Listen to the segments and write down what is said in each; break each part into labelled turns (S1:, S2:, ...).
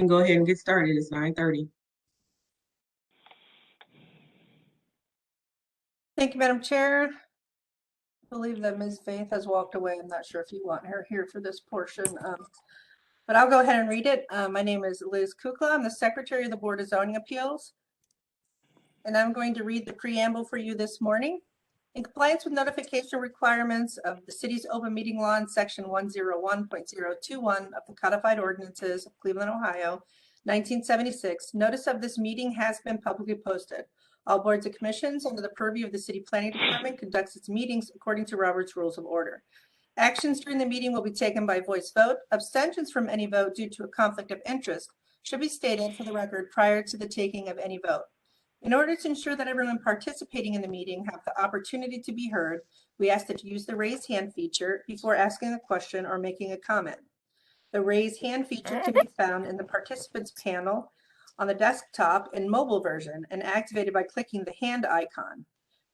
S1: Go ahead and get started. It's 9:30.
S2: Thank you, Madam Chair. I believe that Ms. Faith has walked away. I'm not sure if you want her here for this portion, but I'll go ahead and read it. My name is Liz Kukla. I'm the Secretary of the Board of Zoning Appeals, and I'm going to read the preamble for you this morning. In compliance with notification requirements of the city's open meeting law in section 101.021 of the Codified Ordinances of Cleveland, Ohio, 1976, notice of this meeting has been publicly posted. All boards and commissions under the purview of the City Planning Department conducts its meetings according to Robert's Rules of Order. Actions during the meeting will be taken by voice vote. Abstentions from any vote due to a conflict of interest should be stated for the record prior to the taking of any vote. In order to ensure that everyone participating in the meeting have the opportunity to be heard, we ask that you use the raise hand feature before asking a question or making a comment. The raise hand feature can be found in the participants panel on the desktop and mobile version and activated by clicking the hand icon.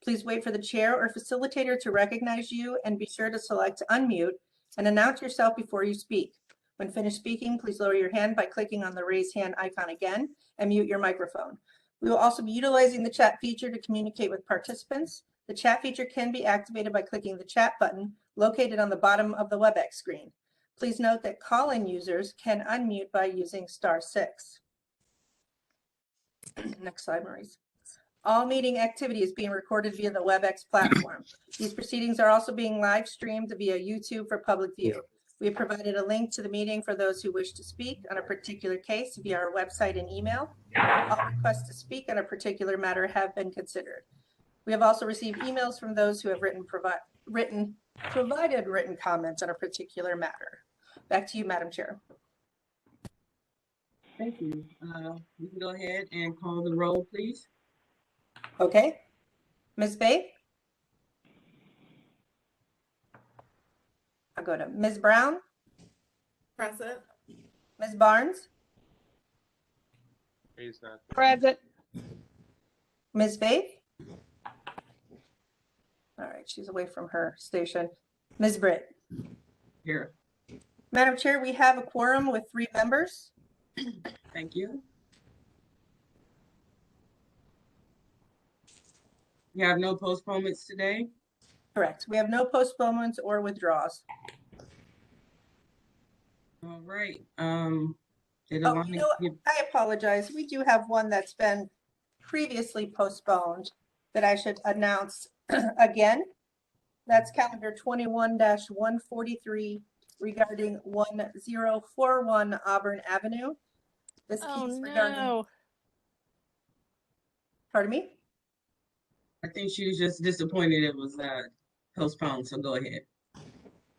S2: Please wait for the chair or facilitator to recognize you and be sure to select unmute and announce yourself before you speak. When finished speaking, please lower your hand by clicking on the raise hand icon again and mute your microphone. We will also be utilizing the chat feature to communicate with participants. The chat feature can be activated by clicking the chat button located on the bottom of the WebEx screen. Please note that call-in users can unmute by using *6. Next slide, Maurice. All meeting activity is being recorded via the WebEx platform. These proceedings are also being live streamed via YouTube for public view. We have provided a link to the meeting for those who wish to speak on a particular case via our website and email. All requests to speak on a particular matter have been considered. We have also received emails from those who have provided written comments on a particular matter. Back to you, Madam Chair.
S1: Thank you. We can go ahead and call the roll, please.
S2: Okay. Ms. Bay? I'll go to Ms. Brown.
S3: Present.
S2: Ms. Barnes?
S4: He's not there.
S3: Present.
S2: Ms. Faith? All right, she's away from her station. Ms. Britt?
S1: Here.
S2: Madam Chair, we have a quorum with 3 members.
S1: Thank you. We have no postponements today.
S2: Correct. We have no postponements or withdrawals.
S1: All right.
S2: I apologize. We do have one that's been previously postponed that I should announce again. That's calendar 21-143 regarding 1041 Auburn Avenue. This case regarding. Pardon me?
S1: I think she was just disappointed it was postponed, so go ahead.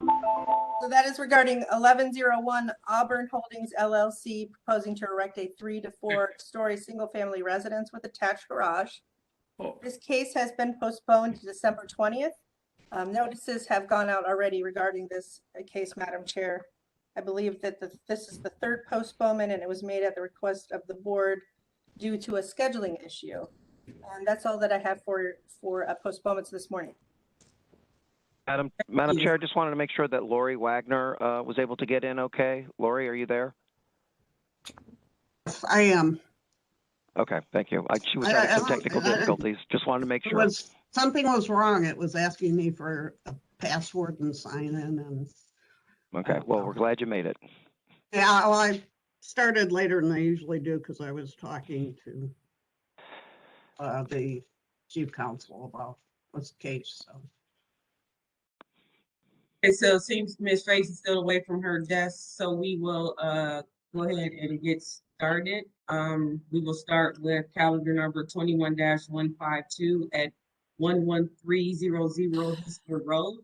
S2: So that is regarding 1101 Auburn Holdings LLC proposing to erect a 3 to 4 story single family residence with attached garage. This case has been postponed to December 20th. Notices have gone out already regarding this case, Madam Chair. I believe that this is the 3rd postponement and it was made at the request of the board due to a scheduling issue. And that's all that I have for postponements this morning.
S5: Madam Chair, I just wanted to make sure that Lori Wagner was able to get in okay. Lori, are you there?
S6: Yes, I am.
S5: Okay, thank you. She was having some technical difficulties. Just wanted to make sure.
S6: Something was wrong. It was asking me for a password and sign in. And
S5: okay, well, we're glad you made it.
S6: Yeah, well, I started later than I usually do because I was talking to the chief counsel about this case. So.
S1: Okay, so it seems Ms. Faith is still away from her desk, so we will go ahead and get started. We will start with calendar number 21-152 at 11300 Hester Road.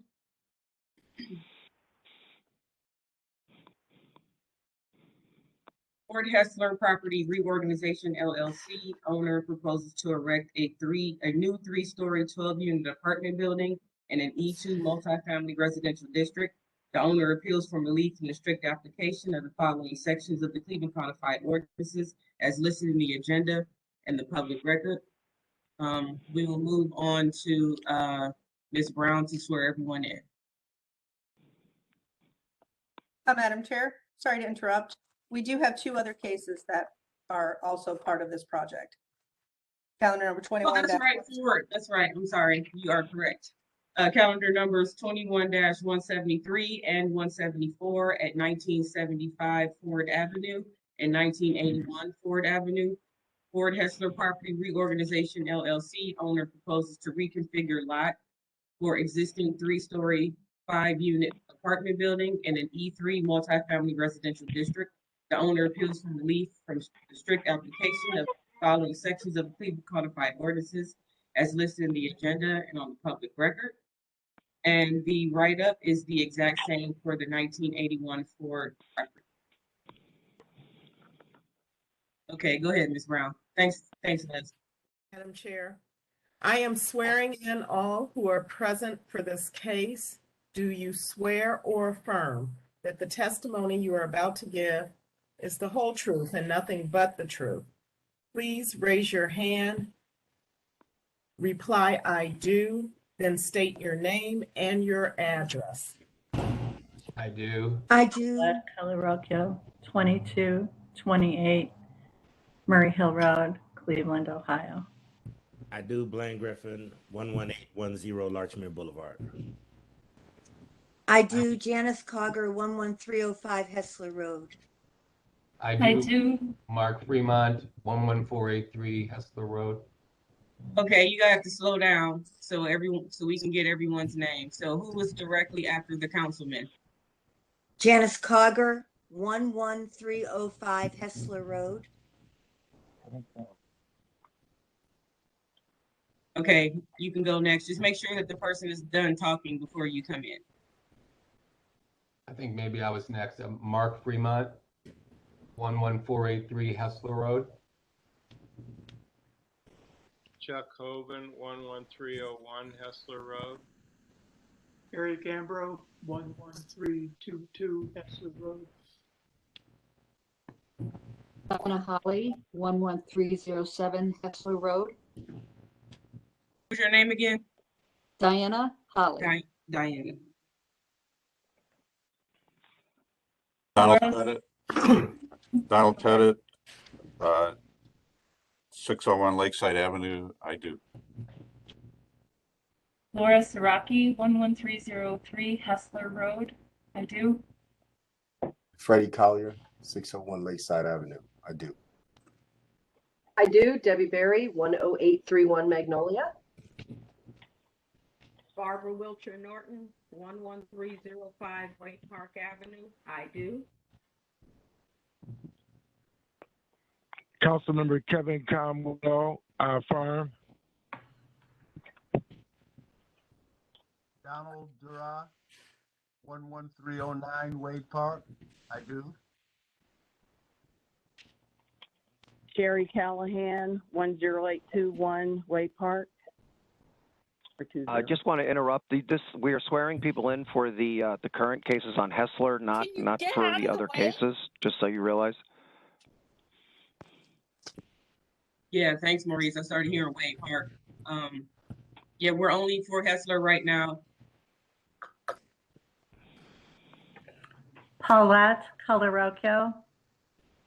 S1: Fort Hessler Property Reorganization LLC owner proposes to erect a new 3-story 12-unit apartment building in an E2 multifamily residential district. The owner appeals for relief from the strict application of the following sections of the Cleveland Codified Ordinances as listed in the agenda and the public record. We will move on to Ms. Brown to swear everyone in.
S2: Madam Chair, sorry to interrupt. We do have two other cases that are also part of this project. Calendar number
S1: Oh,
S2: 21.
S1: that's right, forward. That's right. I'm sorry. You are correct. Calendar numbers 21-173 and 174 at 1975 Ford Avenue and 1981 Ford Avenue. Ford Hessler Property Reorganization LLC owner proposes to reconfigure lot for existing 3-story, 5-unit apartment building in an E3 multifamily residential district. The owner appeals for relief from the strict application of following sections of the Cleveland Codified Ordinances as listed in the agenda and on the public record. And the write-up is the exact same for the 1981 Ford property. Okay, go ahead, Ms. Brown. Thanks, Liz.
S3: Madam Chair, I am swearing in all who are present for this case. Do you swear or affirm that the testimony you are about to give is the whole truth and nothing but the truth? Please raise your hand. Reply, I do, then state your name and your address.
S4: I do.
S7: I do.
S8: Collier, 2228 Murray Hill Road, Cleveland, Ohio.
S9: I do. Blaine Griffin, 11810 Larchmere Boulevard.
S7: I do. Janice Cogger, 11305 Hessler Road.
S4: I do. Mark Fremont, 11483 Hessler Road.
S1: Okay, you have to slow down so we can get everyone's name. So who was directly after the councilman?
S7: Janice Cogger, 11305 Hessler Road.
S1: Okay, you can go next. Just make sure that the person is done talking before you come in.
S4: I think maybe I was next. Mark Fremont, 11483 Hessler Road.
S10: Chuck Hoven, 11301 Hessler Road.
S11: Gary Gambro, 11322 Hessler Road.
S12: Donna Holly, 11307 Hessler Road.
S1: What's your name again?
S12: Diana Holly.
S1: Diana.
S13: Donald Pettit, 601 Lakeside Avenue. I do.
S8: Laura Saraki, 11303 Hessler Road. I do.
S14: Freddie Collier, 601 Lakeside Avenue. I do.
S15: I do. Debbie Berry, 10831 Magnolia.
S16: Barbara Wiltshire Norton, 11305 White Park Avenue. I do.
S17: Councilmember Kevin Comwell, affirm.
S18: Donald Dura, 11309 Wade Park. I do.
S19: Sherry Callahan, 10821 Wade Park.
S5: I just want to interrupt. We are swearing people in for the current cases on Hessler, not for the other cases. Just so you realize.
S1: Yeah, thanks, Maurice. I started hearing Wade Park. Yeah, we're only for Hessler right now.
S8: Paulette Colorocchio,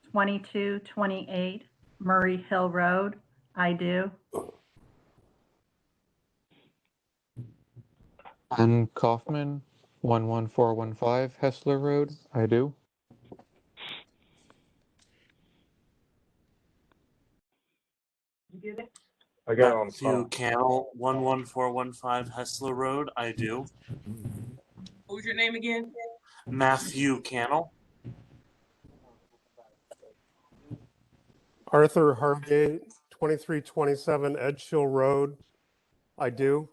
S8: 2228 Murray Hill Road. I do.
S20: Ann Kaufman, 11415 Hessler Road. I do.
S13: I got on
S21: Matthew Cannell, 11415 Hessler Road. I do.
S1: What was your name again?
S21: Matthew Cannell.
S22: Arthur Hargate, 2327 Edgehill Road. I do.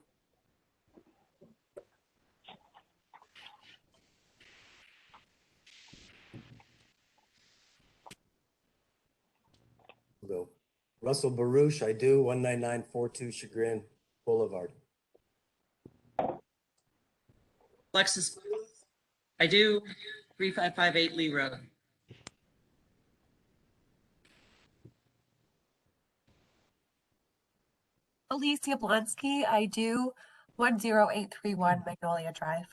S23: Go. Russell Baruch, I do. 19942 Chagrin Boulevard.
S24: Alexis, I do. 3558 Lee Road.
S25: Alicia Blonsky, I do. 10831 Magnolia Drive.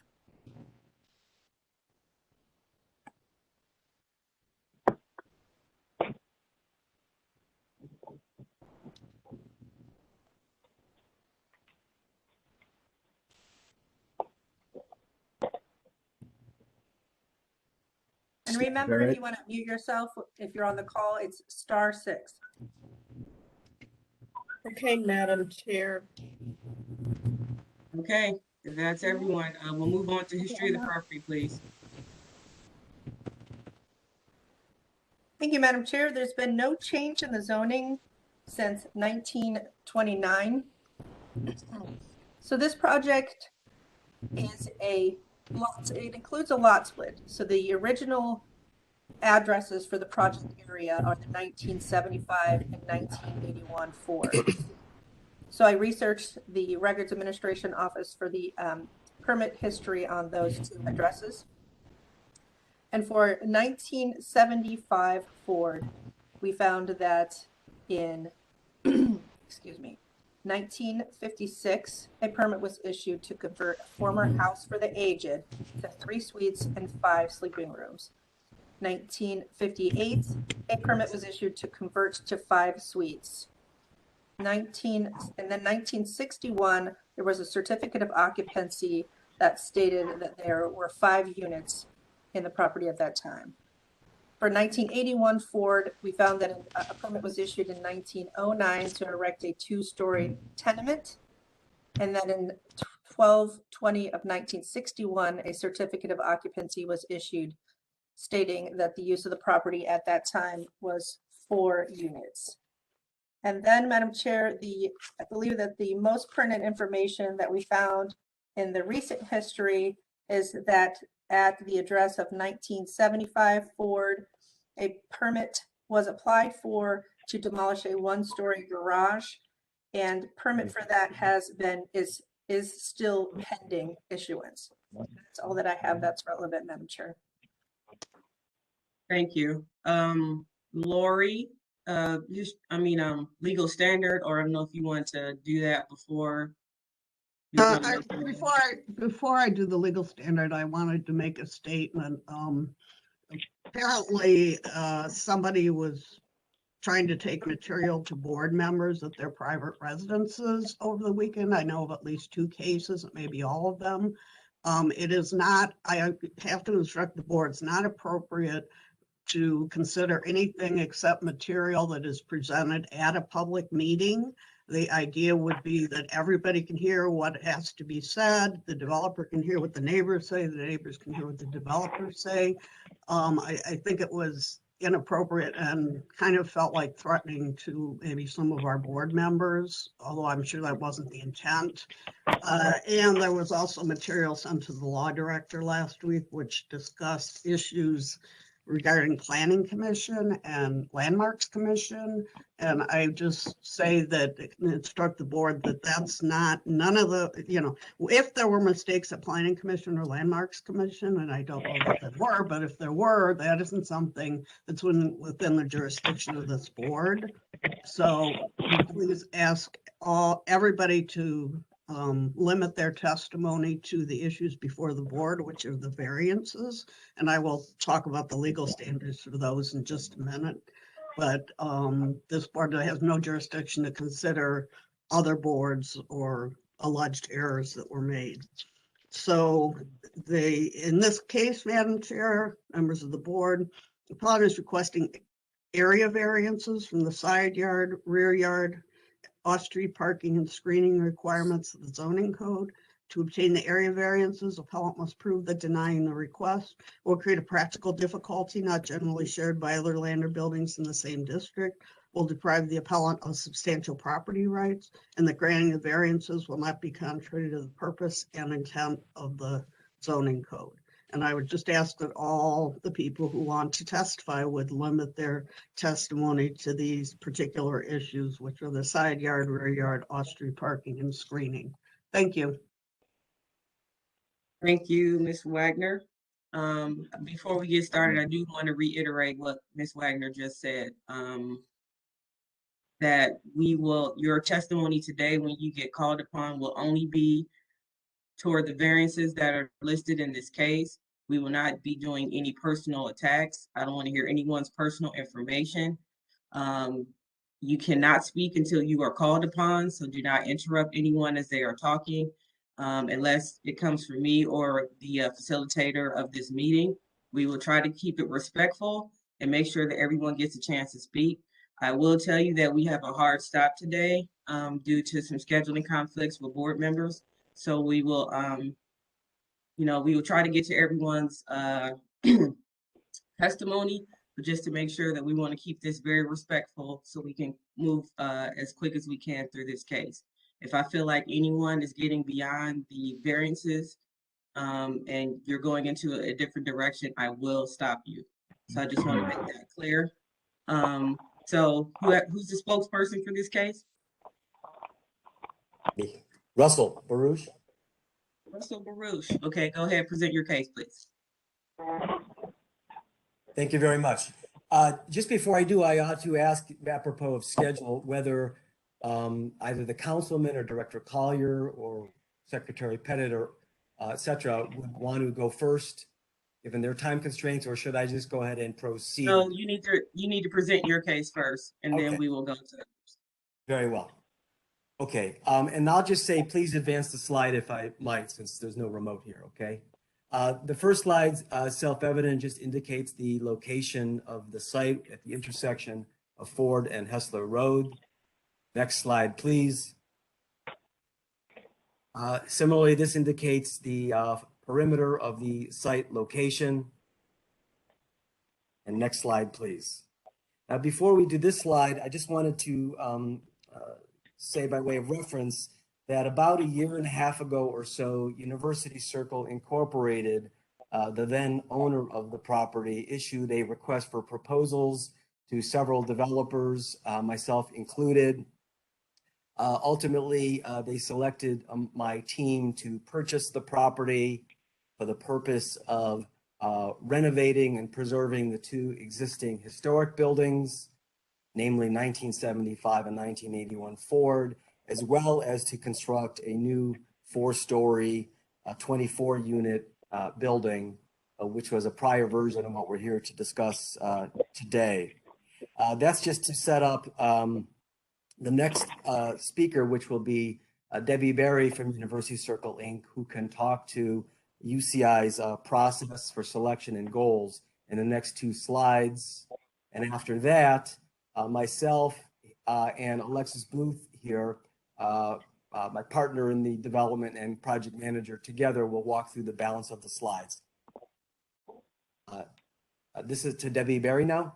S2: And remember, if you want to mute yourself, if you're on the call, it's *6.
S16: Okay, Madam Chair.
S1: Okay, if that's everyone, we'll move on to history of the property, please.
S2: Thank you, Madam Chair. There's been no change in the zoning since 1929. So this project is it includes a lot split. So the original addresses for the project area are the 1975 and 1981 Ford. So I researched the Records Administration Office for the permit history on those two addresses. And for 1975 Ford, we found that in, excuse me, 1956, a permit was issued to convert a former house for the aged to 3 suites and 5 sleeping rooms. 1958, a permit was issued to convert to 5 suites. And then 1961, there was a certificate of occupancy that stated that there were 5 units in the property at that time. For 1981 Ford, we found that a permit was issued in 1909 to erect a 2-story tenement. And then in 12/20 of 1961, a certificate of occupancy was issued stating that the use of the property at that time was 4 units. And then, Madam Chair, I believe that the most pertinent information that we found in the recent history is that at the address of 1975 Ford, a permit was applied for to demolish a 1-story garage, and permit for that is still pending issuance. That's all that I have that's relevant, Madam Chair.
S1: Thank you. Lori, legal standard, or I don't know if you want to do that before.
S3: Before I do the legal standard, I wanted to make a statement. Apparently, somebody was trying to take material to board members at their private residences over the weekend. I know of at least 2 cases, maybe all of them. It is not, I have to instruct the board, it's not appropriate to consider anything except material that is presented at a public meeting. The idea would be that everybody can hear what has to be said. The developer can hear what the neighbors say. The neighbors can hear what the developers say. I think it was inappropriate and kind of felt like threatening to maybe some of our board members, although I'm sure that wasn't the intent. And there was also material sent to the law director last week, which discussed issues regarding Planning Commission and Landmarks Commission. And I just say that instruct the board that that's not, none of the, if there were mistakes at Planning Commission or Landmarks Commission, and I don't know that there were, but if there were, that isn't something that's within the jurisdiction of this board. So please ask everybody to limit their testimony to the issues before the board, which are the variances. And I will talk about the legal standards for those in just a minute. But this board has no jurisdiction to consider other boards or alleged errors that were made. So in this case, Madam Chair, members of the board, the appellant is requesting area variances from the side yard, rear yard, off-street parking and screening requirements of the zoning code. To obtain the area variances, appellant must prove that denying the request will create a practical difficulty not generally shared by other land or buildings in the same district, will deprive the appellant of substantial property rights, and that granting the variances will not be contrary to the purpose and intent of the zoning code. And I would just ask that all the people who want to testify would limit their testimony to these particular issues, which are the side yard, rear yard, off-street parking, and screening. Thank you.
S1: Thank you, Ms. Wagner. Before we get started, I do want to reiterate what Ms. Wagner just said. That your testimony today, when you get called upon, will only be toward the variances that are listed in this case. We will not be doing any personal attacks. I don't want to hear anyone's personal information. You cannot speak until you are called upon, so do not interrupt anyone as they are talking, unless it comes from me or the facilitator of this meeting. We will try to keep it respectful and make sure that everyone gets a chance to speak. I will tell you that we have a hard stop today due to some scheduling conflicts with board members. So we will, we will try to get to everyone's testimony, but just to make sure that we want to keep this very respectful so we can move as quick as we can through this case. If I feel like anyone is getting beyond the variances and you're going into a different direction, I will stop you. So I just want to make that clear. So who's the spokesperson for this case?
S23: Me. Russell Baruch.
S1: Russell Baruch. Okay, go ahead, present your case, please.
S23: Thank you very much. Just before I do, I ought to ask, apropos of schedule, whether either the councilman or Director Collier or Secretary Pettit or et cetera would want to go first, given their time constraints, or should I just go ahead and proceed?
S1: No, you need to present your case first, and then we will go to others.
S23: Very well. Okay, and I'll just say, please advance the slide if I might, since there's no remote here, okay? The first slide's self-evident, just indicates the location of the site at the intersection of Ford and Hessler Road. Next slide, please. Similarly, this indicates the perimeter of the site location. And next slide, please. Now, before we do this slide, I just wanted to say by way of reference that about a year and a half ago or so, University Circle Incorporated, the then owner of the property, issued a request for proposals to several developers, myself included. Ultimately, they selected my team to purchase the property for the purpose of renovating and preserving the two existing historic buildings, namely 1975 and 1981 Ford, as well as to construct a new 4-story, 24-unit building, which was a prior version of what we're here to discuss today. That's just to set up the next speaker, which will be Debbie Berry from University Circle, Inc., who can talk to UCI's process for selection and goals in the next 2 slides. And after that, myself and Alexis Booth here, my partner in the development and project manager, together will walk through the balance of the slides. This is to Debbie Berry now.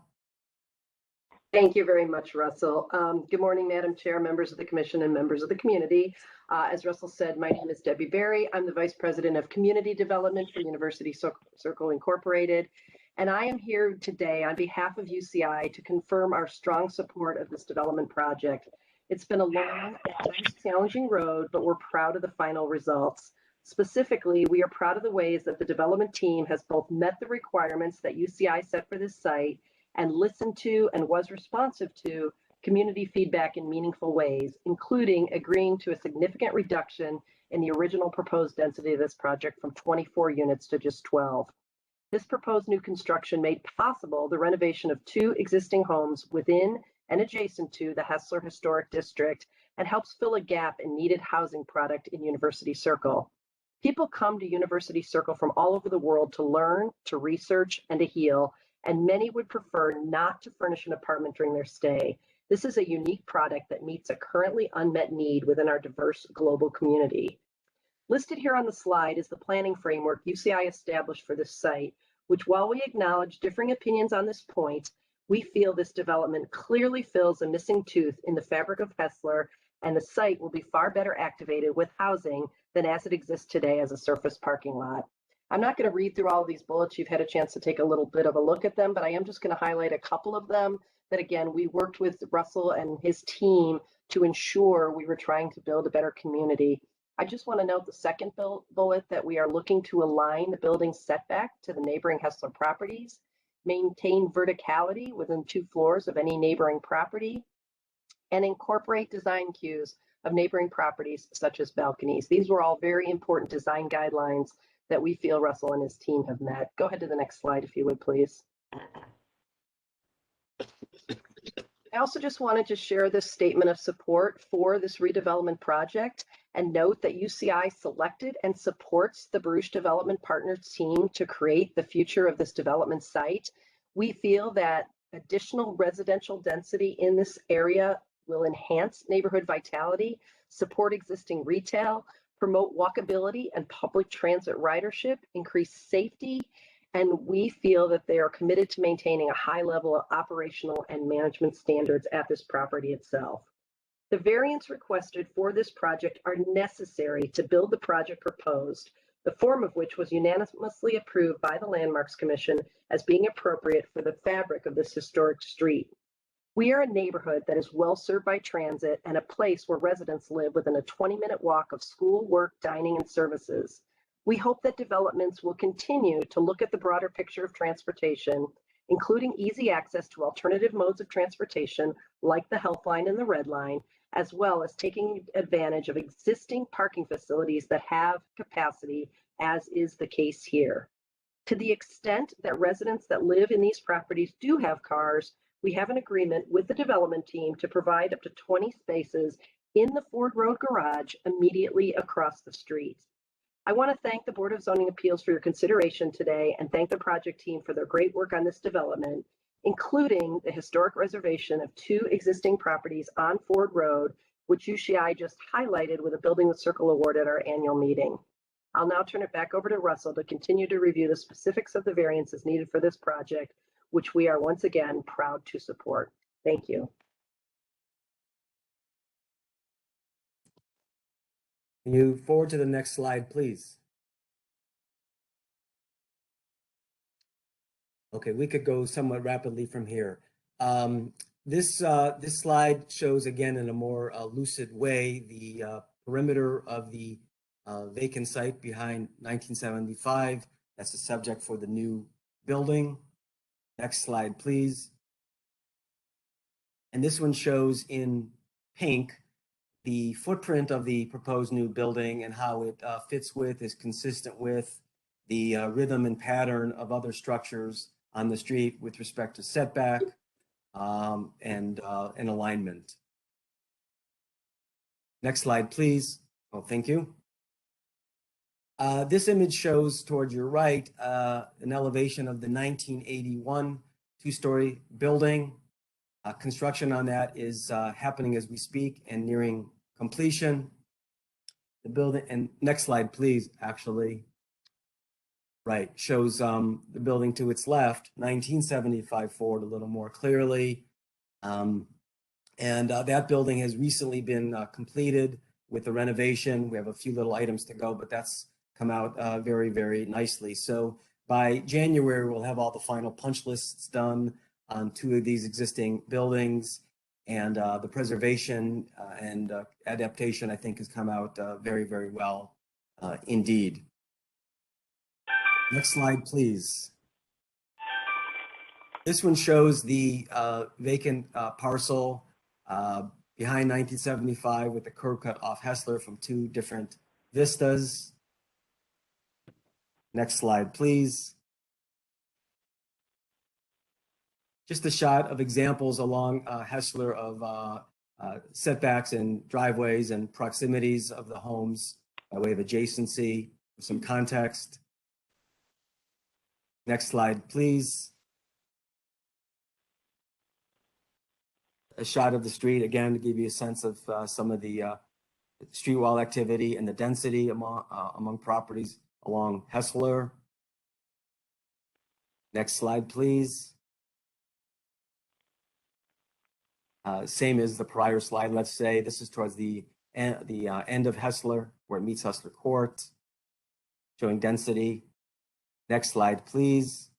S15: Thank you very much, Russell. Good morning, Madam Chair, members of the Commission, and members of the community. As Russell said, my name is Debbie Berry. I'm the Vice President of Community Development for University Circle Incorporated, and I am here today on behalf of UCI to confirm our strong support of this development project. It's been a long and challenging road, but we're proud of the final results. Specifically, we are proud of the ways that the development team has both met the requirements that UCI set for this site and listened to and was responsive to community feedback in meaningful ways, including agreeing to a significant reduction in the original proposed density of this project from 24 units to just 12. This proposed new construction made possible the renovation of 2 existing homes within and adjacent to the Hessler Historic District and helps fill a gap in needed housing product in University Circle. People come to University Circle from all over the world to learn, to research, and to heal, and many would prefer not to furnish an apartment during their stay. This is a unique product that meets a currently unmet need within our diverse global community. Listed here on the slide is the planning framework UCI established for this site, which, while we acknowledge differing opinions on this point, we feel this development clearly fills a missing tooth in the fabric of Hessler, and the site will be far better activated with housing than as it exists today as a surface parking lot. I'm not going to read through all of these bullets. You've had a chance to take a little bit of a look at them, but I am just going to highlight a couple of them that, again, we worked with Russell and his team to ensure we were trying to build a better community. I just want to note the second bullet that we are looking to align the building's setback to the neighboring Hessler properties, maintain verticality within 2 floors of any neighboring property, and incorporate design cues of neighboring properties such as balconies. These were all very important design guidelines that we feel Russell and his team have met. Go ahead to the next slide, if you would, please. I also just wanted to share this statement of support for this redevelopment project and note that UCI selected and supports the Baruch Development Partners team to create the future of this development site. We feel that additional residential density in this area will enhance neighborhood vitality, support existing retail, promote walkability and public transit ridership, increase safety, and we feel that they are committed to maintaining a high level of operational and management standards at this property itself. The variants requested for this project are necessary to build the project proposed, the form of which was unanimously approved by the Landmarks Commission as being appropriate for the fabric of this historic street. We are a neighborhood that is well served by transit and a place where residents live within a 20-minute walk of school, work, dining, and services. We hope that developments will continue to look at the broader picture of transportation, including easy access to alternative modes of transportation like the Health Line and the Red Line, as well as taking advantage of existing parking facilities that have capacity, as is the case here. To the extent that residents that live in these properties do have cars, we have an agreement with the development team to provide up to 20 spaces in the Ford Road garage immediately across the street. I want to thank the Board of Zoning Appeals for your consideration today and thank the project team for their great work on this development, including the historic reservation of 2 existing properties on Ford Road, which UCI just highlighted with a Building with Circle award at our annual meeting. I'll now turn it back over to Russell to continue to review the specifics of the variances needed for this project, which we are once again proud to support. Thank you.
S23: Can you forward to the next slide, please? Okay, we could go somewhat rapidly from here. This slide shows again in a more lucid way the perimeter of the vacant site behind 1975. That's the subject for the new building. Next slide, please. And this one shows in pink the footprint of the proposed new building and how it fits with, is consistent with the rhythm and pattern of other structures on the street with respect to setback and alignment. Next slide, please. Oh, thank you. This image shows towards your right an elevation of the 1981 two-story building. Construction on that is happening as we speak and nearing completion. The building, and next slide, please, actually. Right, shows the building to its left, 1975 Ford, a little more clearly. That building has recently been completed with the renovation. We have a few little items to go, but that's come out very, very nicely. So by January, we'll have all the final punch lists done on 2 of these existing buildings, and the preservation and adaptation, I think, has come out very, very well indeed. Next slide, please. This one shows the vacant parcel behind 1975 with the curb cut off Hessler from 2 different vistas. Next slide, please. Just a shot of examples along Hessler of setbacks and driveways and proximities of the homes by way of adjacency, some context. Next slide, please. A shot of the street, again, to give you a sense of some of the street wall activity and the density among properties along Hessler. Next slide, please. Same as the prior slide, let's say. This is towards the end of Hessler, where it meets Hessler Court, showing density. Next slide, please.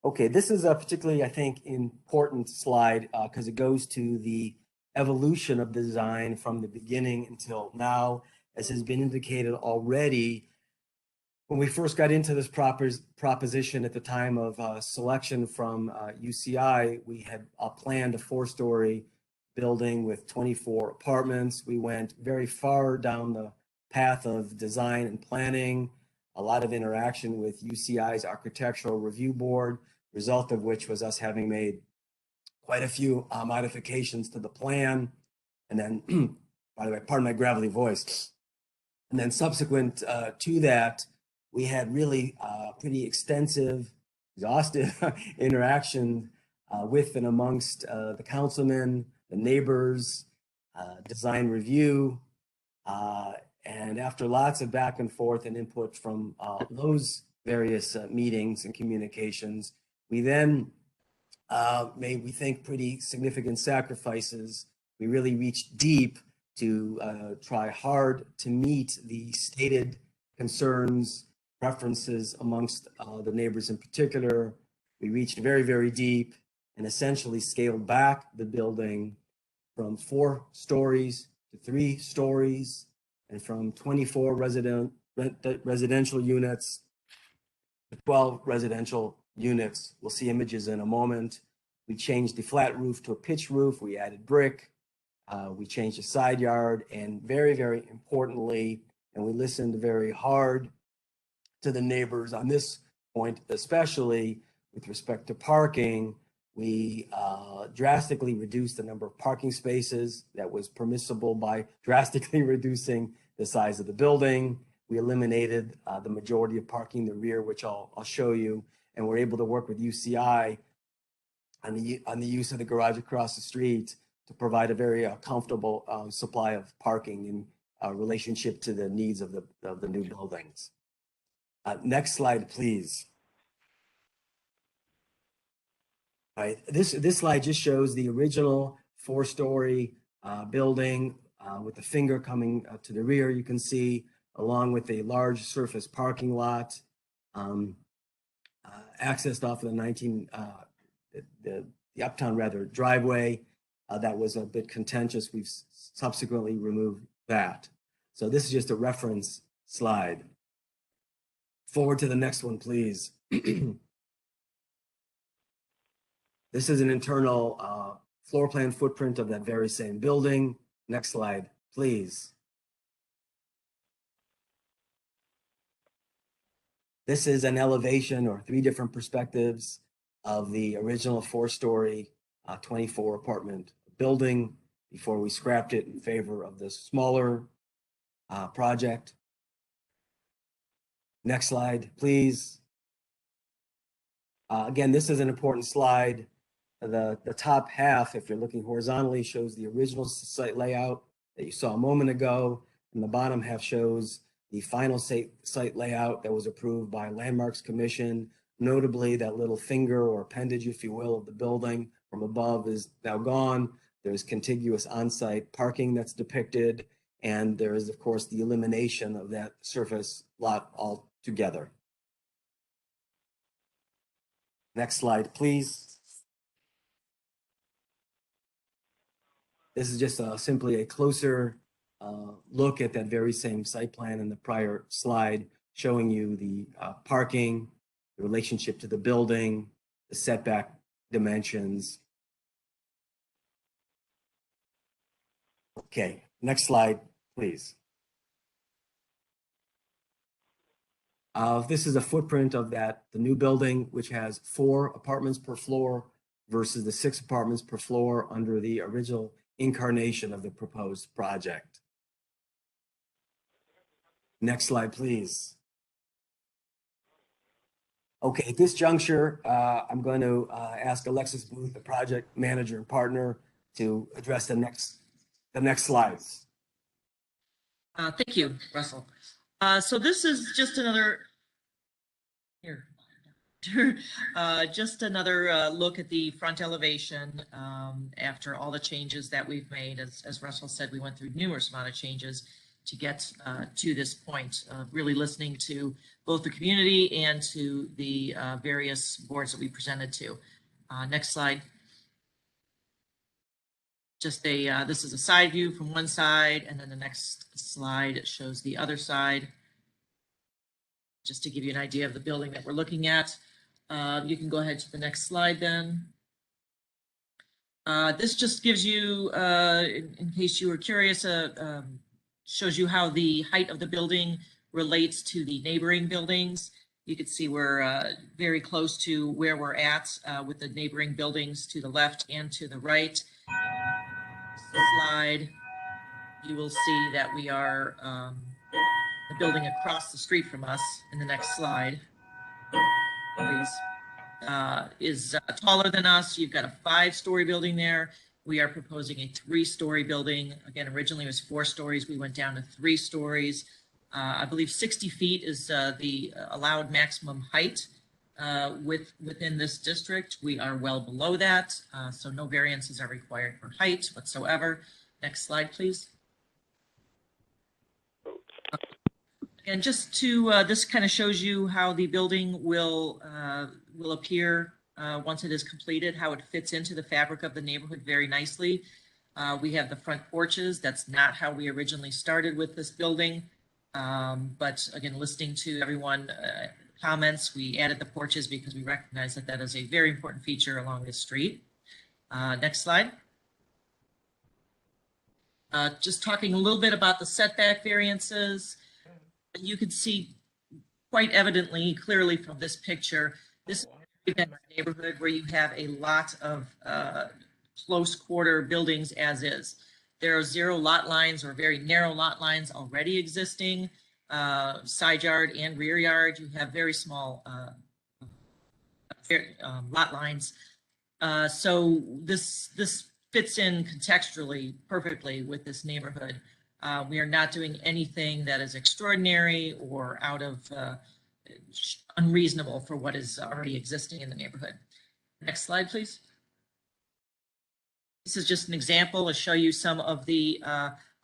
S23: Okay, this is a particularly, I think, important slide because it goes to the evolution of the design from the beginning until now. As has been indicated already, when we first got into this proposition at the time of selection from UCI, we had planned a 4-story building with 24 apartments. We went very far down the path of design and planning, a lot of interaction with UCI's Architectural Review Board, result of which was us having made quite a few modifications to the plan. And then, by the way, pardon my gravelly voice. And then subsequent to that, we had really pretty extensive, exhaustive interaction with and amongst the councilmen, the neighbors, design review. And after lots of back and forth and input from those various meetings and communications, we then made, we think, pretty significant sacrifices. We really reached deep to try hard to meet the stated concerns, preferences amongst the neighbors in particular. We reached very, very deep and essentially scaled back the building from 4 stories to 3 stories and from 24 residential units to 12 residential units. We'll see images in a moment. We changed the flat roof to a pitch roof. We added brick. We changed the side yard, and very, very importantly, and we listened very hard to the neighbors on this point, especially with respect to parking. We drastically reduced the number of parking spaces that was permissible by drastically reducing the size of the building. We eliminated the majority of parking in the rear, which I'll show you, and we're able to work with UCI on the use of the garage across the street to provide a very comfortable supply of parking in relationship to the needs of the new buildings. Next slide, please. All right, this slide just shows the original 4-story building with the finger coming to the rear, you can see, along with a large surface parking lot accessed off of the Uptown driveway. That was a bit contentious. We've subsequently removed that. So this is just a reference slide. Forward to the next one, please. This is an internal floor plan footprint of that very same building. Next slide, please. This is an elevation or 3 different perspectives of the original 4-story 24 apartment building before we scrapped it in favor of the smaller project. Next slide, please. Again, this is an important slide. The top half, if you're looking horizontally, shows the original site layout that you saw a moment ago, and the bottom half shows the final site layout that was approved by Landmarks Commission. Notably, that little finger or appendage, if you will, of the building from above is now gone. There's contiguous on-site parking that's depicted, and there is, of course, the elimination of that surface lot altogether. Next slide, please. This is just simply a closer look at that very same site plan in the prior slide, showing you the parking, the relationship to the building, the setback dimensions. Okay, next slide, please. This is a footprint of the new building, which has 4 apartments per floor versus the 6 apartments per floor under the original incarnation of the proposed project. Next slide, please. Okay, at this juncture, I'm going to ask Alexis Booth, the project manager and partner, to address the next slides.
S24: Thank you, Russell. So this is just another just another look at the front elevation after all the changes that we've made. As Russell said, we went through numerous amount of changes to get to this point of really listening to both the community and to the various boards that we presented to. Next slide. Just this is a side view from one side, and then the next slide shows the other side. Just to give you an idea of the building that we're looking at. You can go ahead to the next slide then. This just gives you, in case you were curious, shows you how the height of the building relates to the neighboring buildings. You can see we're very close to where we're at with the neighboring buildings to the left and to the right. slide, you will see that we are the building across the street from us in the next slide, please, is taller than us. You've got a 5-story building there. We are proposing a 3-story building. Again, originally it was 4 stories. We went down to 3 stories. I believe 60 feet is the allowed maximum height within this district. We are well below that, so no variances are required for height whatsoever. Next slide, please. And just to, this kind of shows you how the building will appear once it is completed, how it fits into the fabric of the neighborhood very nicely. We have the front porches. That's not how we originally started with this building. But again, listening to everyone comments, we added the porches because we recognize that that is a very important feature along this street. Next slide. Just talking a little bit about the setback variances. You can see quite evidently, clearly from this picture, this is a neighborhood where you have a lot of close quarter buildings as is. There are 0 lot lines or very narrow lot lines already existing, side yard and rear yard. You have very small lot lines. So this fits in contextually perfectly with this neighborhood. We are not doing anything that is extraordinary or out of unreasonable for what is already existing in the neighborhood. Next slide, please. This is just an example to show you some of the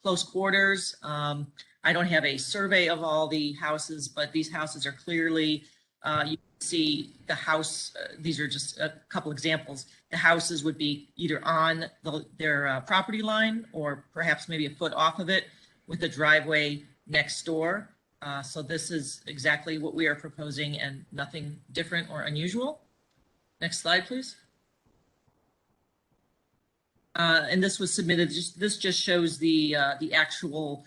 S24: close quarters. I don't have a survey of all the houses, but these houses are clearly, you can see the house, these are just a couple examples. The houses would be either on their property line or perhaps maybe a foot off of it with a driveway next door. So this is exactly what we are proposing and nothing different or unusual. Next slide, please. And this was submitted, this just shows the actual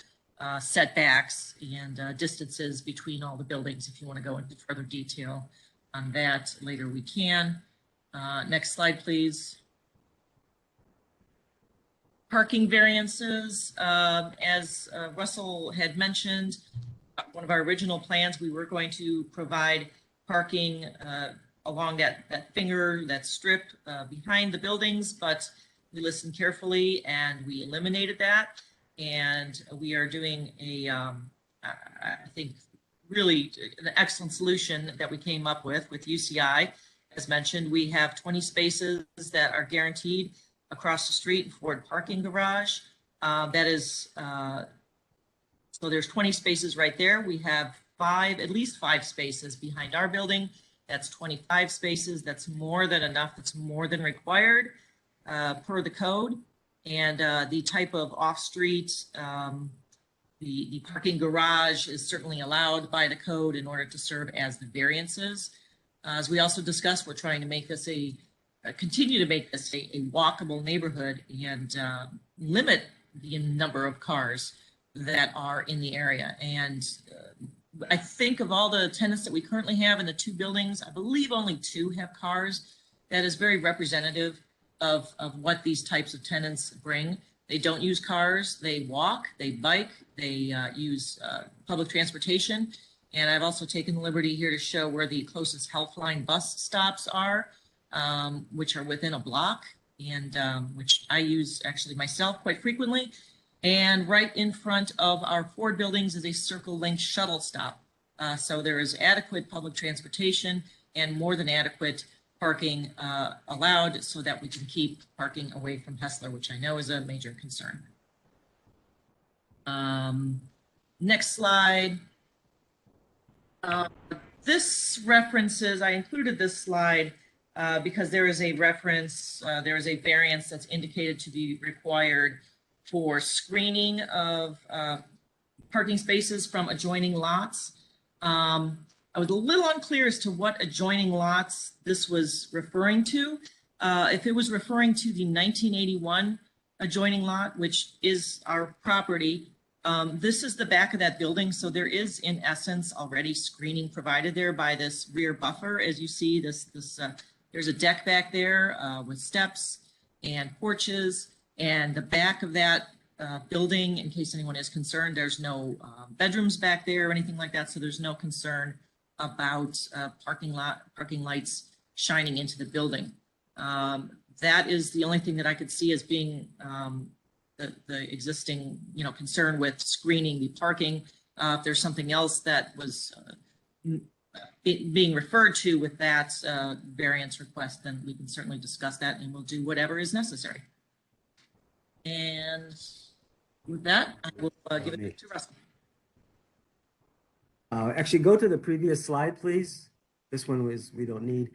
S24: setbacks and distances between all the buildings. If you want to go into further detail on that later, we can. Next slide, please. Parking variances, as Russell had mentioned, one of our original plans, we were going to provide parking along that strip behind the buildings, but we listened carefully and we eliminated that. And we are doing I think, really an excellent solution that we came up with UCI. As mentioned, we have 20 spaces that are guaranteed across the street, Ford parking garage. That is, so there's 20 spaces right there. We have at least five spaces behind our building. That's 25 spaces. That's more than enough. That's more than required per the code. And the type of off-street, the parking garage is certainly allowed by the code in order to serve as the variances. As we also discussed, we're trying to make this continue to make this a walkable neighborhood and limit the number of cars that are in the area. And I think of all the tenants that we currently have in the two buildings, I believe only 2 have cars. That is very representative of what these types of tenants bring. They don't use cars, they walk, they bike, they use public transportation. And I've also taken the liberty here to show where the closest Healthline bus stops are, which are within a block, and which I use actually myself quite frequently. And right in front of our Ford buildings is a Circle Link shuttle stop. So there is adequate public transportation and more than adequate parking allowed so that we can keep parking away from Hessler, which I know is a major concern. Next slide. This references, I included this slide because there is a reference, there is a variance that's indicated to be required for screening of parking spaces from adjoining lots. I was a little unclear as to what adjoining lots this was referring to. If it was referring to the 1981 adjoining lot, which is our property, this is the back of that building. So there is in essence already screening provided there by this rear buffer. As you see, there's a deck back there with steps and porches. And the back of that building, in case anyone is concerned, there's no bedrooms back there or anything like that, so there's no concern about parking lights shining into the building. That is the only thing that I could see as being the existing, concern with screening the parking. If there's something else that was being referred to with that variance request, then we can certainly discuss that, and we'll do whatever is necessary. And with that, I will give it to Russell.
S23: Actually, go to the previous slide, please. This one we don't need.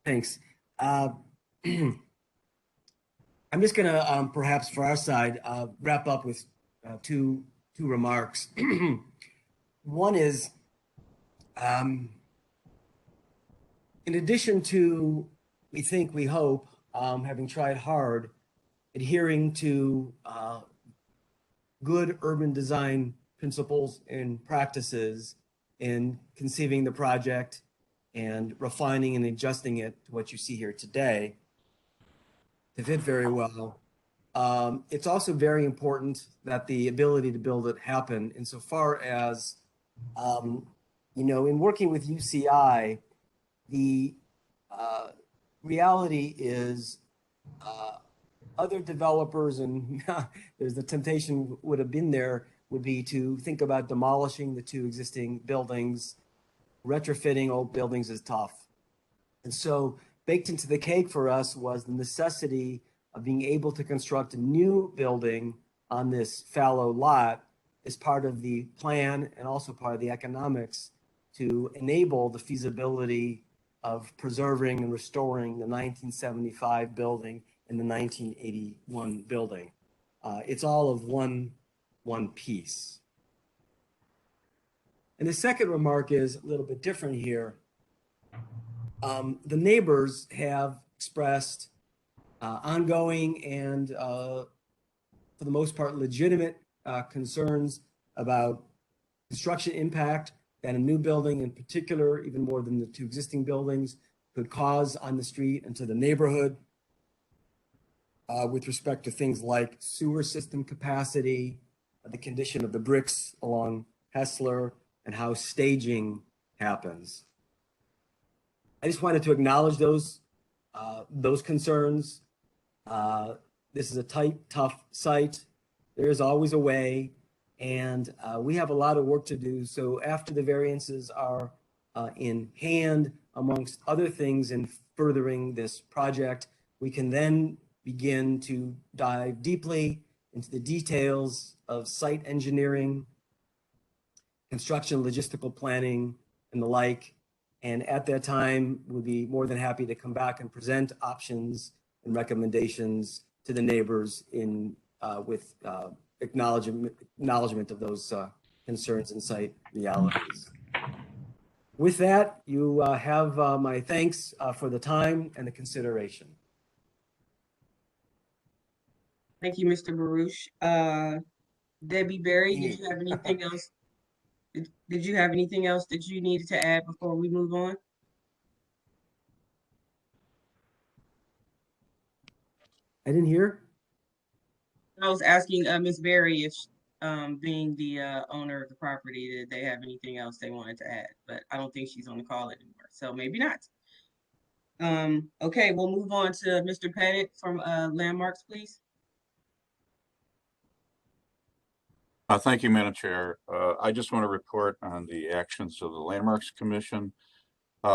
S23: Thanks. I'm just going to perhaps for our side wrap up with two remarks. One is, in addition to, we hope, having tried hard, adhering to good urban design principles and practices in conceiving the project and refining and adjusting it to what you see here today to fit very well. It's also very important that the ability to build it happen insofar as, in working with UCI, the reality is other developers, and there's the temptation would have been there, would be to think about demolishing the two existing buildings. Retrofitting old buildings is tough. And so baked into the cake for us was the necessity of being able to construct a new building on this fallow lot as part of the plan and also part of the economics to enable the feasibility of preserving and restoring the 1975 building and the 1981 building. It's all of one piece. And the second remark is a little bit different here. The neighbors have expressed ongoing and, for the most part, legitimate concerns about construction impact that a new building in particular, even more than the two existing buildings, could cause on the street and to the neighborhood with respect to things like sewer system capacity, the condition of the bricks along Hessler, and how staging happens. I just wanted to acknowledge those concerns. This is a tight, tough site. There is always a way, and we have a lot of work to do. So after the variances are in hand, amongst other things in furthering this project, we can then begin to dive deeply into the details of site engineering, construction, logistical planning, and the like. And at that time, we'll be more than happy to come back and present options and recommendations to the neighbors with acknowledgement of those concerns and site realities. With that, you have my thanks for the time and the consideration.
S1: Thank you, Mr. Baruch. Debbie Berry, did you have anything else? Did you have anything else that you needed to add before we move on?
S23: I didn't hear.
S1: I was asking Ms. Berry if, being the owner of the property, did they have anything else they wanted to add? But I don't think she's on the call anymore, so maybe not. Okay, we'll move on to Mr. Pettit from Landmarks, please.
S13: Thank you, Madam Chair. I just want to report on the actions of the Landmarks Commission.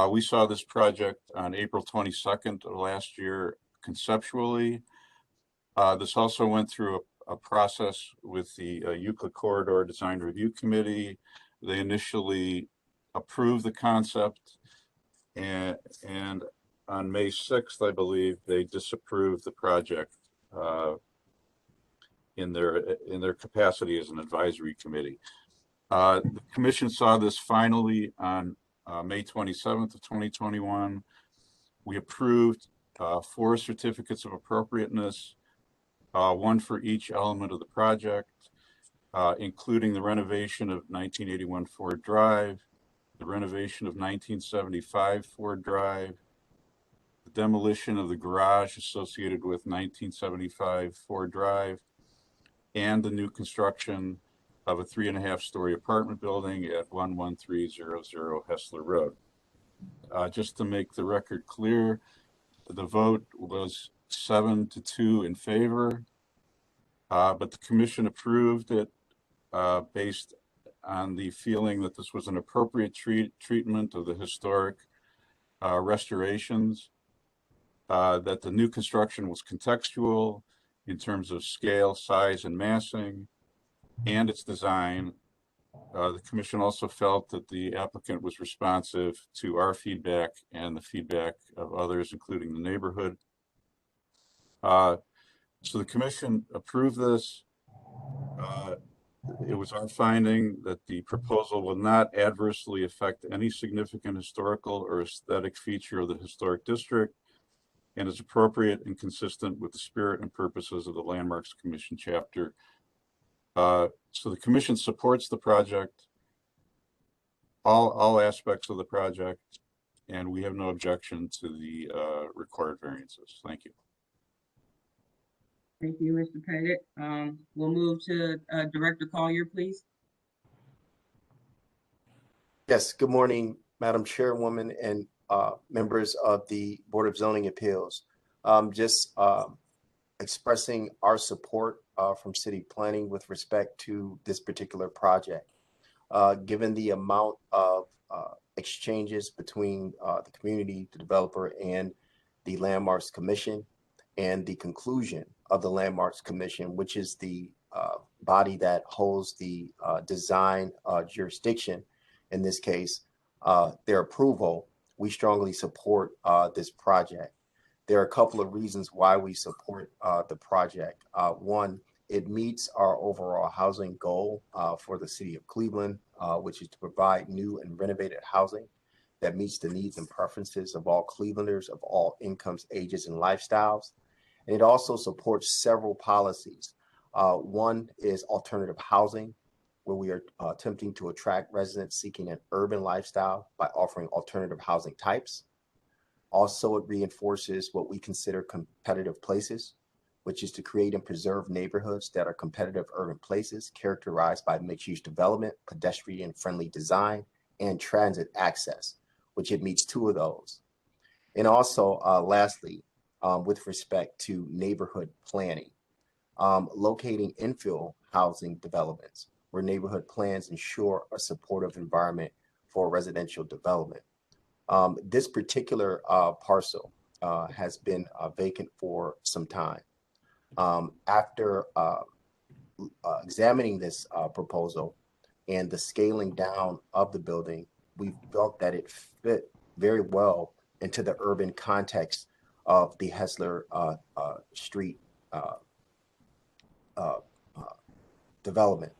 S13: We saw this project on April 22nd of last year conceptually. This also went through a process with the Euclid Corridor Design Review Committee. They initially approved the concept, and on May 6th, I believe, they disapproved the project in their capacity as an advisory committee. The commission saw this finally on May 27th of 2021. We approved 4 certificates of appropriateness, one for each element of the project, including the renovation of 1981 Ford Drive, the renovation of 1975 Ford Drive, the demolition of the garage associated with 1975 Ford Drive, and the new construction of a 3.5-story apartment building at 11300 Hessler Road. Just to make the record clear, the vote was 7-2 in favor, but the commission approved it based on the feeling that this was an appropriate treatment of the historic restorations, that the new construction was contextual in terms of scale, size, and massing, and its design. The commission also felt that the applicant was responsive to our feedback and the feedback of others, including the neighborhood. So the commission approved this. It was our finding that the proposal will not adversely affect any significant historical or aesthetic feature of the historic district, and is appropriate and consistent with the spirit and purposes of the Landmarks Commission chapter. So the commission supports the project, all aspects of the project, and we have no objection to the required variances. Thank you.
S1: Thank you, Mr. Pettit. We'll move to Director Collier, please.
S14: Yes, good morning, Madam Chairwoman and members of the Board of Zoning Appeals. Just expressing our support from City Planning with respect to this particular project. Given the amount of exchanges between the community, the developer, and the Landmarks Commission, and the conclusion of the Landmarks Commission, which is the body that holds the design jurisdiction, in this case, their approval, we strongly support this project. There are a couple of reasons why we support the project. One, it meets our overall housing goal for the city of Cleveland, which is to provide new and renovated housing that meets the needs and preferences of all Clevelanders of all incomes, ages, and lifestyles. And it also supports several policies. One is alternative housing, where we are attempting to attract residents seeking an urban lifestyle by offering alternative housing types. Also, it reinforces what we consider competitive places, which is to create and preserve neighborhoods that are competitive urban places characterized by mixed-use development, pedestrian-friendly design, and transit access, which it meets two of those. And also, lastly, with respect to neighborhood planning, locating infill housing developments where neighborhood plans ensure a supportive environment for residential development. This particular parcel has been vacant for some time. After examining this proposal and the scaling down of the building, we felt that it fit very well into the urban context of the Hessler Street development.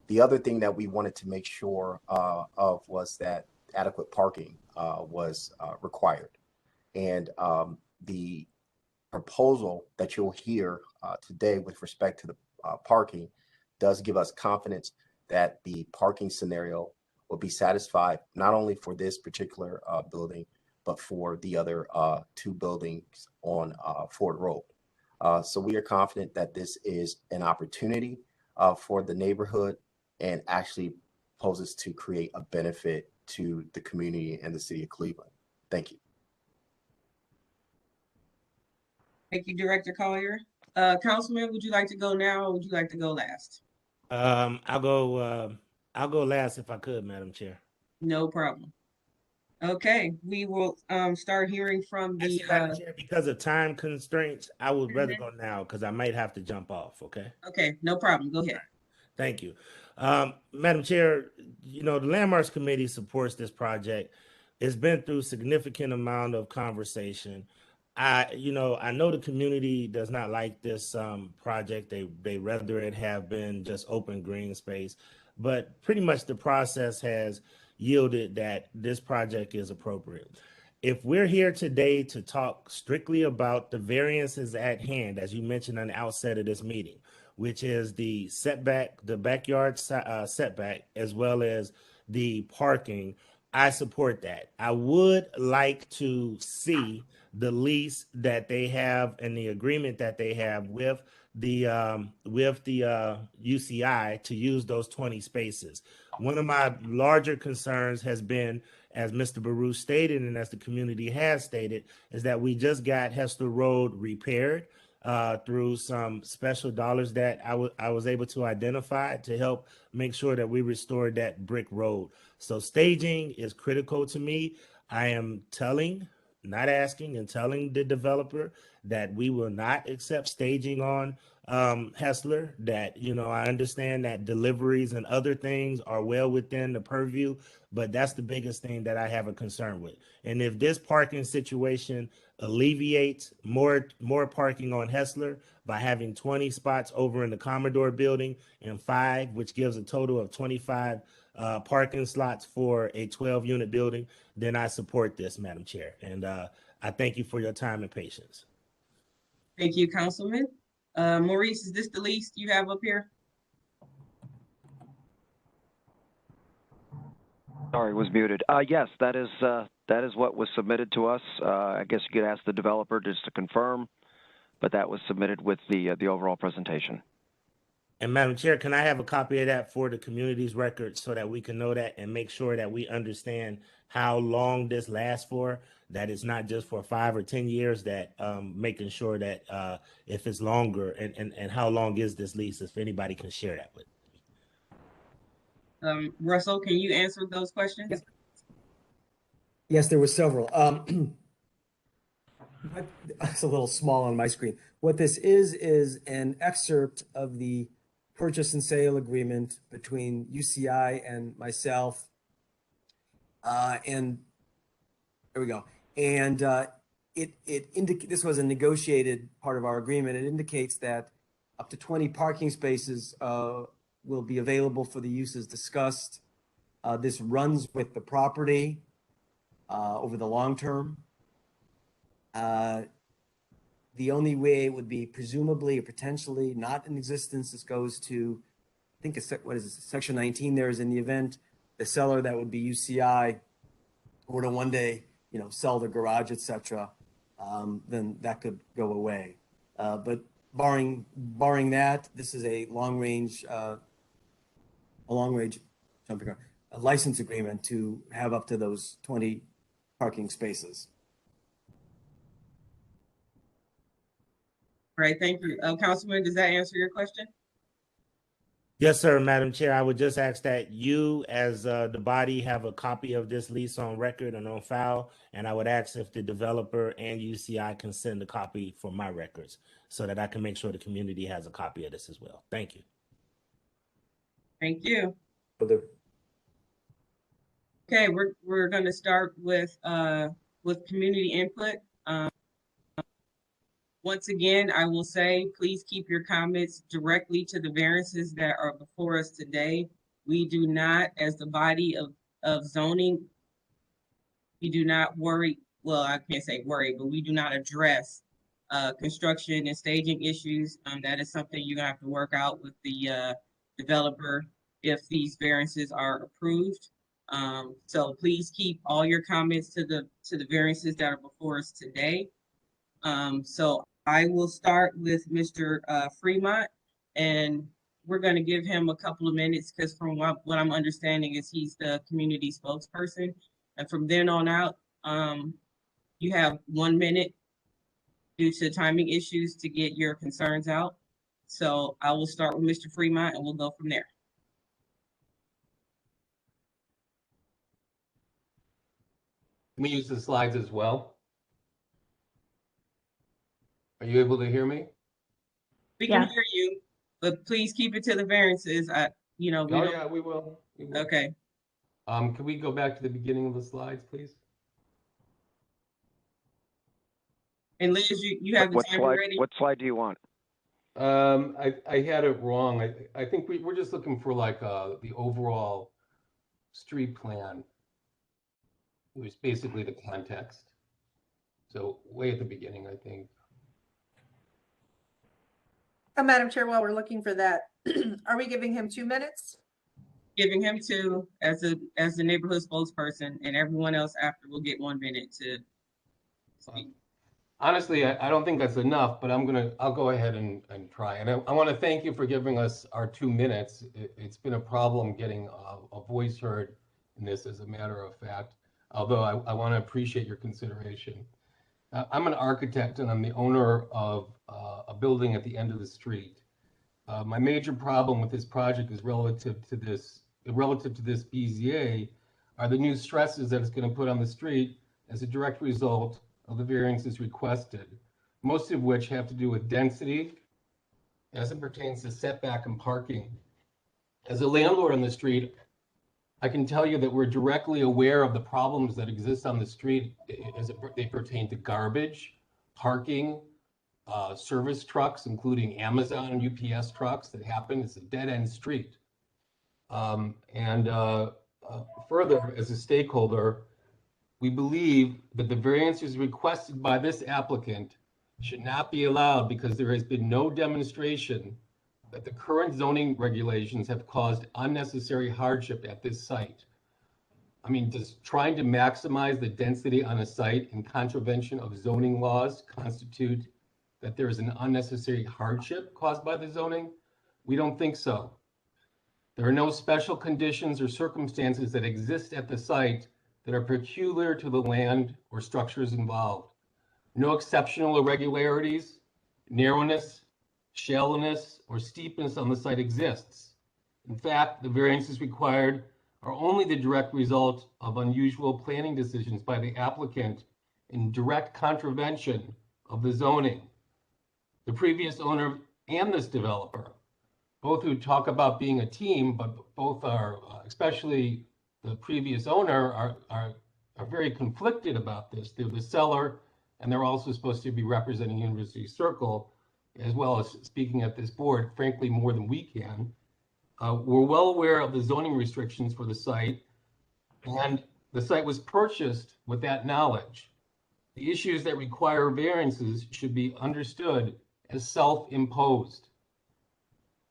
S14: The other thing that we wanted to make sure of was that adequate parking was required. And the proposal that you'll hear today with respect to the parking does give us confidence that the parking scenario will be satisfied not only for this particular building, but for the other two buildings on Ford Road. So we are confident that this is an opportunity for the neighborhood and actually poses to create a benefit to the community and the city of Cleveland. Thank you.
S1: Thank you, Director Collier. Councilman, would you like to go now or would you like to go last?
S4: I'll go last if I could, Madam Chair.
S1: No problem. Okay, we will start hearing from the
S4: Madam Chair, because of time constraints, I would rather go now because I might have to jump off.
S1: Okay, no problem. Go ahead.
S4: Thank you. Madam Chair, the Landmarks Committee supports this project. It's been through significant amount of conversation. I know the community does not like this project. They rather it have been just open green space, but pretty much the process has yielded that this project is appropriate. If we're here today to talk strictly about the variances at hand, as you mentioned on the outset of this meeting, which is the setback, the backyard setback, as well as the parking, I support that. I would like to see the lease that they have and the agreement that they have with the UCI to use those 20 spaces. One of my larger concerns has been, as Mr. Baruch stated and as the community has stated, is that we just got Hessler Road repaired through some special dollars that I was able to identify to help make sure that we restored that brick road. So staging is critical to me. I am telling, not asking, and telling the developer that we will not accept staging on Hessler. That, you know, I understand that deliveries and other things are well within the purview, but that's the biggest thing that I have a concern with. And if this parking situation alleviates more parking on Hessler by having 20 spots over in the Commodore building and 5, which gives a total of 25 parking slots for a 12-unit building, then I support this, Madam Chair. And I thank you for your time and patience.
S1: Thank you, Councilman. Maurice, is this the lease you have up here?
S5: Sorry, was muted. Yes, that is what was submitted to us. I guess you could ask the developer just to confirm, but that was submitted with the overall presentation.
S4: And Madam Chair, can I have a copy of that for the community's record so that we can know that and make sure that we understand how long this lasts for, that it's not just for 5 or 10 years, that making sure that if it's longer and how long is this lease, if anybody can share that with me.
S1: Russell, can you answer those questions?
S23: Yep. Yes, there were several. It's a little small on my screen. What this is an excerpt of the purchase and sale agreement between UCI and myself. And there we go. And this was a negotiated part of our agreement. It indicates that up to 20 parking spaces will be available for the uses discussed. This runs with the property over the long term. The only way it would be presumably or potentially not in existence, this goes to, I think it's, what is it, section 19 there, is in the event the seller, that would be UCI, were to one day, you know, sell the garage, etc., then that could go away. But barring that, this is a long range license agreement to have up to those 20 parking spaces.
S1: All right, thank you. Councilman, does that answer your question?
S4: Yes, sir, Madam Chair. I would just ask that you, as the body, have a copy of this lease on record and on file, and I would ask if the developer and UCI can send a copy for my records so that I can make sure the community has a copy of this as well. Thank you.
S1: Thank you. Okay, we're going to start with community input. Once again, I will say, please keep your comments directly to the variances that are before us today. We do not, as the body of zoning, we do not worry, well, I can't say worry, but we do not address construction and staging issues. That is something you're gonna have to work out with the developer if these variances are approved. So please keep all your comments to the variances that are before us today. So I will start with Mr. Fremont, and we're going to give him a couple of minutes because from what I'm understanding is he's the community spokesperson. And from then on out, you have 1 minute due to timing issues to get your concerns out. So I will start with Mr. Fremont and we'll go from there.
S6: Let me use the slides as well. Are you able to hear me?
S1: We can hear you, but please keep it to the variances. We
S6: will.
S1: Okay.
S6: Can we go back to the beginning of the slides, please?
S1: And Liz, you have the timer ready?
S5: What slide do you want?
S6: I had it wrong. I think we're just looking for like the overall street plan, which is basically the context. So way at the beginning, I think.
S2: Madam Chair, while we're looking for that, are we giving him 2 minutes?
S1: giving him 2 as the neighborhood spokesperson, and everyone else after will get 1 minute to speak.
S6: Honestly, I don't think that's enough, but I'll go ahead and try. And I want to thank you for giving us our 2 minutes. It's been a problem getting a voice heard in this, as a matter of fact, although I want to appreciate your consideration. I'm an architect and I'm the owner of a building at the end of the street. My major problem with this project is relative to this BZA are the new stresses that it's going to put on the street as a direct result of the variances requested, most of which have to do with density as it pertains to setback and parking. As a landlord on the street, I can tell you that we're directly aware of the problems that exist on the street as they pertain to garbage, parking, service trucks, including Amazon and UPS trucks that happen. It's a dead-end street. Further, as a stakeholder, we believe that the variances requested by this applicant should not be allowed because there has been no demonstration that the current zoning regulations have caused unnecessary hardship at this site. I mean, does trying to maximize the density on a site in contravention of zoning laws constitute that there is an unnecessary hardship caused by the zoning? We don't think so. There are no special conditions or circumstances that exist at the site that are peculiar to the land or structures involved. No exceptional irregularities, narrowness, shallowness, or steepness on the site exists. In fact, the variances required are only the direct result of unusual planning decisions by the applicant in direct contravention of the zoning. The previous owner and this developer, both who talk about being a team, but both are, especially the previous owner, are very conflicted about this. They're the seller, and they're also supposed to be representing University Circle, as well as speaking at this board, frankly, more than we can. We're well aware of the zoning restrictions for the site, and the site was purchased with that knowledge. The issues that require variances should be understood as self-imposed.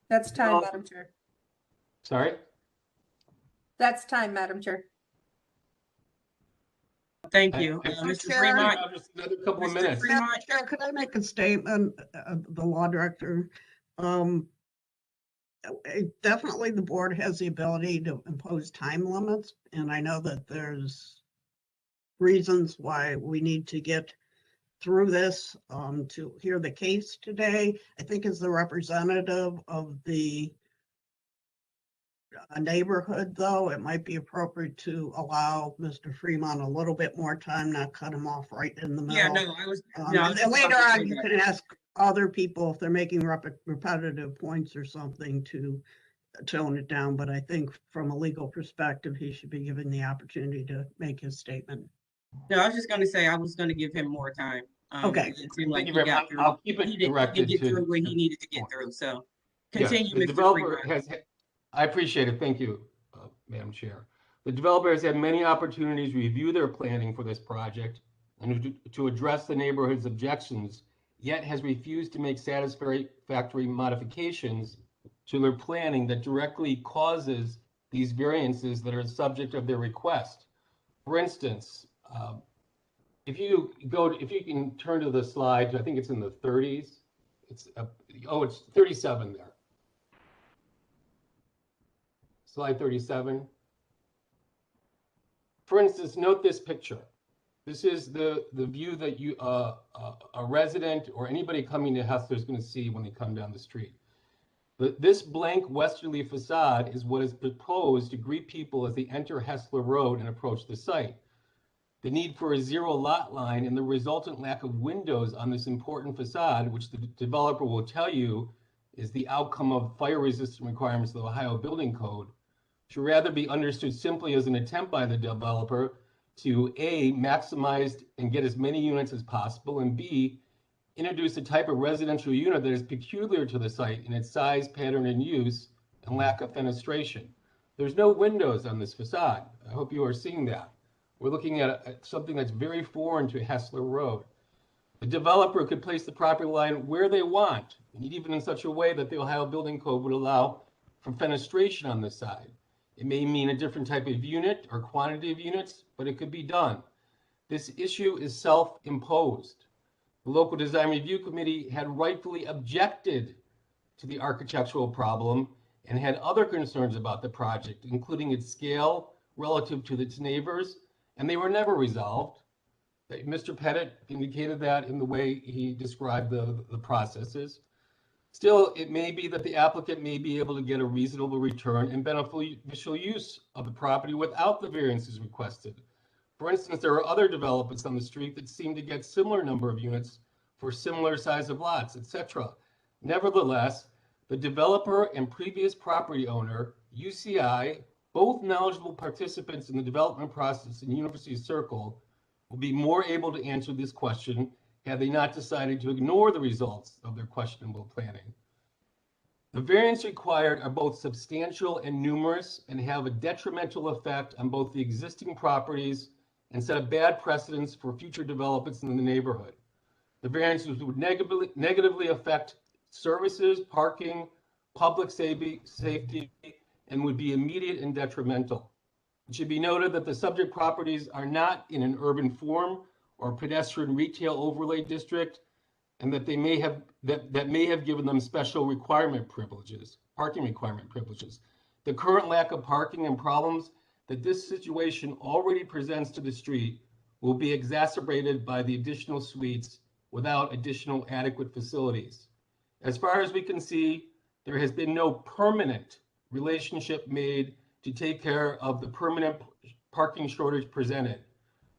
S2: That's time, Madam Chair.
S6: Sorry?
S2: That's time, Madam Chair.
S1: Thank you. Mr. Fremont.
S6: Just another couple of minutes.
S3: Madam Chair, could I make a statement, the law director? Definitely the board has the ability to impose time limits, and I know that there's reasons why we need to get through this to hear the case today. I think as the representative of the neighborhood, though, it might be appropriate to allow Mr. Fremont a little bit more time, not cut him off right in the middle.
S1: Yeah, no, I was.
S3: And later on, you can ask other people if they're making repetitive points or something to tone it down. But I think from a legal perspective, he should be given the opportunity to make his statement.
S1: No, I was just going to say I was going to give him more time.
S3: Okay.
S1: It seemed like
S6: Thank you very much. I'll keep it directed
S1: get
S6: to
S1: through what he needed to get through. So continue,
S6: the
S1: Mr.
S6: developer
S1: Fremont.
S6: I appreciate it. Thank you, Madam Chair. The developer has had many opportunities to review their planning for this project and to address the neighborhood's objections, yet has refused to make satisfactory modifications to their planning that directly causes these variances that are the subject of their request. For instance, if you can turn to the slide, I think it's in the 30s. It's 37 there. Slide 37. For instance, note this picture. This is the view that a resident or anybody coming to Hessler is going to see when they come down the street. This blank westerly facade is what is proposed to greet people as they enter Hessler Road and approach the site. The need for a zero lot line and the resultant lack of windows on this important facade, which the developer will tell you is the outcome of fire resistant requirements of the Ohio Building Code, should rather be understood simply as an attempt by the developer to A, maximize and get as many units as possible, and B, introduce a type of residential unit that is peculiar to the site in its size, pattern, and use, and lack of fenestration. There's no windows on this facade. I hope you are seeing that. We're looking at something that's very foreign to Hessler Road. The developer could place the property line where they want, and even in such a way that the Ohio Building Code would allow for fenestration on this side. It may mean a different type of unit or quantity of units, but it could be done. This issue is self-imposed. The local design review committee had rightfully objected to the architectural problem and had other concerns about the project, including its scale relative to its neighbors, and they were never resolved. Mr. Pettit indicated that in the way he described the processes. Still, it may be that the applicant may be able to get a reasonable return and beneficial use of the property without the variances requested. For instance, there are other developments on the street that seem to get similar number of units for similar size of lots, etc. Nevertheless, the developer and previous property owner, UCI, both knowledgeable participants in the development process in University Circle, will be more able to answer this question had they not decided to ignore the results of their questionable planning. The variants required are both substantial and numerous and have a detrimental effect on both the existing properties and set a bad precedence for future developments in the neighborhood. The variances would negatively affect services, parking, public safety, and would be immediate and detrimental. It should be noted that the subject properties are not in an urban form or pedestrian retail overlay district, and that they may have that may have given them special parking requirement privileges. The current lack of parking and problems that this situation already presents to the street will be exacerbated by the additional suites without additional adequate facilities. As far as we can see, there has been no permanent relationship made to take care of the permanent parking shortage presented.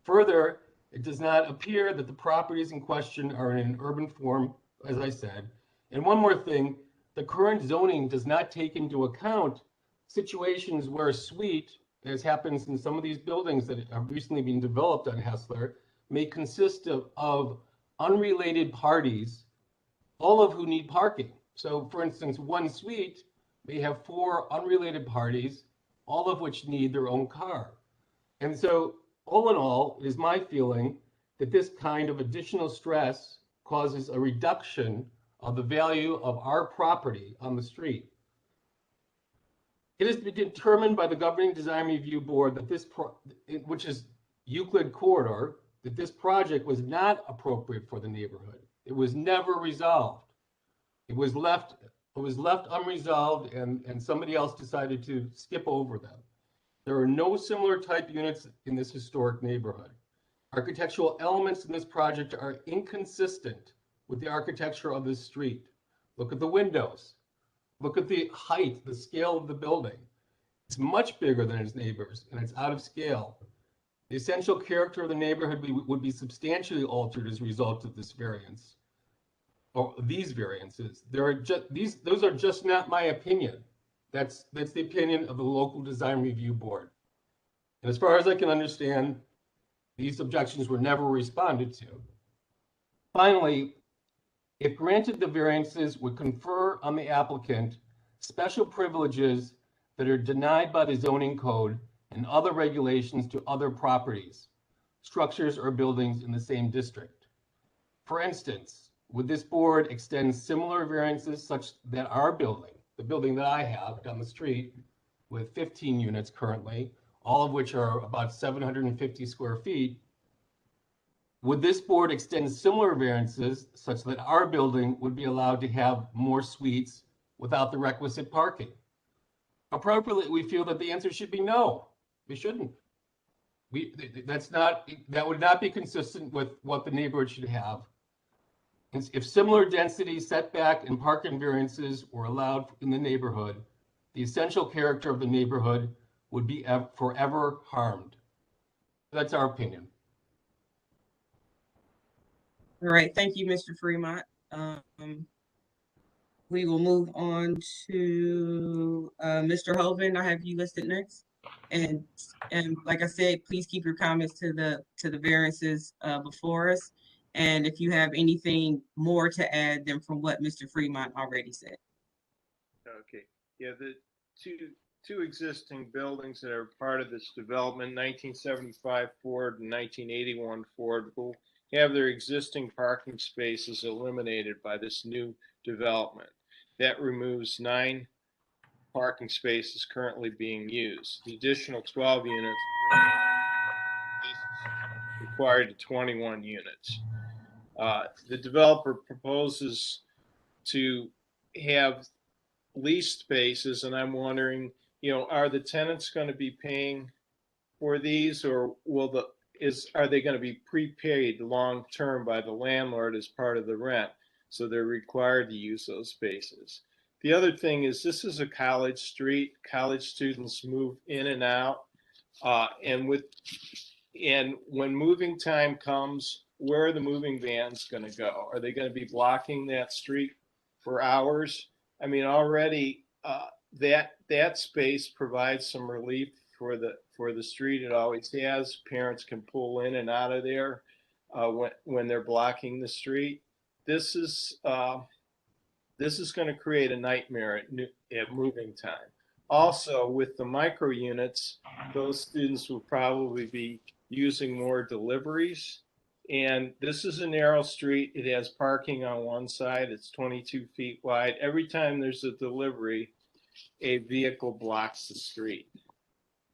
S6: Further, it does not appear that the properties in question are in an urban form, as I said. And one more thing, the current zoning does not take into account situations where a suite, as happens in some of these buildings that have recently been developed on Hessler, may consist of unrelated parties, all of who need parking. So for instance, one suite may have 4 unrelated parties, all of which need their own car. And so all in all, it is my feeling that this kind of additional stress causes a reduction of the value of our property on the street. It has been determined by the Governing Design Review Board that which is Euclid Corridor, that this project was not appropriate for the neighborhood. It was never resolved. It was left unresolved, and somebody else decided to skip over them. There are no similar type units in this historic neighborhood. Architectural elements in this project are inconsistent with the architecture of this street. Look at the windows. Look at the height, the scale of the building. It's much bigger than its neighbors, and it's out of scale. The essential character of the neighborhood would be substantially altered as a result of this variance, or these variances. Those are just not my opinion. That's the opinion of the local design review board. And as far as I can understand, these objections were never responded to. Finally, if granted, the variances would confer on the applicant special privileges that are denied by the zoning code and other regulations to other properties, structures, or buildings in the same district. For instance, would this board extend similar variances such that our building, the building that I have down the street with 15 units currently, all of which are about 750 square feet, would this board extend similar variances such that our building would be allowed to have more suites without the requisite parking? Appropriately, we feel that the answer should be no. We shouldn't. That would not be consistent with what the neighborhood should have. If similar density, setback, and parking variances were allowed in the neighborhood, the essential character of the neighborhood would be forever harmed. That's our opinion.
S1: All right, thank you, Mr. Fremont. We will move on to Mr. Hovind. I have you listed next. And like I said, please keep your comments to the variances before us. And if you have anything more to add than from what Mr. Fremont already said.
S7: Okay, yeah, the two existing buildings that are part of this development, 1975 Ford and 1981 Ford, will have their existing parking spaces eliminated by this new development. That removes 9 parking spaces currently being used. The additional 12 units required to 21 units. The developer proposes to have leased spaces, and I'm wondering, are the tenants going to be paying for these, or are they going to be prepaid long term by the landlord as part of the rent, so they're required to use those spaces? The other thing is, this is a college street. College students move in and out, and when moving time comes, where are the moving vans going to go? Are they going to be blocking that street for hours? I mean, already that space provides some relief for the street. It always has. Parents can pull in and out of there when they're blocking the street. This is going to create a nightmare at moving time. Also, with the micro units, those students will probably be using more deliveries. And this is a narrow street. It has parking on one side. It's 22 feet wide. Every time there's a delivery, a vehicle blocks the street.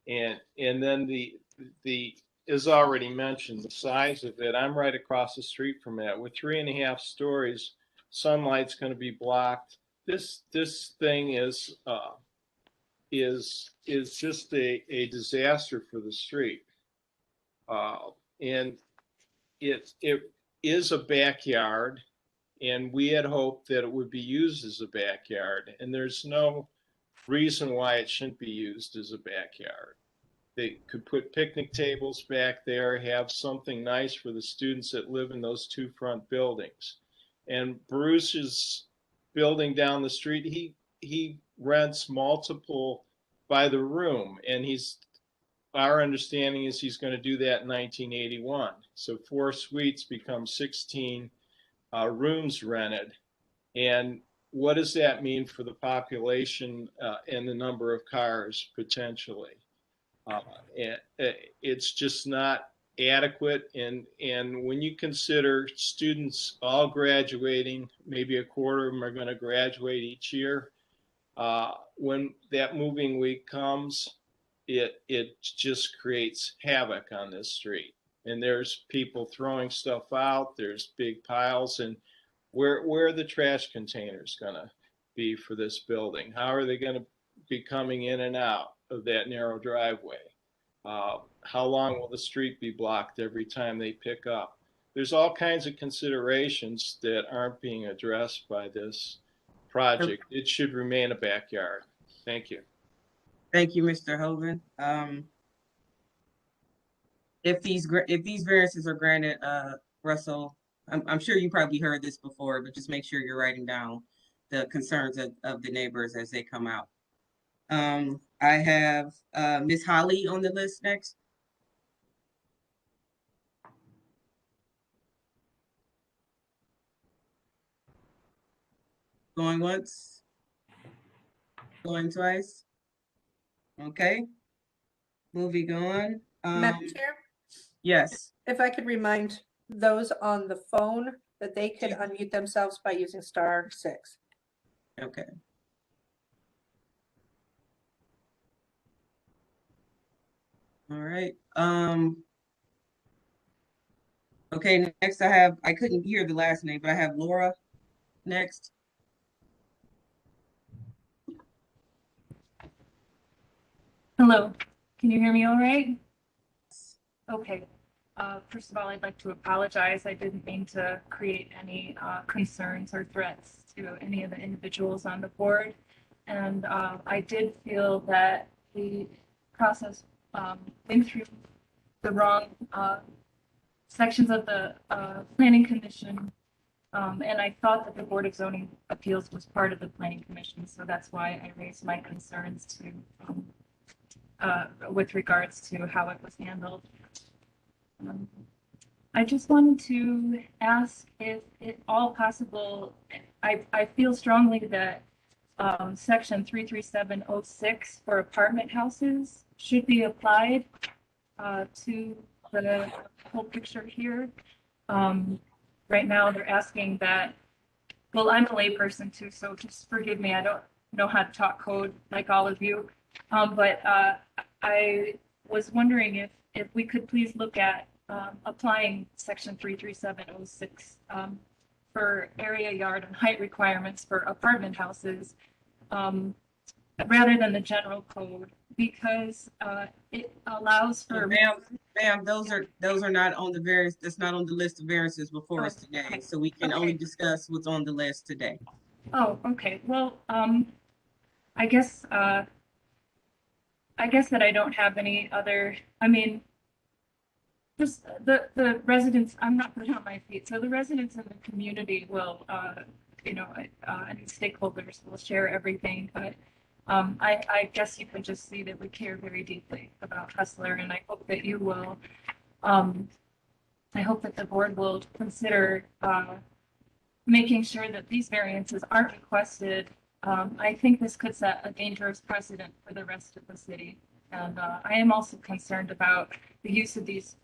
S7: And then the as already mentioned, the size of it, I'm right across the street from that. With 3.5 stories, sunlight's going to be blocked. This thing is just a disaster for the street. And it is a backyard, and we had hoped that it would be used as a backyard, and there's no reason why it shouldn't be used as a backyard. They could put picnic tables back there, have something nice for the students that live in those two front buildings. And Bruce's building down the street, he rents multiple by the room, and our understanding is he's going to do that in 1981. So 4 suites become 16 rooms rented. And what does that mean for the population and the number of cars potentially? And it's just not adequate. And when you consider students all graduating, maybe a quarter of them are going to graduate each year, when that moving week comes, it just creates havoc on this street. And there's people throwing stuff out. There's big piles. And where are the trash containers going to be for this building? How are they going to be coming in and out of that narrow driveway? How long will the street be blocked every time they pick up? There's all kinds of considerations that aren't being addressed by this project. It should remain a backyard. Thank you.
S1: Thank you, Mr. Hogan. If these variances are granted, Russell, I'm sure you probably heard this before, but just make sure you're writing down the concerns of the neighbors as they come out. I have Ms. Holly on the list next. Going once, going twice. Okay, moving on.
S2: Madam Chair?
S1: Yes.
S2: If I could remind those on the phone that they could unmute themselves by using *6.
S1: Okay. All right. Okay, next I couldn't hear the last name, but I have Laura next.
S8: Hello, can you hear me all right? Okay. First of all, I'd like to apologize. I didn't mean to create any concerns or threats to any of the individuals on the board. And I did feel that the process went through the wrong sections of the Planning Commission. And I thought that the Board of Zoning Appeals was part of the Planning Commission. So that's why I raised my concerns to with regards to how it was handled. I just wanted to ask if at all possible, I feel strongly that section 33706 for apartment houses should be applied to the whole picture here. Right now they're asking that, well, I'm a layperson too, so just forgive me. I don't know how to talk code like all of you. But I was wondering if we could please look at applying section 33706 for area, yard, and height requirements for apartment houses rather than the general code, because it allows for.
S1: Ma'am, those are not on the variance. That's not on the list of variances before us today. So we can only discuss what's on the list today.
S8: Oh, okay. Well, I guess that I don't have any other. I mean, just the residents. I'm not putting on my feet. So the residents in the community will, and stakeholders will share everything. But I guess you can just see that we care very deeply about Hustler, and I hope that you will. I hope that the board will consider making sure that these variances aren't requested. I think this could set a dangerous precedent for the rest of the city. And I am also concerned about the use of these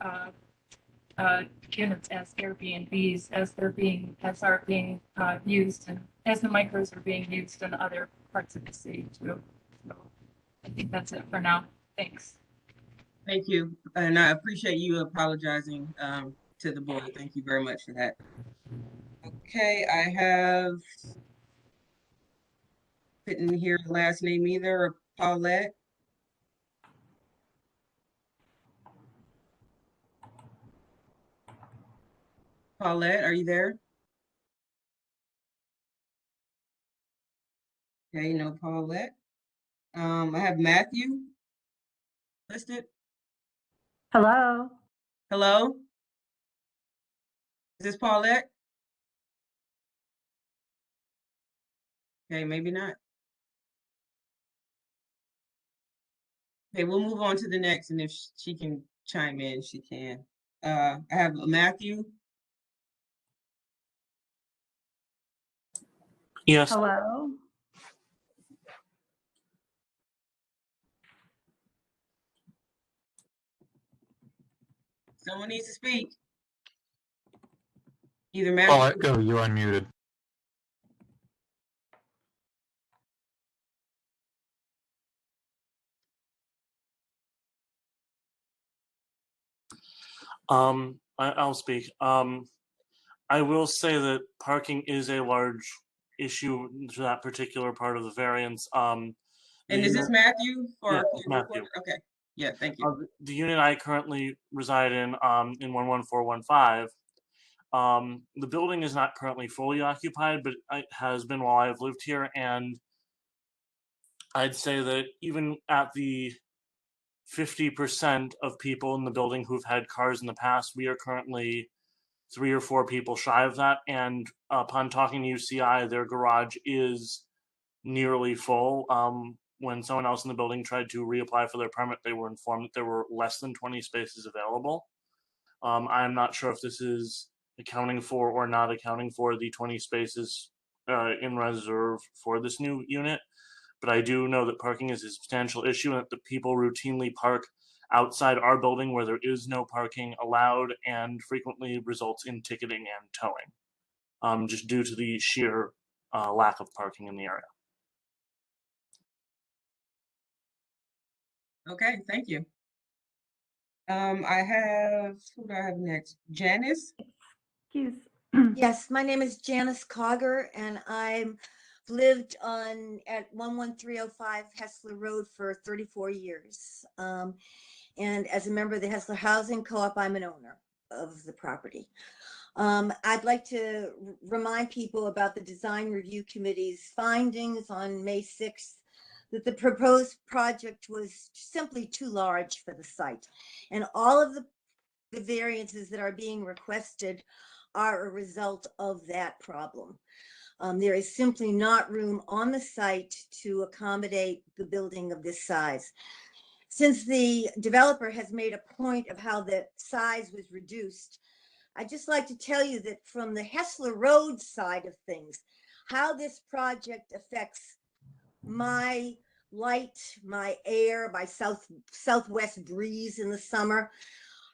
S8: units as Airbnbs as are being used, and as the micros are being used in other parts of the city too. So I think that's it for now. Thanks.
S1: Thank you. And I appreciate you apologizing to the board. Thank you very much for that. Okay, I couldn't hear the last name either. Paulette. Paulette, are you there? Okay, no Paulette. I have Matthew listed.
S9: Hello.
S1: Hello? Is this Paulette? Okay, maybe not. Okay, we'll move on to the next, and if she can chime in, she can. I have Matthew.
S21: Yes.
S9: Hello.
S1: Someone needs to speak. Either Matthew.
S20: Oh, you're unmuted.
S21: I'll speak. I will say that parking is a large issue to that particular part of the variance.
S1: And is this Matthew?
S21: Yeah, Matthew.
S1: Okay. Yeah, thank you.
S21: The unit I currently reside in 11415, the building is not currently fully occupied, but it has been while I've lived here. And I'd say that even at the 50% of people in the building who've had cars in the past, we are currently 3 or 4 people shy of that. And upon talking to UCI, their garage is nearly full. When someone else in the building tried to reapply for their permit, they were informed that there were less than 20 spaces available. I'm not sure if this is accounting for or not accounting for the 20 spaces in reserve for this new unit. But I do know that parking is a substantial issue, and that the people routinely park outside our building where there is no parking allowed, and frequently results in ticketing and towing, just due to the sheer lack of parking in the area.
S1: Okay, thank you. Who do I have next? Janice?
S10: Yes, my name is Janice Cogger, and I'm lived at 11305 Hessler Road for 34 years. And as a member of the Hessler Housing Co-op, I'm an owner of the property. I'd like to remind people about the Design Review Committee's findings on May 6th, that the proposed project was simply too large for the site. And all of the variances that are being requested are a result of that problem. There is simply not room on the site to accommodate the building of this size. Since the developer has made a point of how the size was reduced, I'd just like to tell you that from the Hessler Road side of things, how this project affects my light, my air, my southwest breeze in the summer,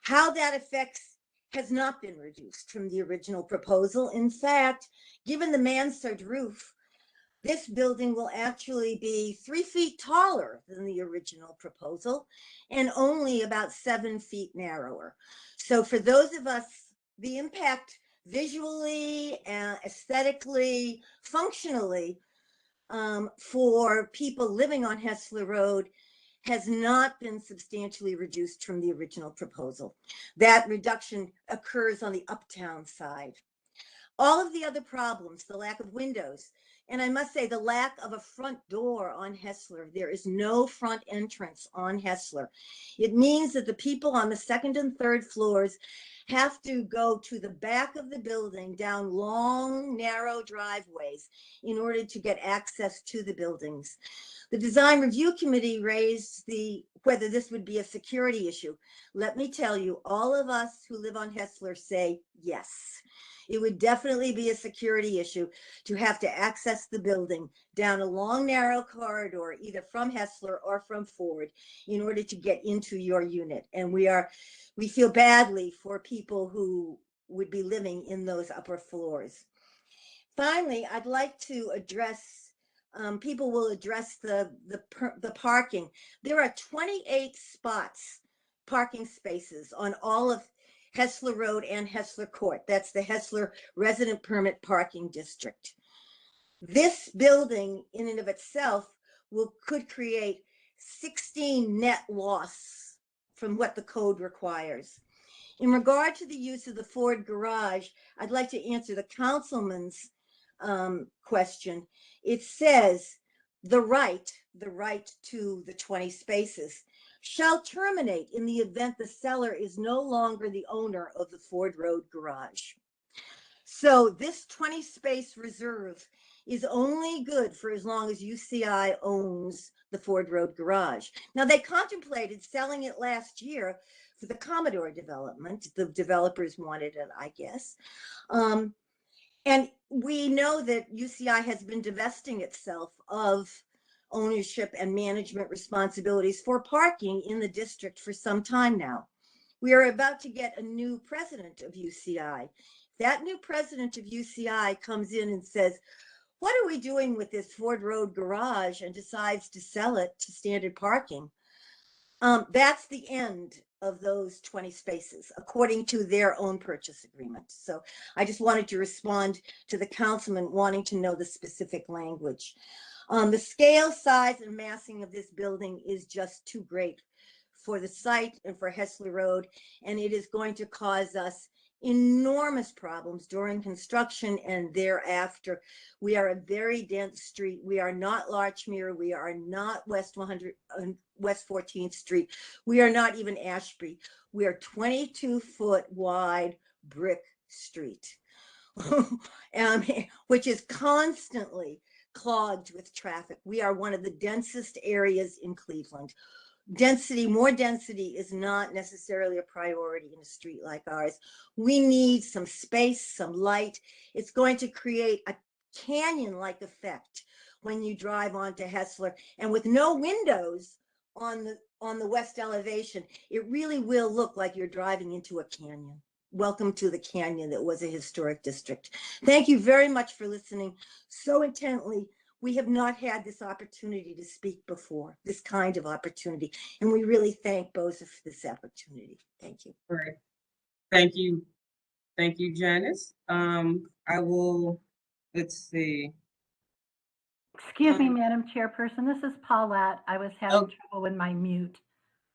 S10: how that affects has not been reduced from the original proposal. In fact, given the mansard roof, this building will actually be 3 feet taller than the original proposal and only about 7 feet narrower. So for those of us, the impact visually, aesthetically, functionally, for people living on Hessler Road has not been substantially reduced from the original proposal. That reduction occurs on the uptown side. All of the other problems, the lack of windows, and I must say the lack of a front door on Hessler. There is no front entrance on Hessler. It means that the people on the second and third floors have to go to the back of the building down long, narrow driveways in order to get access to the buildings. The Design Review Committee raised whether this would be a security issue. Let me tell you, all of us who live on Hessler say yes. It would definitely be a security issue to have to access the building down a long, narrow corridor, either from Hessler or from Ford, in order to get into your unit. And we feel badly for people who would be living in those upper floors. Finally, I'd like to address, people will address the parking. There are 28 parking spaces on all of Hessler Road and Hessler Court. That's the Hessler Resident Permit Parking District. This building in and of itself could create 16 net loss from what the code requires. In regard to the use of the Ford garage, I'd like to answer the councilman's question. It says the right to the 20 spaces shall terminate in the event the seller is no longer the owner of the Ford Road garage. So this 20 space reserve is only good for as long as UCI owns the Ford Road garage. Now, they contemplated selling it last year for the Commodore development. The developers wanted it, I guess. And we know that UCI has been divesting itself of ownership and management responsibilities for parking in the district for some time now. We are about to get a new president of UCI. That new president of UCI comes in and says, what are we doing with this Ford Road garage, and decides to sell it to standard parking. That's the end of those 20 spaces, according to their own purchase agreement. So I just wanted to respond to the councilman wanting to know the specific language. The scale, size, and massing of this building is just too great for the site and for Hessler Road, and it is going to cause us enormous problems during construction and thereafter. We are a very dense street. We are not Larchmere. We are not West 14th Street. We are not even Ashby. We are 22-foot wide brick street, which is constantly clogged with traffic. We are one of the densest areas in Cleveland. More density is not necessarily a priority in a street like ours. We need some space, some light. It's going to create a canyon-like effect when you drive onto Hessler, and with no windows on the west elevation, it really will look like you're driving into a canyon. Welcome to the canyon that was a historic district. Thank you very much for listening so intently. We have not had this opportunity to speak before, this kind of opportunity, and we really thank both for this opportunity. Thank you.
S1: All right. Thank you. Thank you, Janice. Let's see.
S9: Excuse me, Madam Chairperson. This is Paulette. I was having trouble with my mute.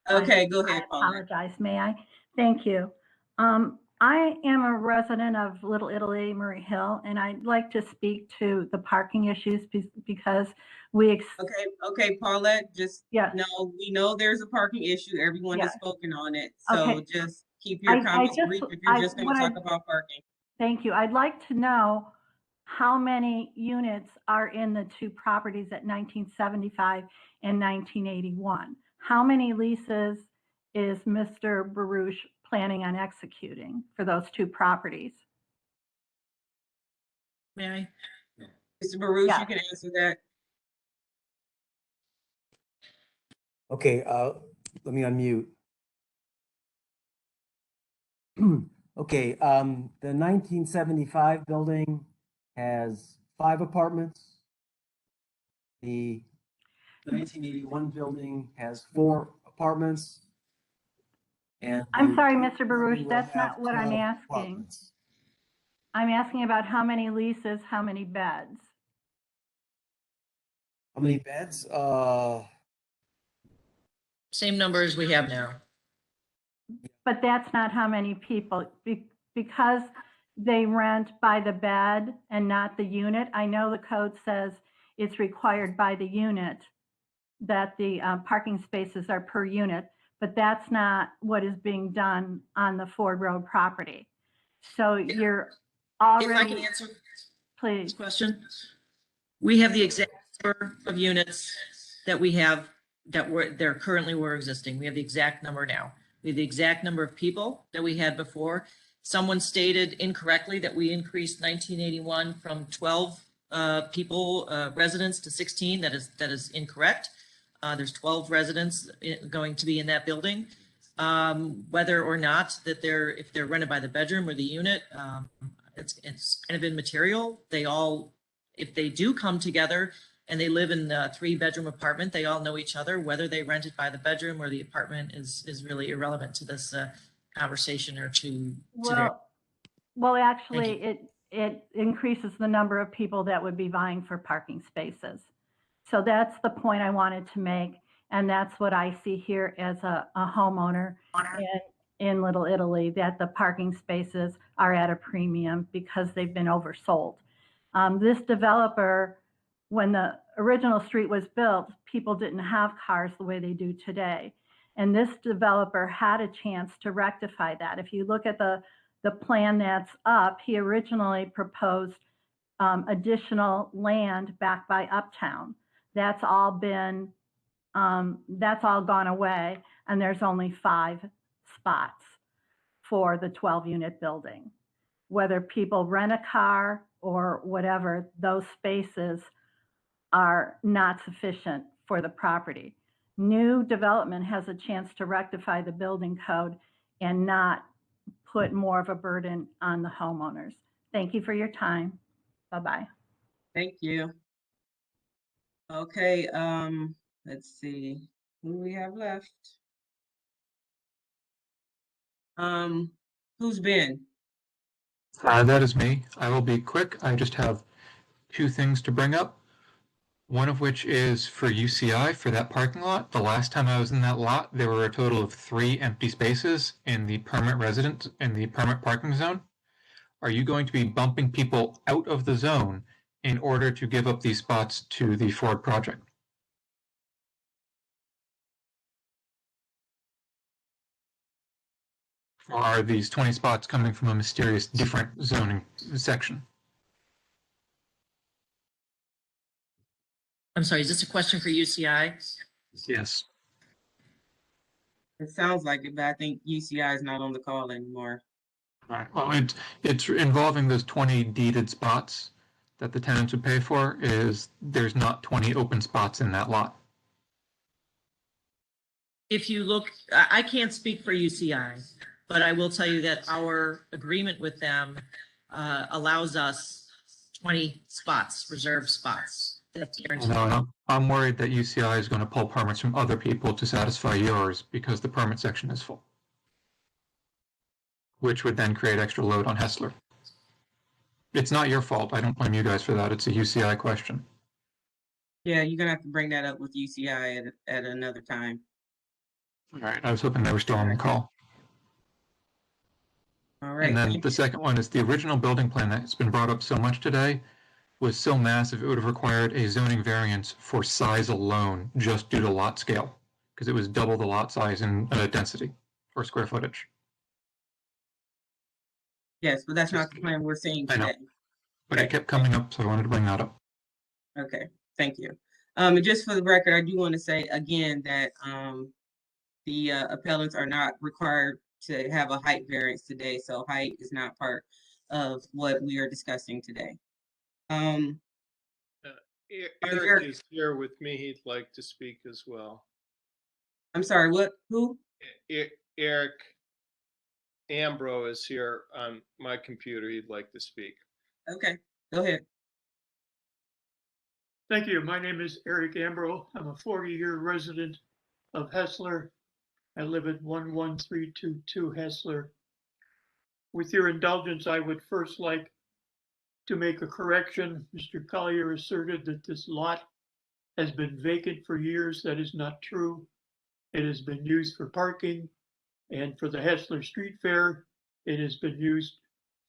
S1: Okay, go ahead, Paulette.
S9: I apologize. May I? Thank you. I am a resident of Little Italy, Murray Hill, and I'd like to speak to the parking issues because we.
S1: Okay, Paulette. We know there's a parking issue. Everyone has spoken on it, so just keep your comments brief if you're just going to talk about parking.
S9: Thank you. I'd like to know how many units are in the two properties at 1975 and 1981. How many leases is Mr. Baruch planning on executing for those two properties?
S24: May I?
S1: Mr. Baruch, you can answer that.
S23: Okay, let me unmute. Okay, the 1975 building has 5 apartments. The 1981 building has 4 apartments. And
S9: I'm
S23: the
S9: sorry,
S23: new
S9: Mr.
S23: building
S9: Baruch,
S23: will
S9: that's
S23: have
S9: not what I'm
S23: 12
S9: asking.
S23: apartments.
S9: I'm asking about how many leases, how many beds.
S23: How many beds?
S24: Same number as we have now.
S9: But that's not how many people, because they rent by the bed and not the unit. I know the code says it's required by the unit that the parking spaces are per unit, but that's not what is being done on the Ford Road property. So you're already.
S24: If I can answer
S9: please.
S24: this question, we have the exact number of units that we have they're currently were existing. We have the exact number now. We have the exact number of people that we had before. Someone stated incorrectly that we increased 1981 from 12 residents to 16. That is incorrect. There's 12 residents going to be in that building. Whether or not that if they're rented by the bedroom or the unit, it's kind of immaterial. They all, if they do come together and they live in a 3-bedroom apartment, they all know each other. Whether they rent it by the bedroom or the apartment is really irrelevant to this conversation or to their.
S9: Well, actually, it increases the number of people that would be vying for parking spaces. So that's the point I wanted to make. And that's what I see here as a homeowner in Little Italy, that the parking spaces are at a premium because they've been oversold. This developer, when the original street was built, people didn't have cars the way they do today. And this developer had a chance to rectify that. If you look at the plan that's up, he originally proposed additional land back by Uptown. That's all gone away, and there's only 5 spots for the 12-unit building. Whether people rent a car or whatever, those spaces are not sufficient for the property. New development has a chance to rectify the building code and not put more of a burden on the homeowners. Thank you for your time. Bye-bye.
S1: Thank you. Okay, let's see who we have left. Who's been?
S20: That is me. I will be quick. I just have 2 things to bring up. One of which is for UCI for that parking lot. The last time I was in that lot, there were a total of 3 empty spaces in the permanent parking zone. Are you going to be bumping people out of the zone in order to give up these spots to the Ford project? Or are these 20 spots coming from a mysterious different zoning section?
S24: I'm sorry, is this a question for UCI?
S20: Yes.
S1: It sounds like it, but I think UCI is not on the call anymore.
S20: All right. Well, it's involving those 20 deeded spots that the tenants would pay for. There's not 20 open spots in that lot.
S24: If you look, I can't speak for UCI, but I will tell you that our agreement with them allows us 20 spots, reserved spots. That's guaranteed.
S20: No, I'm worried that UCI is going to pull permits from other people to satisfy yours because the permit section is full, which would then create extra load on Hessler. It's not your fault. I don't blame you guys for that. It's a UCI question.
S1: Yeah, you're gonna have to bring that up with UCI at another time.
S20: All right. I was hoping they were still on the call.
S1: All right.
S20: And then the second one is the original building plan that's been brought up so much today was so massive it would have required a zoning variance for size alone just due to lot scale, because it was double the lot size in density or square footage.
S1: Yes, but that's not the plan we're seeing today.
S20: I know, but it kept coming up, so I wanted to bring that up.
S1: Okay, thank you. And just for the record, I do want to say again that the appellants are not required to have a height variance today, so height is not part of what we are discussing today.
S7: Eric is here with me. He'd like to speak as well.
S1: I'm sorry, what? Who?
S7: Eric Ambro is here on my computer. He'd like to speak.
S1: Okay, go ahead.
S11: Thank you. My name is Eric Ambrose. I'm a 40-year resident of Hessler. I live at 11322 Hessler. With your indulgence, I would first like to make a correction. Mr. Collier asserted that this lot has been vacant for years. That is not true. It has been used for parking and for the Hessler Street Fair. It has been used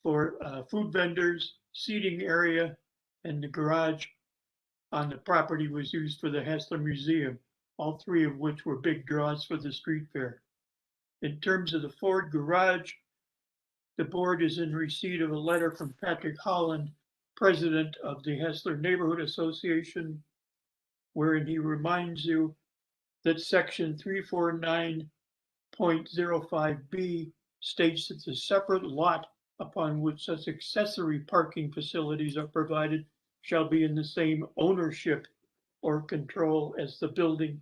S11: for food vendors, seating area, and the garage on the property was used for the Hessler Museum, all three of which were big draws for the street fair. In terms of the Ford garage, the board is in receipt of a letter from Patrick Holland, president of the Hessler Neighborhood Association, wherein he reminds you that section 349.05B states that the separate lot upon which such accessory parking facilities are provided shall be in the same ownership or control as the building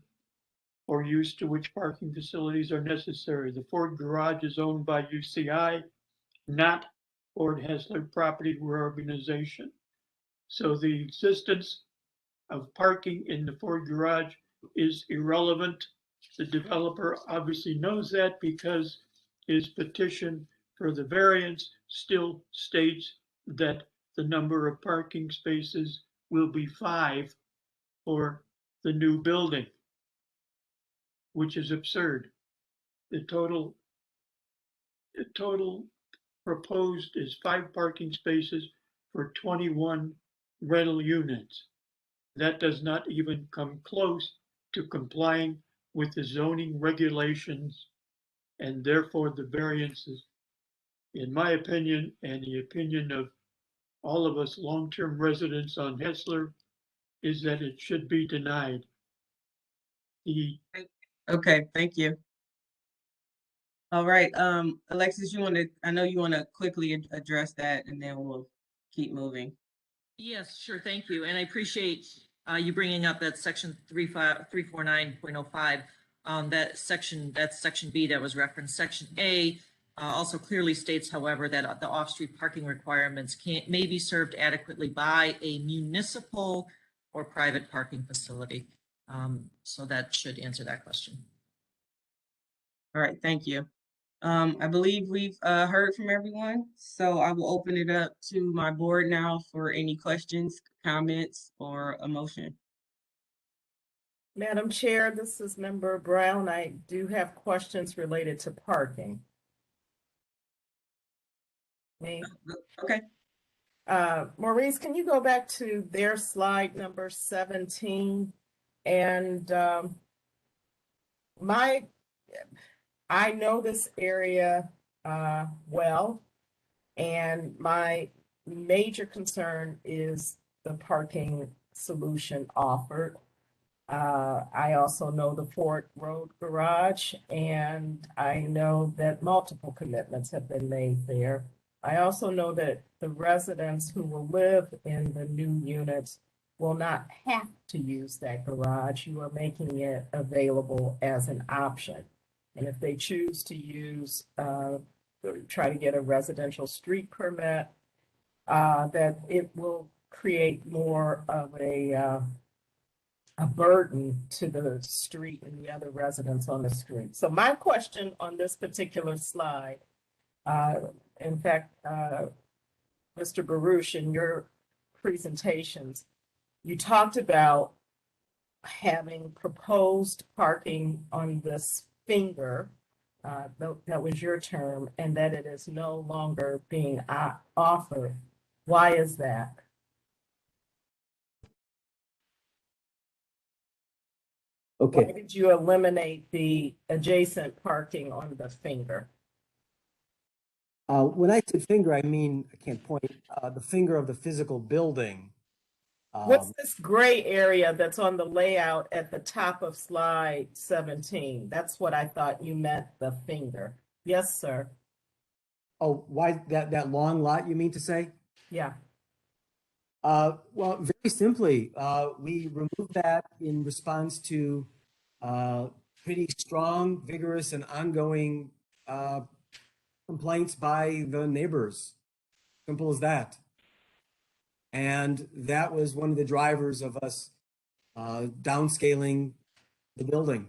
S11: or use to which parking facilities are necessary. The Ford garage is owned by UCI, not Ford Hessler Property Reorganization. So the existence of parking in the Ford garage is irrelevant. The developer obviously knows that because his petition for the variance still states that the number of parking spaces will be 5 for the new building, which is absurd. The total proposed is 5 parking spaces for 21 rental units. That does not even come close to complying with the zoning regulations, and therefore the variances, in my opinion, and the opinion of all of us long-term residents on Hessler, is that it should be denied.
S1: Okay, thank you. All right, Alexis, I know you want to quickly address that, and then we'll keep moving.
S24: Yes, sure. Thank you. And I appreciate you bringing up that section 349.05. That's section B that was referenced. Section A also clearly states, however, that the off-street parking requirements may be served adequately by a municipal or private parking facility. So that should answer that question.
S1: All right, thank you. I believe we've heard from everyone, so I will open it up to my board now for any questions, comments, or a motion.
S16: Madam Chair, this is Member Brown. I do have questions related to parking. Me?
S1: Okay.
S16: Maurice, can you go back to their slide number 17? And I know this area well, and my major concern is the parking solution offered. I also know the Fort Road Garage, and I know that multiple commitments have been made there. I also know that the residents who will live in the new units will not have to use that garage. You are making it available as an option. And if they choose to use, try to get a residential street permit, that it will create more of a burden to the street and the other residents on the street. So my question on this particular slide, in fact, Mr. Baruch, in your presentations, you talked about having proposed parking on this finger, that was your term, and that it is no longer being offered. Why is that?
S23: Okay.
S16: Why did you eliminate the adjacent parking on the finger?
S23: When I said finger, I mean, I can't point, the finger of the physical building.
S16: What's this gray area that's on the layout at the top of slide 17? That's what I thought you meant, the finger. Yes, sir.
S23: Oh, why that long lot, you mean to say?
S16: Yeah.
S23: Well, very simply, we removed that in response to pretty strong, vigorous, and ongoing complaints by the neighbors. Simple as that. And that was one of the drivers of us downscaling the building.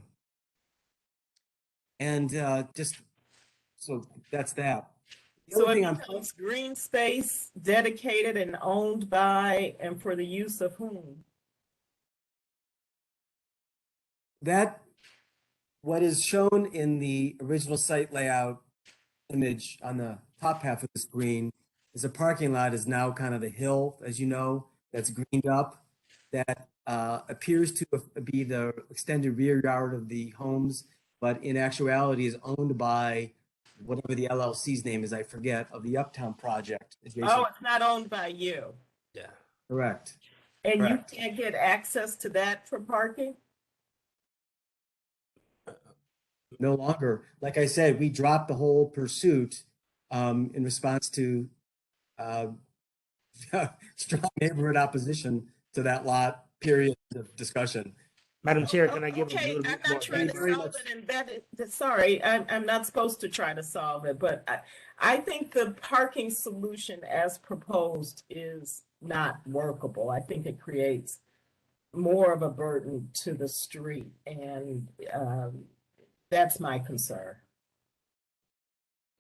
S23: And just, so that's that. The
S16: So
S23: other
S16: it
S23: thing
S16: becomes green space dedicated and owned by and for the use of whom?
S23: that, what is shown in the original site layout image on the top half of the screen is a parking lot is now kind of the hill, as you know, that's greened up, that appears to be the extended rear yard of the homes, but in actuality is owned by whatever the LLC's name is, I forget, of the Uptown project.
S16: Oh, it's not owned by you.
S23: Yeah. Correct.
S16: And
S23: Correct.
S16: you can't get access to that for parking?
S23: No longer. Like I said, we dropped the whole pursuit in response to strong neighborhood opposition to that lot, period of discussion.
S4: Madam Chair, can I give a
S16: Okay,
S4: little
S16: I'm
S4: bit more
S16: not trying to
S23: Very
S16: solve it, and sorry, I'm not supposed to try to solve it, but I think the parking solution as proposed is not workable. I think it creates more of a burden to the street, and that's my concern.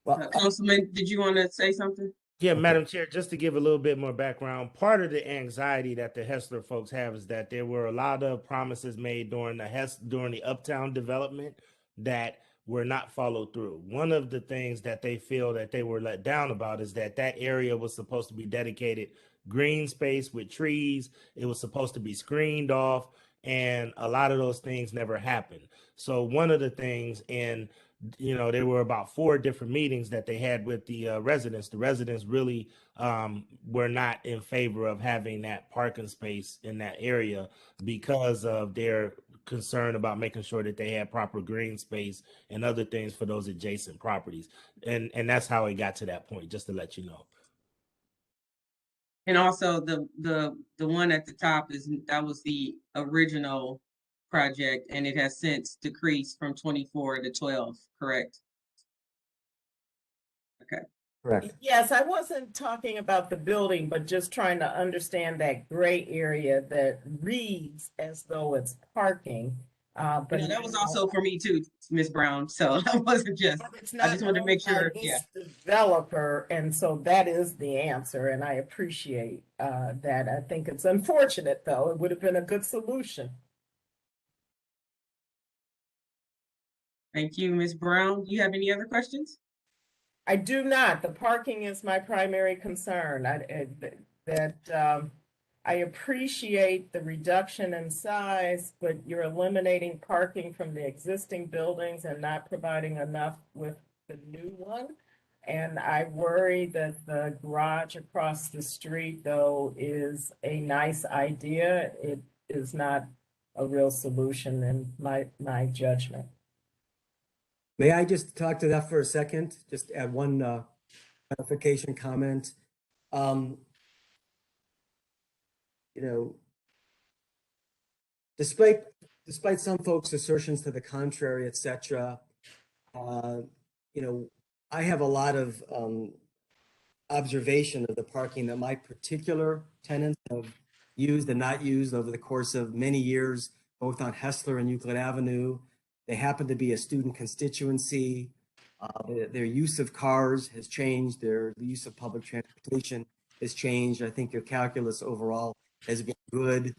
S23: Well,
S1: Councilman, did you want to say something?
S4: Yeah, Madam Chair, just to give a little bit more background, part of the anxiety that the Hessler folks have is that there were a lot of promises made during the Uptown development that were not followed through. One of the things that they feel that they were let down about is that that area was supposed to be dedicated green space with trees. It was supposed to be screened off, and a lot of those things never happened. So one of the things there were about 4 different meetings that they had with the residents. The residents really were not in favor of having that parking space in that area because of their concern about making sure that they had proper green space and other things for those adjacent properties. And that's how it got to that point, just to let you know.
S1: And also the one at the top that was the original project, and it has since decreased from 24 to 12, correct? Okay.
S23: Correct.
S16: Yes, I wasn't talking about the building, but just trying to understand that gray area that reads as though it's parking. But
S1: No, that was also for me too, Ms. Brown. So that wasn't just, I just wanted to make sure,
S16: this
S1: yeah.
S16: developer, and so that is the answer, and I appreciate that. I think it's unfortunate, though. It would have been a good solution.
S1: Thank you, Ms. Brown. Do you have any other questions?
S16: I do not. The parking is my primary concern. I appreciate the reduction in size, but you're eliminating parking from the existing buildings and not providing enough with the new one. And I worry that the garage across the street, though, is a nice idea. It is not a real solution in my judgment.
S23: May I just talk to that for a second? Just add one clarification comment. Despite some folks' assertions to the contrary, et cetera, I have a lot of observation of the parking that my particular tenants have used and not used over the course of many years, both on Hessler and Euclid Avenue. They happen to be a student constituency. Their use of cars has changed. Their use of public transportation has changed. I think their calculus overall has been good.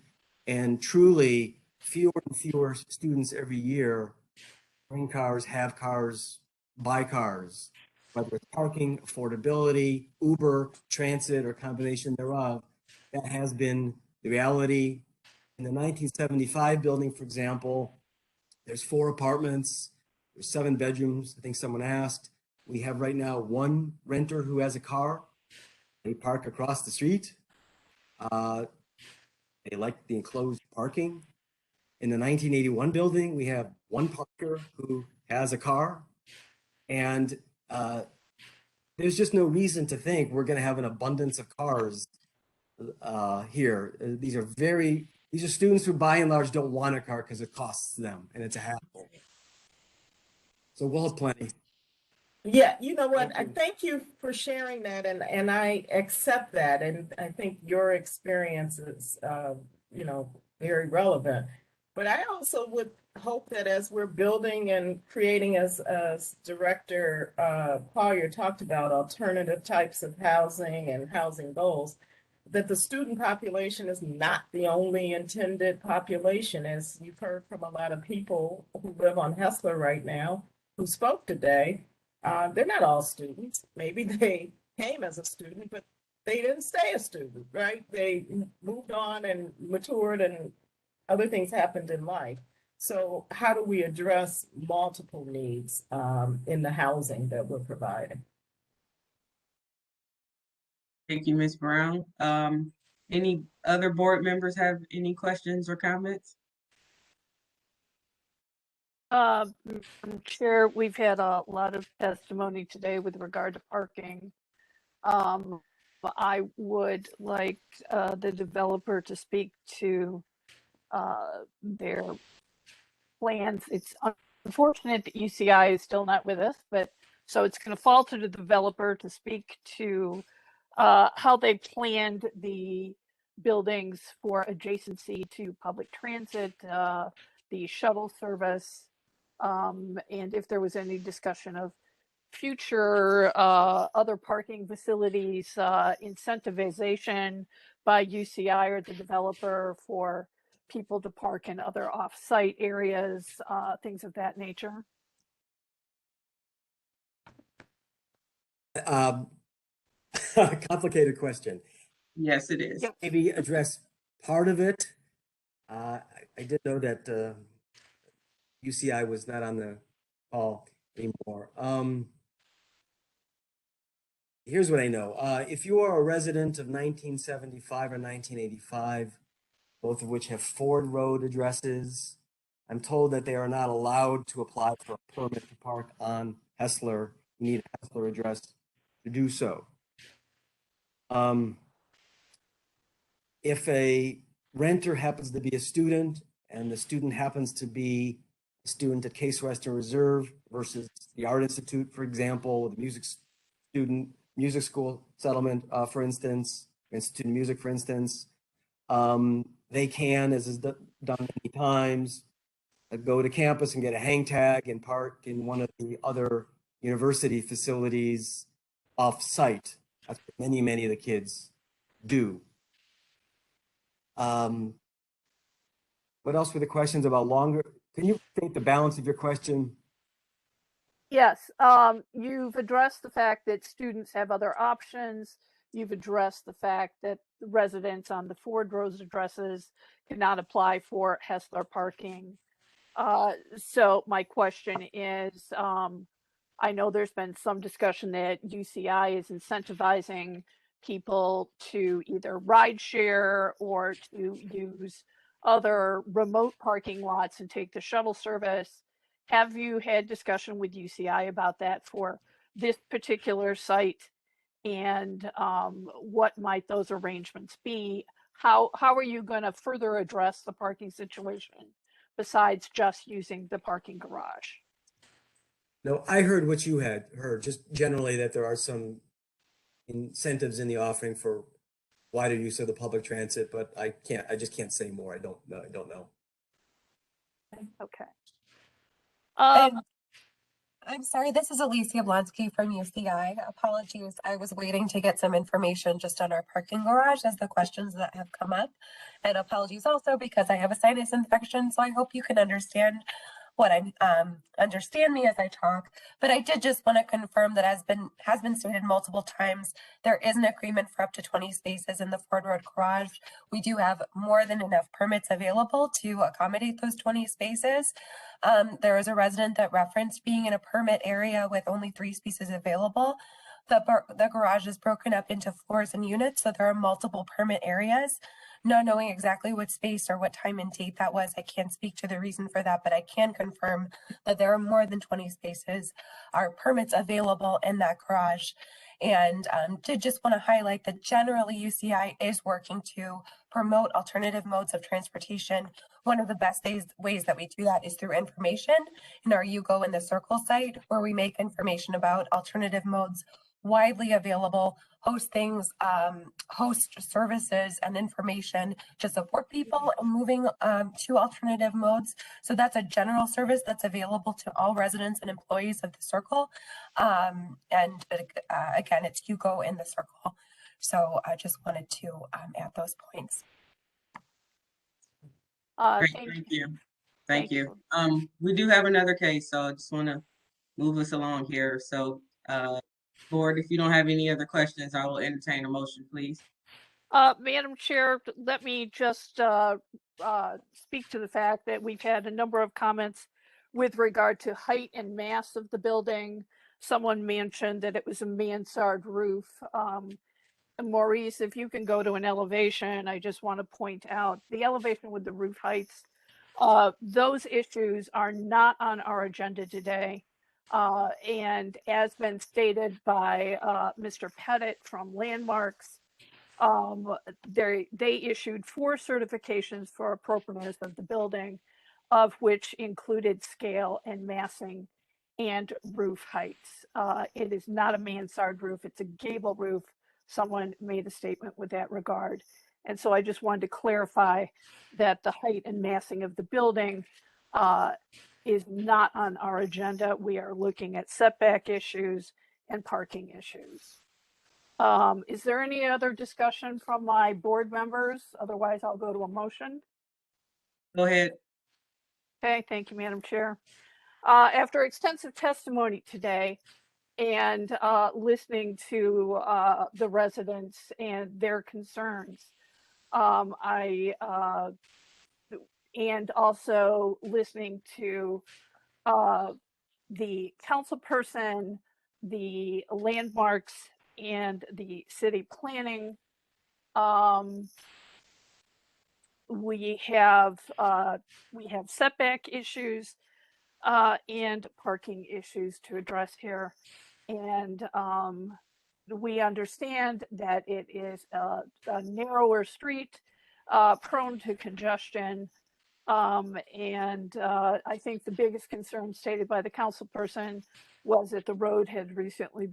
S23: And truly, fewer and fewer students every year bring cars, have cars, buy cars, whether it's parking, affordability, Uber, transit, or combination thereof. That has been the reality. In the 1975 building, for example, there's 4 apartments, there's 7 bedrooms. I think someone asked. We have right now 1 renter who has a car. They park across the street. They like the enclosed parking. In the 1981 building, we have 1 parker who has a car. And there's just no reason to think we're going to have an abundance of cars here. These are students who by and large don't want a car because it costs them and it's a hassle. So we'll have plenty.
S16: Yeah, you know what?
S1: Thank you.
S16: Thank you for sharing that, and I accept that, and I think your experience is, you know, very relevant. But I also would hope that as we're building and creating, as Director Collier talked about, alternative types of housing and housing goals, that the student population is not the only intended population, as you've heard from a lot of people who live on Hessler right now, who spoke today. They're not all students. Maybe they came as a student, but they didn't stay a student, right? They moved on and matured and other things happened in life. So how do we address multiple needs in the housing that we're providing?
S1: Thank you, Ms. Brown. Any other board members have any questions or comments?
S12: Madam Chair, we've had a lot of testimony today with regard to parking. I would like the developer to speak to their plans. It's unfortunate that UCI is still not with us, but so it's going to fall to the developer to speak to how they planned the buildings for adjacency to public transit, the shuttle service, and if there was any discussion of future other parking facilities, incentivization by UCI or the developer for people to park in other off-site areas, things of that nature.
S23: Complicated question.
S1: Yes, it is.
S12: Yep.
S23: Maybe address part of it. I did know that UCI was not on the call anymore. Here's what I know. If you are a resident of 1975 or 1985, both of which have Ford Road addresses, I'm told that they are not allowed to apply for a permit to park on Hessler. You need a Hessler address to do so. If a renter happens to be a student and the student happens to be a student at Case Western Reserve versus the Art Institute, for example, the music school settlement, for instance, Institute of Music, for instance, they can, as is done many times, go to campus and get a hang tag and park in one of the other university facilities off-site. That's what many of the kids do. What else were the questions about longer? Can you think the balance of your question?
S12: Yes, you've addressed the fact that students have other options. You've addressed the fact that residents on the Ford Road addresses cannot apply for Hessler parking. So my question is, I know there's been some discussion that UCI is incentivizing people to either ride share or to use other remote parking lots and take the shuttle service. Have you had discussion with UCI about that for this particular site? And what might those arrangements be? How are you going to further address the parking situation besides just using the parking garage?
S23: No, I heard what you had heard, just generally that there are some incentives in the offering for wider use of the public transit, but I just can't say more. I don't know.
S12: Okay.
S25: I'm sorry, this is Alicia Blonsky from UCI. Apologies, I was waiting to get some information just on our parking garage as the questions that have come up. And apologies also because I have a sinus infection, so I hope you can understand what understand me as I talk. But I did just want to confirm that has been stated multiple times, there is an agreement for up to 20 spaces in the Ford Road garage. We do have more than enough permits available to accommodate those 20 spaces. There is a resident that referenced being in a permit area with only 3 spaces available. The garage is broken up into floors and units, so there are multiple permit areas. not knowing exactly what space or what time and date that was, I can't speak to the reason for that, but I can confirm that there are more than 20 spaces, are permits available in that garage. And did just want to highlight that generally UCI is working to promote alternative modes of transportation. One of the best ways that we do that is through information in our You Go in the Circle site, where we make information about alternative modes widely available, host things, host services and information to support people moving to alternative modes. So that's a general service that's available to all residents and employees of the Circle. And again, it's You Go in the Circle. So I just wanted to add those points.
S1: Great, thank you. Thank you. We do have another case, so I just want to move us along here. So, board, if you don't have any other questions, I will entertain a motion, please.
S12: Madam Chair, let me just speak to the fact that we've had a number of comments with regard to height and mass of the building. Someone mentioned that it was a mansard roof. Maurice, if you can go to an elevation, I just want to point out the elevation with the roof heights. Those issues are not on our agenda today. And as been stated by Mr. Pettit from Landmarks, they issued 4 certifications for appropriateness of the building, of which included scale and massing and roof heights. It is not a mansard roof, it's a gable roof. Someone made a statement with that regard. And so I just wanted to clarify that the height and massing of the building is not on our agenda. We are looking at setback issues and parking issues. Is there any other discussion from my board members? Otherwise, I'll go to a motion.
S1: Go ahead.
S12: Okay, thank you, Madam Chair. After extensive testimony today and listening to the residents and their concerns, and also listening to the council person, the Landmarks, and the city planning. We have setback issues and parking issues to address here. And we understand that it is a narrower street, prone to congestion. I think the biggest concern stated by the council person was that the road had recently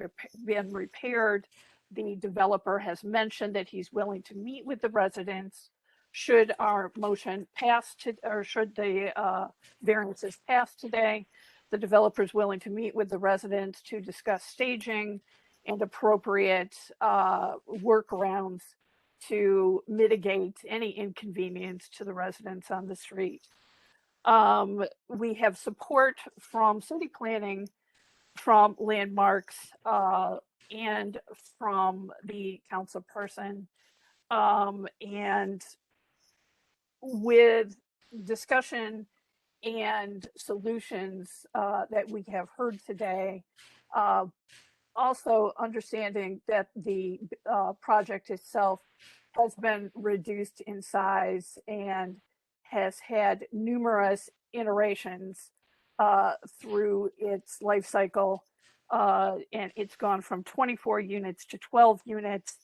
S12: been repaired. The developer has mentioned that he's willing to meet with the residents should our motion pass or should the variances pass today. The developer is willing to meet with the residents to discuss staging and appropriate workarounds to mitigate any inconvenience to the residents on the street. We have support from city planning, from Landmarks, and from the council person. And with discussion and solutions that we have heard today, also understanding that the project itself has been reduced in size and has had numerous iterations through its life cycle, and it's gone from 24 units to 12 units,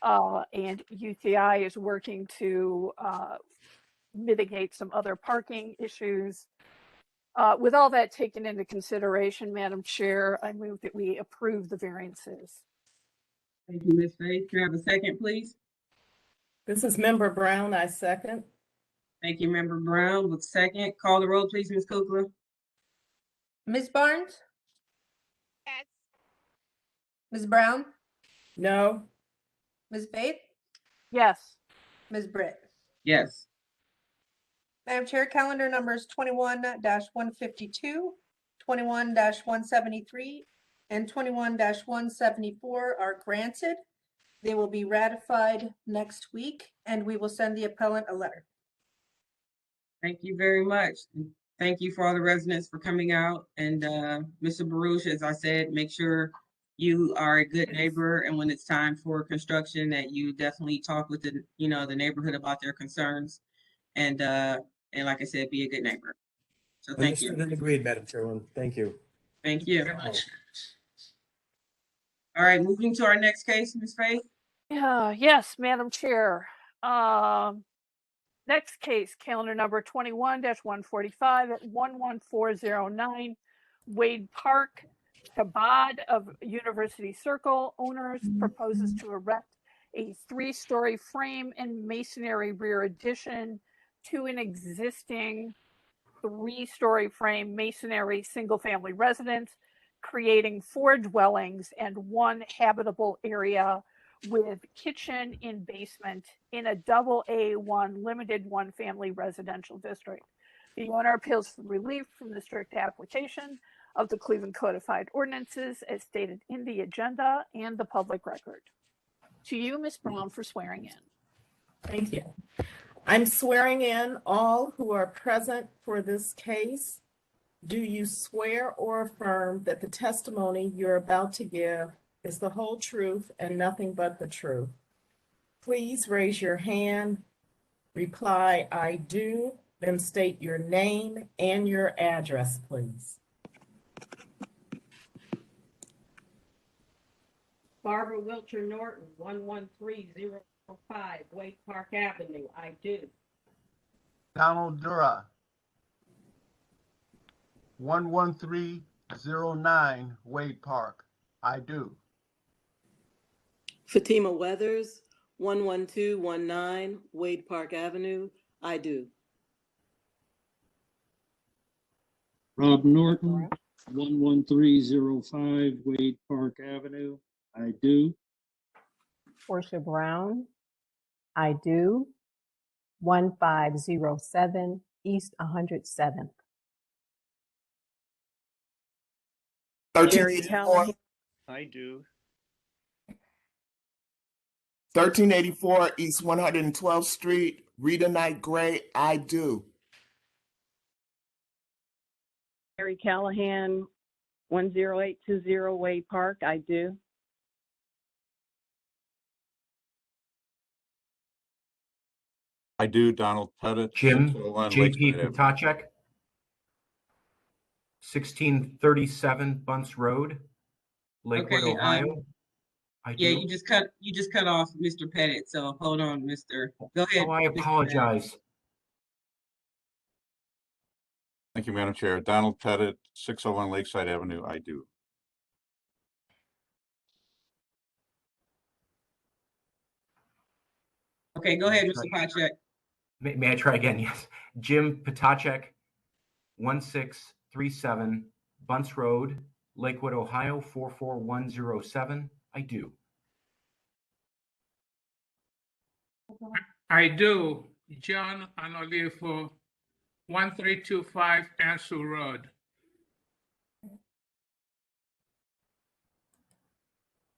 S12: and UCI is working to mitigate some other parking issues. With all that taken into consideration, Madam Chair, I move that we approve the variances.
S1: Thank you, Ms. Faith. Can I have a second, please?
S16: This is Member Brown. I second.
S1: Thank you, Member Brown. With second, call the roll, please, Ms. Kukla.
S2: Ms. Barnes?
S15: Yes.
S2: Ms. Brown?
S16: No.
S2: Ms. Faith?
S12: Yes.
S2: Ms. Britt?
S1: Yes.
S2: Madam Chair, calendar numbers 21-152, 21-173, and 21-174 are granted. They will be ratified next week, and we will send the appellant a letter.
S1: Thank you very much. Thank you for all the residents for coming out. And Mr. Baruch, as I said, make sure you are a good neighbor, and when it's time for construction, that you definitely talk with the, the neighborhood about their concerns, and like I said, be a good neighbor. So thank you.
S23: Understood and agreed, Madam Chairwoman. Thank you.
S1: Thank you. All right, moving to our next case, Ms. Faith.
S12: Yes, Madam Chair. Next case, calendar number 21-145 at 11409 Wade Park. Chabad of University Circle owners proposes to erect a 3-story frame and masonry rear addition to an existing 3-story frame masonry single-family residence, creating 4 dwellings and 1 habitable area with kitchen in basement in a double A1 limited 1-family residential district. The owner appeals for relief from the strict application of the Cleveland Codified Ordinances as stated in the agenda and the public record. To you, Ms. Brown, for swearing in.
S16: Thank you. I'm swearing in all who are present for this case. Do you swear or affirm that the testimony you're about to give is the whole truth and nothing but the truth? Please raise your hand. Reply, I do, then state your name and your address, please.
S15: Barbara Wilcher Norton, 11305 Wade Park Avenue. I do.
S17: Donald Dura, 11309 Wade Park. I do.
S18: Fatima Weathers, 11219 Wade Park Avenue. I do.
S19: Rob Norton, 11305 Wade Park Avenue. I do.
S22: Portia Brown, I do. 1507 East 107th.
S26: Jerry Callahan.
S7: I do.
S26: 1384 East 112th Street, Rita Knight Gray. I do.
S15: Jerry Callahan, 10820 Wade Park. I do.
S13: I do. Donald Pettit.
S27: Jim
S13: 601
S27: J.P.
S13: Lakeside Avenue.
S27: Potacek, 1637 Bunce Road, Lakewood,
S1: Okay,
S27: Ohio. I
S1: yeah,
S27: do.
S1: you just cut off Mr. Pettit. So hold on, Mr. Go ahead.
S27: Oh, I
S1: Mr. Pettit.
S27: apologize.
S13: Thank you, Madam Chair. Donald Pettit, 601 Lakeside Avenue. I do.
S1: Okay, go ahead, Mr. Potacek.
S27: May I try again? Yes. Jim Potacek, 1637 Bunce Road, Lakewood, Ohio, 44107. I do.
S11: I do. John Anolifo, 1325 Ansel Road.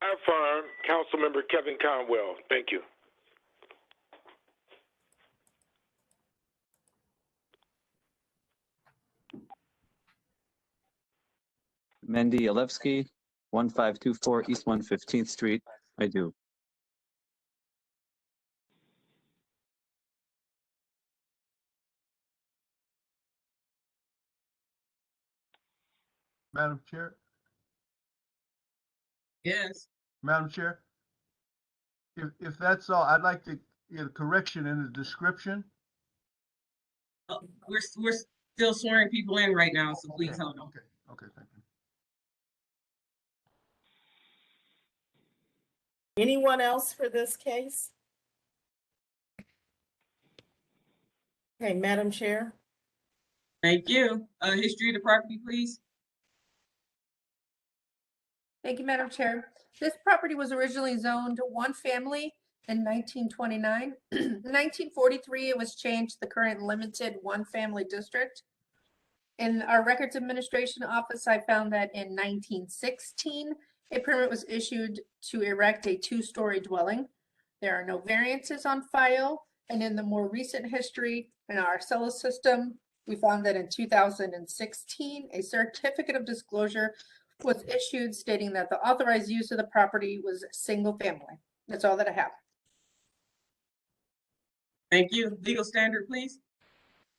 S28: I affirm. Councilmember Kevin Conwell. Thank you.
S29: Mendy Alevsky, 1524 East 115th Street. I do.
S17: Madam Chair.
S1: Yes.
S17: Madam Chair. If that's all, I'd like to get a correction in the description.
S1: Oh, we're still swearing people in right now, so please
S17: Okay,
S1: hold on.
S17: Okay, thank you.
S16: Anyone else for this case? Okay, Madam Chair.
S1: Thank you. History of the property, please.
S2: Thank you, Madam Chair. This property was originally zoned 1 family in 1929. In 1943, it was changed to the current limited 1 family district. In our records administration office, I found that in 1916, a permit was issued to erect a 2-story dwelling. There are no variances on file, and in the more recent history in our Acela system, we found that in 2016, a certificate of disclosure was issued stating that the authorized use of the property was single family. That's all that I have.
S1: Thank you. Legal standard, please.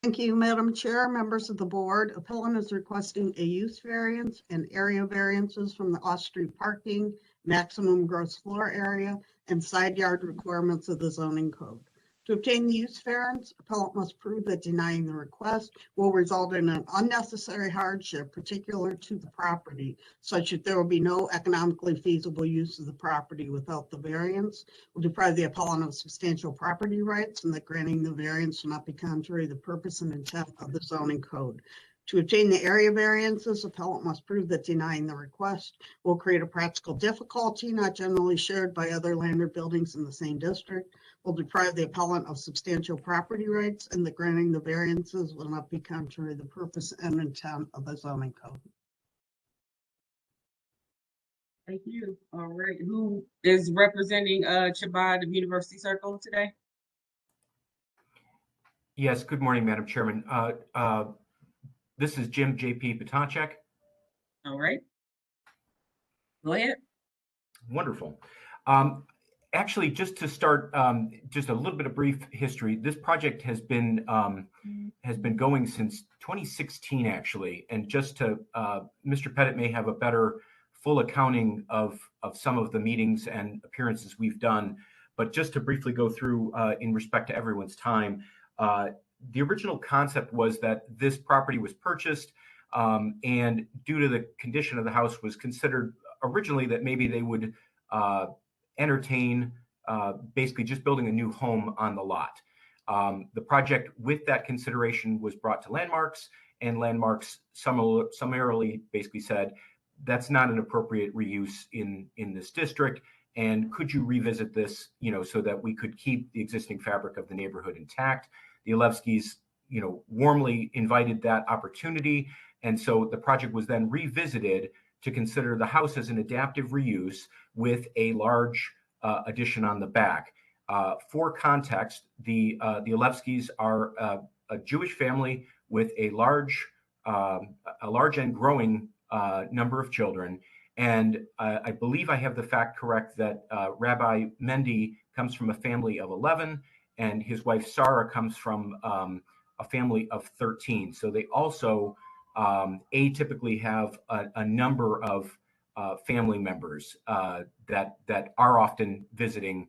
S3: Thank you, Madam Chair, members of the board. Appellant is requesting a use variance and area variances from the off-street parking, maximum gross floor area, and side yard requirements of the zoning code. To obtain the use variance, appellant must prove that denying the request will result in an unnecessary hardship particular to the property, such that there will be no economically feasible use of the property without the variance, will deprive the appellant of substantial property rights, and that granting the variance will not be contrary to the purpose and intent of the zoning code. To obtain the area variances, appellant must prove that denying the request will create a practical difficulty not generally shared by other land or buildings in the same district, will deprive the appellant of substantial property rights, and that granting the variances will not be contrary to the purpose and intent of the zoning code.
S1: Thank you. All right. Who is representing Chabad of University Circle today?
S27: Yes, good morning, Madam Chairman. This is Jim J.P. Patacek.
S1: All right. Go ahead.
S27: Wonderful. Actually, just to start, just a little bit of brief history. This project has been going since 2016, actually. And just to, Mr. Pettit may have a better full accounting of some of the meetings and appearances we've done. But just to briefly go through in respect to everyone's time, the original concept was that this property was purchased and due to the condition of the house was considered originally that maybe they would entertain basically just building a new home on the lot. The project with that consideration was brought to Landmarks, and Landmarks summarily basically said, that's not an appropriate reuse in this district. And could you revisit this, so that we could keep the existing fabric of the neighborhood intact? The Alevskis, warmly invited that opportunity. And so the project was then revisited to consider the house as an adaptive reuse with a large addition on the back. For context, the Alevskis are a Jewish family with a large and growing number of children. And I believe I have the fact correct that Rabbi Mendy comes from a family of 11, and his wife Sarah comes from a family of 13. So they also atypically have a number of family members that are often visiting,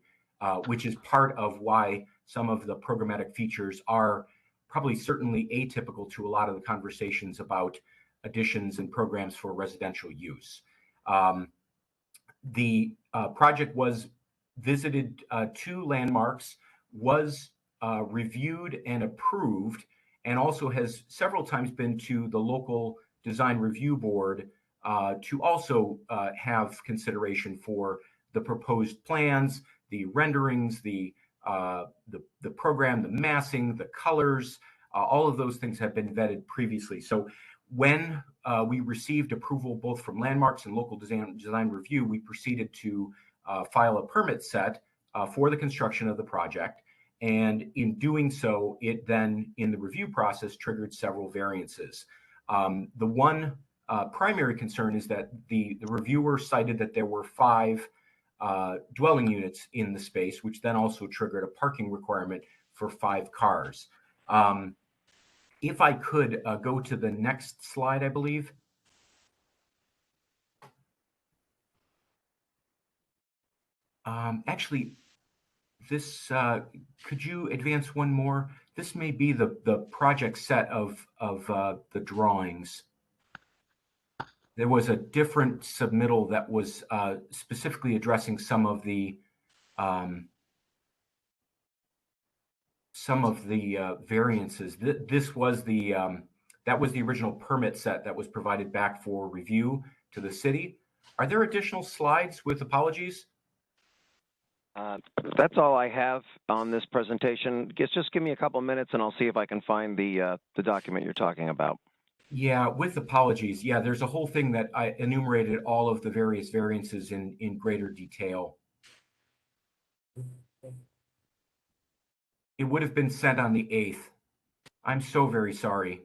S27: which is part of why some of the programmatic features are probably certainly atypical to a lot of the conversations about additions and programs for residential use. The project was visited to Landmarks, was reviewed and approved, and also has several times been to the local design review board to also have consideration for the proposed plans, the renderings, the program, the massing, the colors, all of those things have been vetted previously. So when we received approval both from Landmarks and local design review, we proceeded to file a permit set for the construction of the project. And in doing so, it then, in the review process, triggered several variances. The one primary concern is that the reviewer cited that there were 5 dwelling units in the space, which then also triggered a parking requirement for 5 cars. If I could go to the next slide, I believe. Actually, this, could you advance one more? This may be the project set of the drawings. There was a different submittal that was specifically addressing some of the variances. This was that was the original permit set that was provided back for review to the city. Are there additional slides with apologies?
S5: That's all I have on this presentation. Just give me a couple minutes and I'll see if I can find the document you're talking about.
S27: Yeah, with apologies. Yeah, there's a whole thing that I enumerated all of the various variances in greater detail. It would have been sent on the 8th. I'm so very sorry.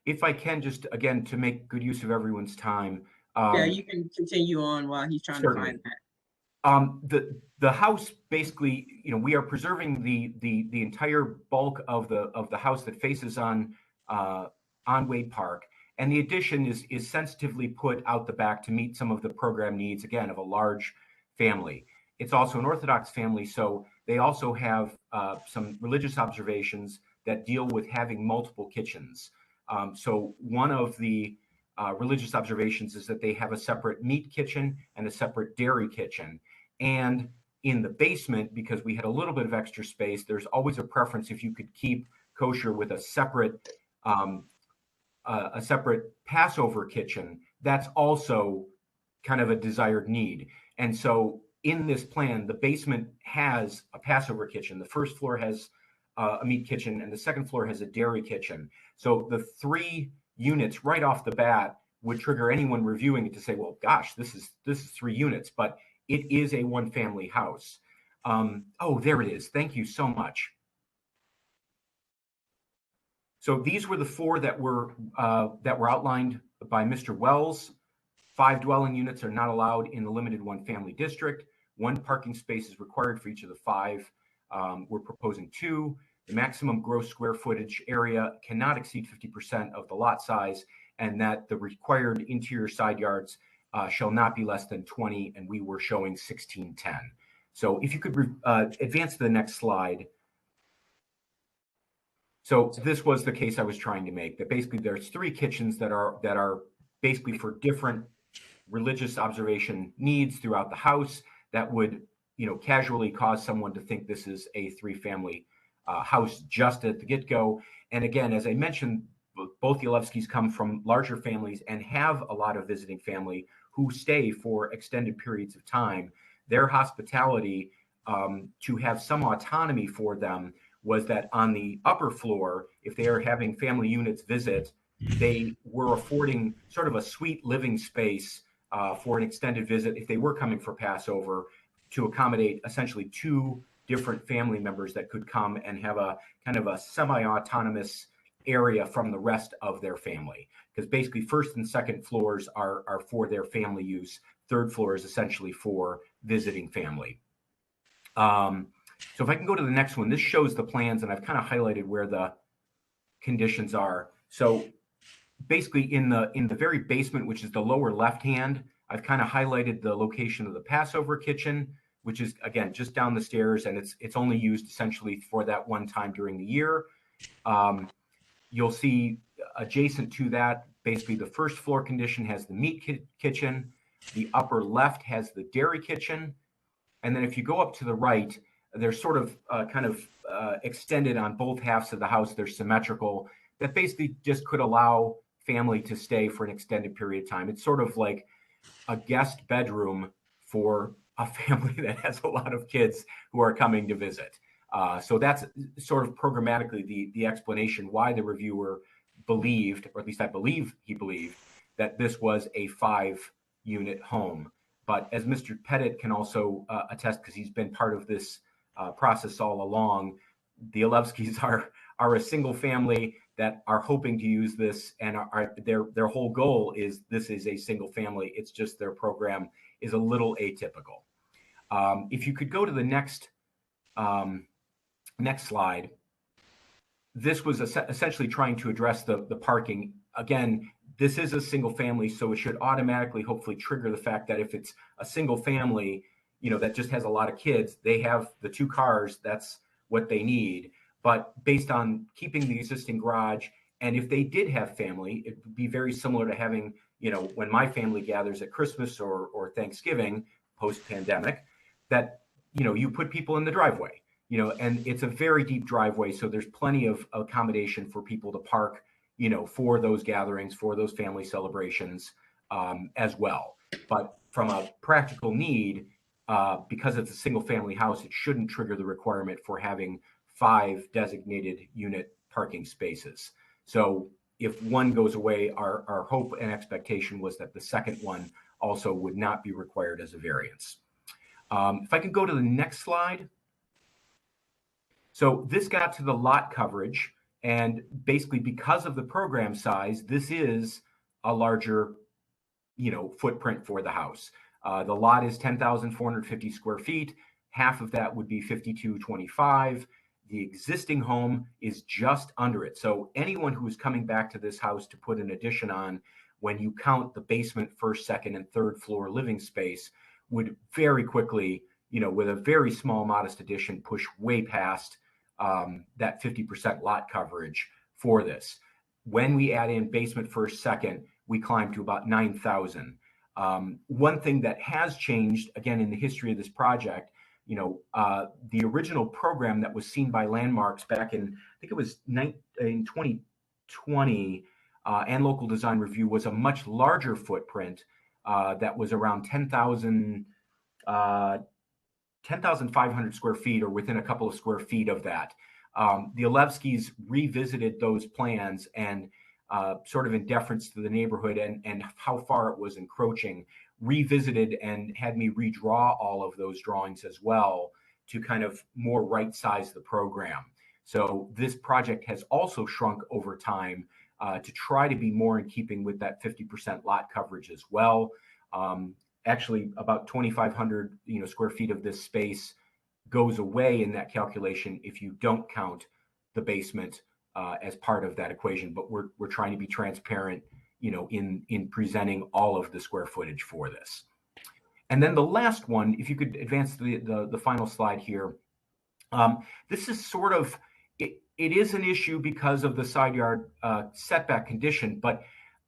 S27: if I can, just again, to make good use of everyone's time.
S1: Yeah, you can continue on while he's trying to find that.
S27: The house basically, we are preserving the entire bulk of the house that faces on Wade Park, and the addition is sensitively put out the back to meet some of the program needs, again, of a large family. It's also an Orthodox family, so they also have some religious observations that deal with having multiple kitchens. So one of the religious observations is that they have a separate meat kitchen and a separate dairy kitchen. And in the basement, because we had a little bit of extra space, there's always a preference if you could keep kosher with a separate Passover kitchen. That's also kind of a desired need. And so in this plan, the basement has a Passover kitchen. The first floor has a meat kitchen, and the second floor has a dairy kitchen. So the 3 units right off the bat would trigger anyone reviewing it to say, well, gosh, this is 3 units, but it is a one-family house. Oh, there it is. Thank you so much. So these were the 4 that were outlined by Mr. Wells. 5 dwelling units are not allowed in the limited one-family district. 1 parking space is required for each of the 5. We're proposing 2. The maximum gross square footage area cannot exceed 50% of the lot size, and that the required interior side yards shall not be less than 20, and we were showing 1610. So if you could advance to the next slide. So this was the case I was trying to make, that basically there's 3 kitchens that are basically for different religious observation needs throughout the house that would, casually cause someone to think this is a 3-family house just at the get-go. And again, as I mentioned, both the Olevskis come from larger families and have a lot of visiting family who stay for extended periods of time. Their hospitality, to have some autonomy for them, was that on the upper floor, if they are having family units visit, they were affording sort of a suite living space for an extended visit if they were coming for Passover, to accommodate essentially 2 different family members that could come and have a kind of a semi-autonomous area from the rest of their family. Because basically 1st and 2nd floors are for their family use. 3rd floor is essentially for visiting family. So if I can go to the next one, this shows the plans, and I've kind of highlighted where the conditions are. So basically in the very basement, which is the lower left hand, I've kind of highlighted the location of the Passover kitchen, which is, again, just down the stairs, and it's only used essentially for that one time during the year. You'll see adjacent to that, basically the 1st floor condition has the meat kitchen, the upper left has the dairy kitchen, and then if you go up to the right, they're sort of extended on both halves of the house. They're symmetrical. That basically just could allow family to stay for an extended period of time. It's sort of like a guest bedroom for a family that has a lot of kids who are coming to visit. So that's sort of programmatically the explanation why the reviewer believed, or at least I believe he believed, that this was a 5-unit home. But as Mr. Pettit can also attest, because he's been part of this process all along, the Olevskis are a single family that are hoping to use this, and their whole goal is this is a single family. It's just their program is a little atypical. If you could go to the next slide. This was essentially trying to address the parking. Again, this is a single family, so it should automatically hopefully trigger the fact that if it's a single family, that just has a lot of kids, they have the 2 cars, that's what they need. But based on keeping the existing garage, and if they did have family, it would be very similar to having, when my family gathers at Christmas or Thanksgiving post-pandemic, that, you put people in the driveway, and it's a very deep driveway. So there's plenty of accommodation for people to park, for those gatherings, for those family celebrations as well. But from a practical need, because it's a single family house, it shouldn't trigger the requirement for having 5 designated unit parking spaces. So if one goes away, our hope and expectation was that the second one also would not be required as a variance. If I could go to the next slide. So this got to the lot coverage, And basically, because of the program size, this is a larger, footprint for the house. The lot is 10,450 square feet. Half of that would be 5,225. The existing home is just under it. So anyone who is coming back to this house to put an addition on, when you count the basement, first, second, and third floor living space, would very quickly, with a very small, modest addition, push way past that 50% lot coverage for this. When we add in basement, first, second, we climb to about 9,000. One thing that has changed, again, in the history of this project, the original program that was seen by Landmarks back in, I think it was in 2020, and Local Design Review, was a much larger footprint that was around 10,500 square feet, or within a couple of square feet of that. The Alevskys revisited those plans and sort of in deference to the neighborhood and how far it was encroaching, revisited and had me redraw all of those drawings as well to kind of more right size the program. So this project has also shrunk over time to try to be more in keeping with that 50% lot coverage as well. Actually, about 2,500 square feet of this space goes away in that calculation if you don't count the basement as part of that equation. But we're trying to be transparent, in presenting all of the square footage for this. And then the last one, if you could advance the final slide here. This is sort of, it is an issue because of the side yard setback condition, but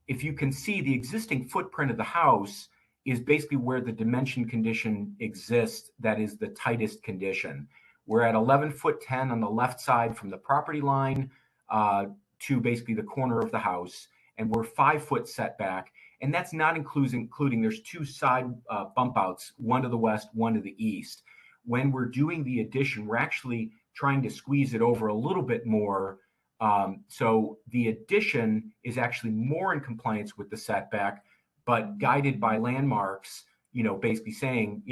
S27: if you can see, the existing footprint of the house is basically where the dimension condition exists. That is the tightest condition. We're at 11'10" on the left side from the property line to basically the corner of the house, and we're 5 foot setback. And that's not including there's 2 side bump outs, one to the west, one to the east. When we're doing the addition, we're actually trying to squeeze it over a little bit more. So the addition is actually more in compliance with the setback, but guided by Landmarks, basically saying,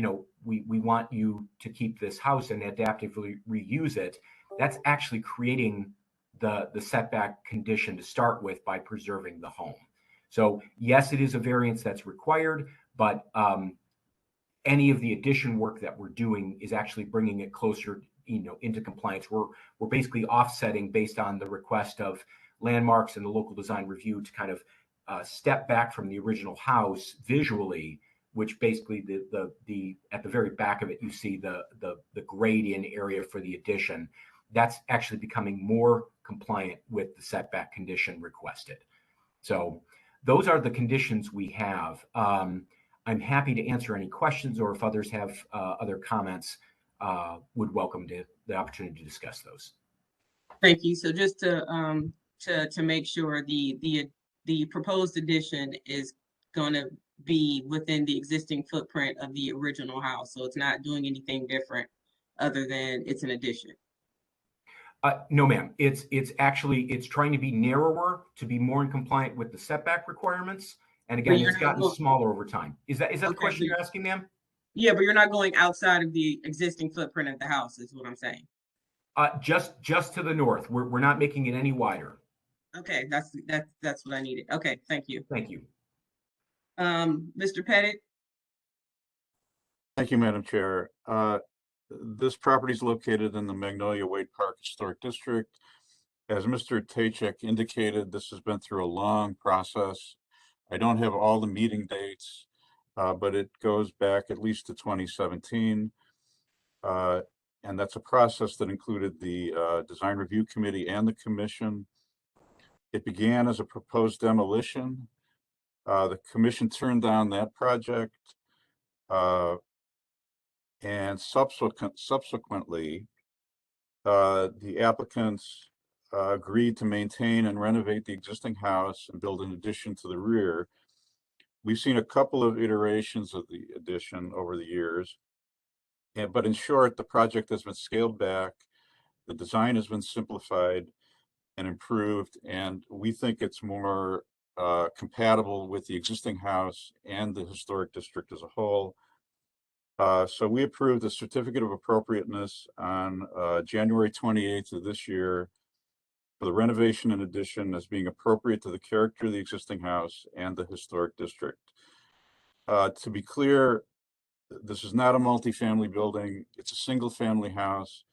S27: we want you to keep this house and adaptively reuse it. That's actually creating the setback condition to start with by preserving the home. So yes, it is a variance that's required, but any of the addition work that we're doing is actually bringing it closer, into compliance. We're basically offsetting based on the request of Landmarks and the Local Design Review to kind of step back from the original house visually, which basically the at the very back of it, you see the grade in area for the addition. That's actually becoming more compliant with the setback condition requested. So those are the conditions we have. I'm happy to answer any questions, or if others have other comments, would welcome the opportunity to discuss those.
S1: Thank you. So just to make sure, the proposed addition is going to be within the existing footprint of the original house. So it's not doing anything different other than it's an addition.
S27: No, ma'am. It's trying to be narrower to be more in compliant with the setback requirements. And again, it's gotten smaller over time. Is that the question you're asking, ma'am?
S1: Yeah, but you're not going outside of the existing footprint of the house, is what I'm saying.
S27: Just to the north. We're not making it any wider.
S1: Okay, that's what I needed. Okay, thank you.
S27: Thank you.
S1: Mr. Pettit?
S13: Thank you, Madam Chair. This property is located in the Magnolia Wade Park Historic District. As Mr. Tachek indicated, this has been through a long process. I don't have all the meeting dates, but it goes back at least to 2017. And that's a process that included the Design Review Committee and the Commission. It began as a proposed demolition. The Commission turned down that project. And subsequently, the applicants agreed to maintain and renovate the existing house and build an addition to the rear. We've seen a couple of iterations of the addition over the years, but in short, the project has been scaled back, the design has been simplified and improved, and we think it's more compatible with the existing house and the historic district as a whole. So we approved the certificate of appropriateness on January 28th of this year. for the renovation and addition as being appropriate to the character of the existing house and the historic district. To be clear, this is not a multifamily building. It's a single-family house.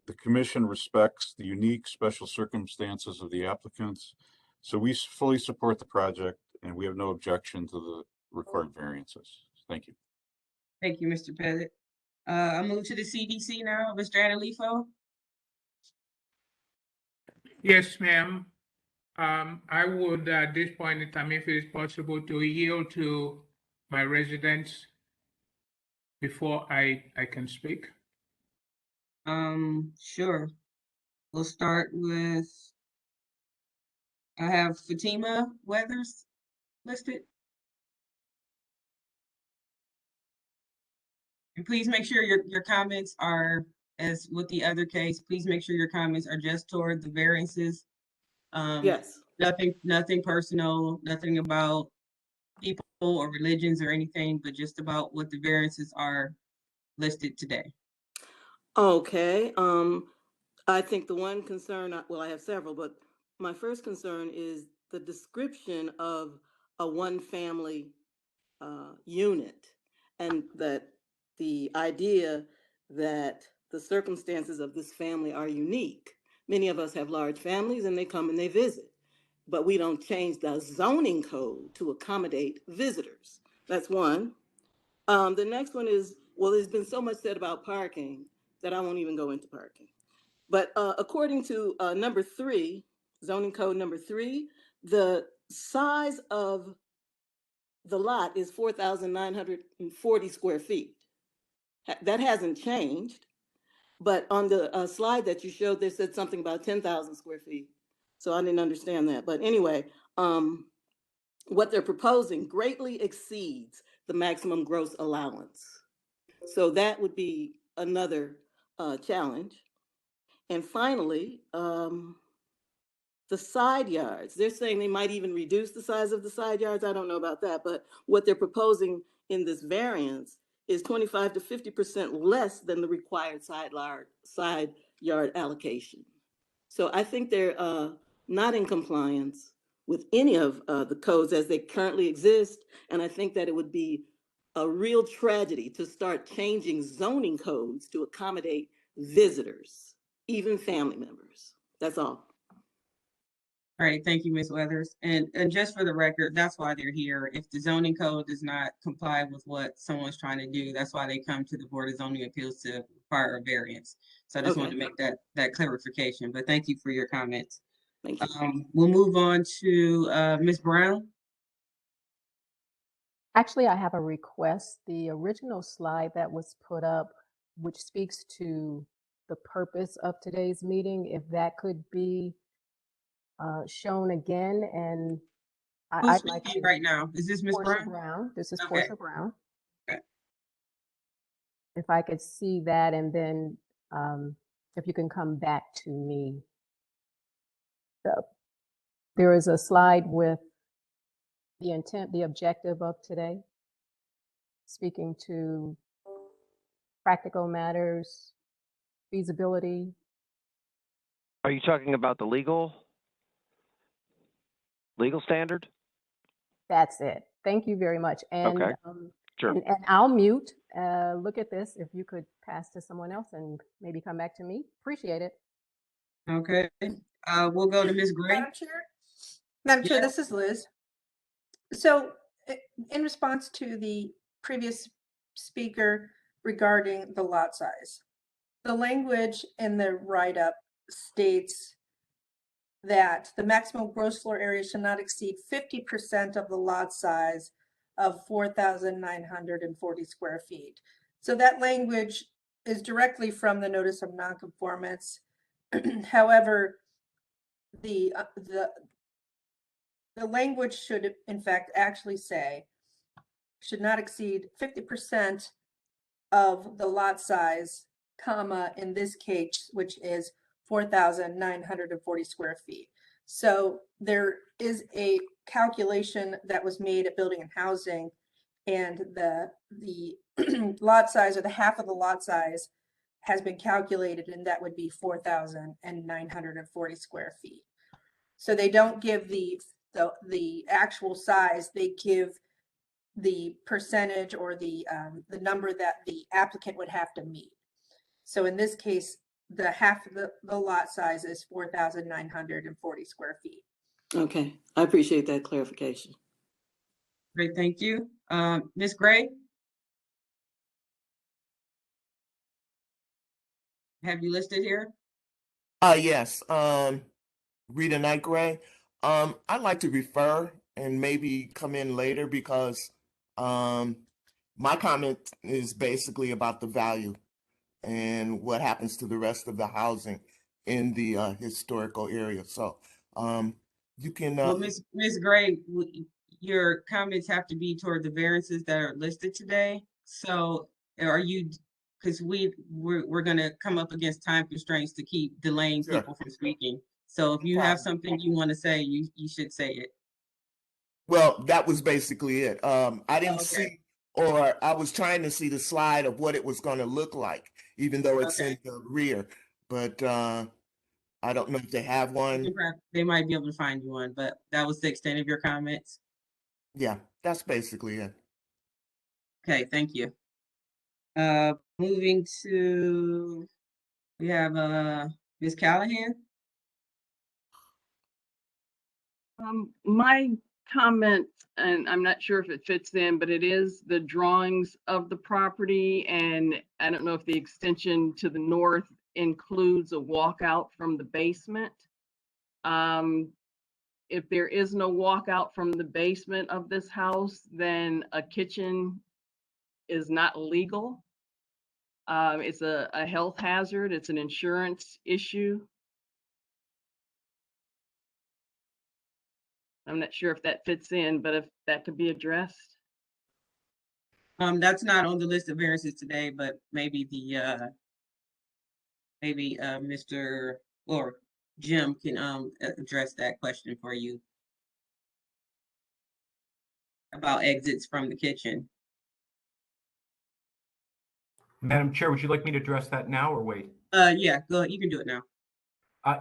S13: The commission respects the unique special circumstances of the applicants. So we fully support the project and we have no objection to the required variances. Thank you.
S1: Thank you, Mr. Pettit. I'll move to the CDC now. Mr. Adalifo?
S4: Yes, ma'am. I would, at this point in time, if it is possible, to yield to my residents before I can speak.
S1: Sure. We'll start with, I have Fatima Weathers listed. And please make sure your comments are, as with the other case, please make sure your comments are just toward the variances.
S18: Yes.
S1: Nothing personal, nothing about people or religions or anything, but just about what the variances are listed today.
S18: Okay. I think the one concern, well, I have several, but my first concern is the description of a one-family unit, and that the idea that the circumstances of this family are unique. Many of us have large families and they come and they visit, but we don't change the zoning code to accommodate visitors. That's one. The next one is, well, there's been so much said about parking that I won't even go into parking. But according to number 3, zoning code number 3, the size of the lot is 4,940 square feet. That hasn't changed, but on the slide that you showed, they said something about 10,000 square feet. So I didn't understand that. But anyway, what they're proposing greatly exceeds the maximum gross allowance. So that would be another challenge. And finally, the side yards. They're saying they might even reduce the size of the side yards. I don't know about that, but what they're proposing in this variance is 25 to 50% less than the required side yard allocation. So I think they're not in compliance with any of the codes as they currently exist. And I think that it would be a real tragedy to start changing zoning codes to accommodate visitors, even family members. That's all.
S1: All right, thank you, Ms. Weathers. And just for the record, that's why they're here. If the zoning code does not comply with what someone's trying to do, that's why they come to the Board of Zoning Appeals to require a variance. So I just wanted to make that clarification, but thank you for your comments.
S18: Thank you.
S1: We'll move on to Ms. Brown.
S22: Actually, I have a request. The original slide that was put up, which speaks to the purpose of today's meeting, if that could be shown again, and
S1: Who's speaking right now? Is this Ms.
S22: Portia
S1: Brown?
S22: Brown. This is
S1: Okay.
S22: Portia Brown.
S1: Okay.
S22: If I could see that, and then if you can come back to me. So there is a slide with the intent, the objective of today, speaking to practical matters, feasibility.
S5: Are you talking about the legal standard?
S22: That's it. Thank you very much. And,
S5: okay. Sure.
S22: And I'll mute. Look at this. If you could pass to someone else and maybe come back to me. Appreciate it.
S1: Okay. We'll go to Ms. Gray.
S2: Madam Chair, this is Liz. So in response to the previous speaker regarding the lot size, the language in the write-up states that the maximum gross floor area should not exceed 50% of the lot size of 4,940 square feet. So that language is directly from the notice of nonconformance. However, the language should in fact actually say should not exceed 50% of the lot size, comma, in this case, which is 4,940 square feet. So there is a calculation that was made at Building and Housing, and the lot size, or the half of the lot size, has been calculated, and that would be 4,940 square feet. So they don't give the actual size, they give the percentage or the number that the applicant would have to meet. So in this case, the half of the lot size is 4,940 square feet.
S18: Okay, I appreciate that clarification.
S1: Great, thank you. Ms. Gray? Have you listed here?
S26: Yes, Rita Knight Gray. I'd like to refer and maybe come in later because my comment is basically about the value and what happens to the rest of the housing in the historical area. So you can.
S1: Well, Ms. Gray, your comments have to be toward the variances that are listed today. So are you, because we're gonna come up against time constraints to keep delaying
S26: Sure.
S1: people from speaking. So if you have something you want to say, you should say it.
S26: Well, that was basically it. I didn't see, or I was trying to see the slide of what it was going to look like, even though it's in the rear. But I don't know if they have one.
S1: They might be able to find you one, but that was the extent of your comments.
S26: Yeah, that's basically it.
S1: Okay, thank you. Moving to, we have Ms. Callahan.
S6: My comment, and I'm not sure if it fits in, but it is the drawings of the property, and I don't know if the extension to the north includes a walkout from the basement. If there is no walkout from the basement of this house, then a kitchen is not legal. It's a health hazard. It's an insurance issue. I'm not sure if that fits in, but if that could be addressed.
S1: That's not on the list of variances today, but maybe Mr. or Jim can address that question for you about exits from the kitchen.
S27: Madam Chair, would you like me to address that now or wait?
S1: Yeah, go ahead. You can do it now.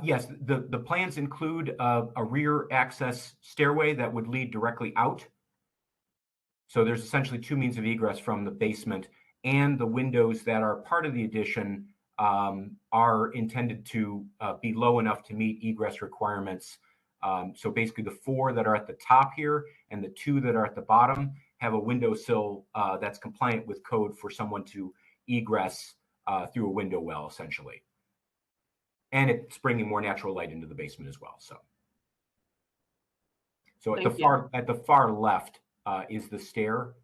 S27: Yes, the plans include a rear access stairway that would lead directly out. So there's essentially two means of egress from the basement, and the windows that are part of the addition are intended to be low enough to meet egress requirements. So basically the 4 that are at the top here and the 2 that are at the bottom have a windowsill that's compliant with code for someone to egress through a window well, essentially. And it's bringing more natural light into the basement as well. So at the far left is the stair.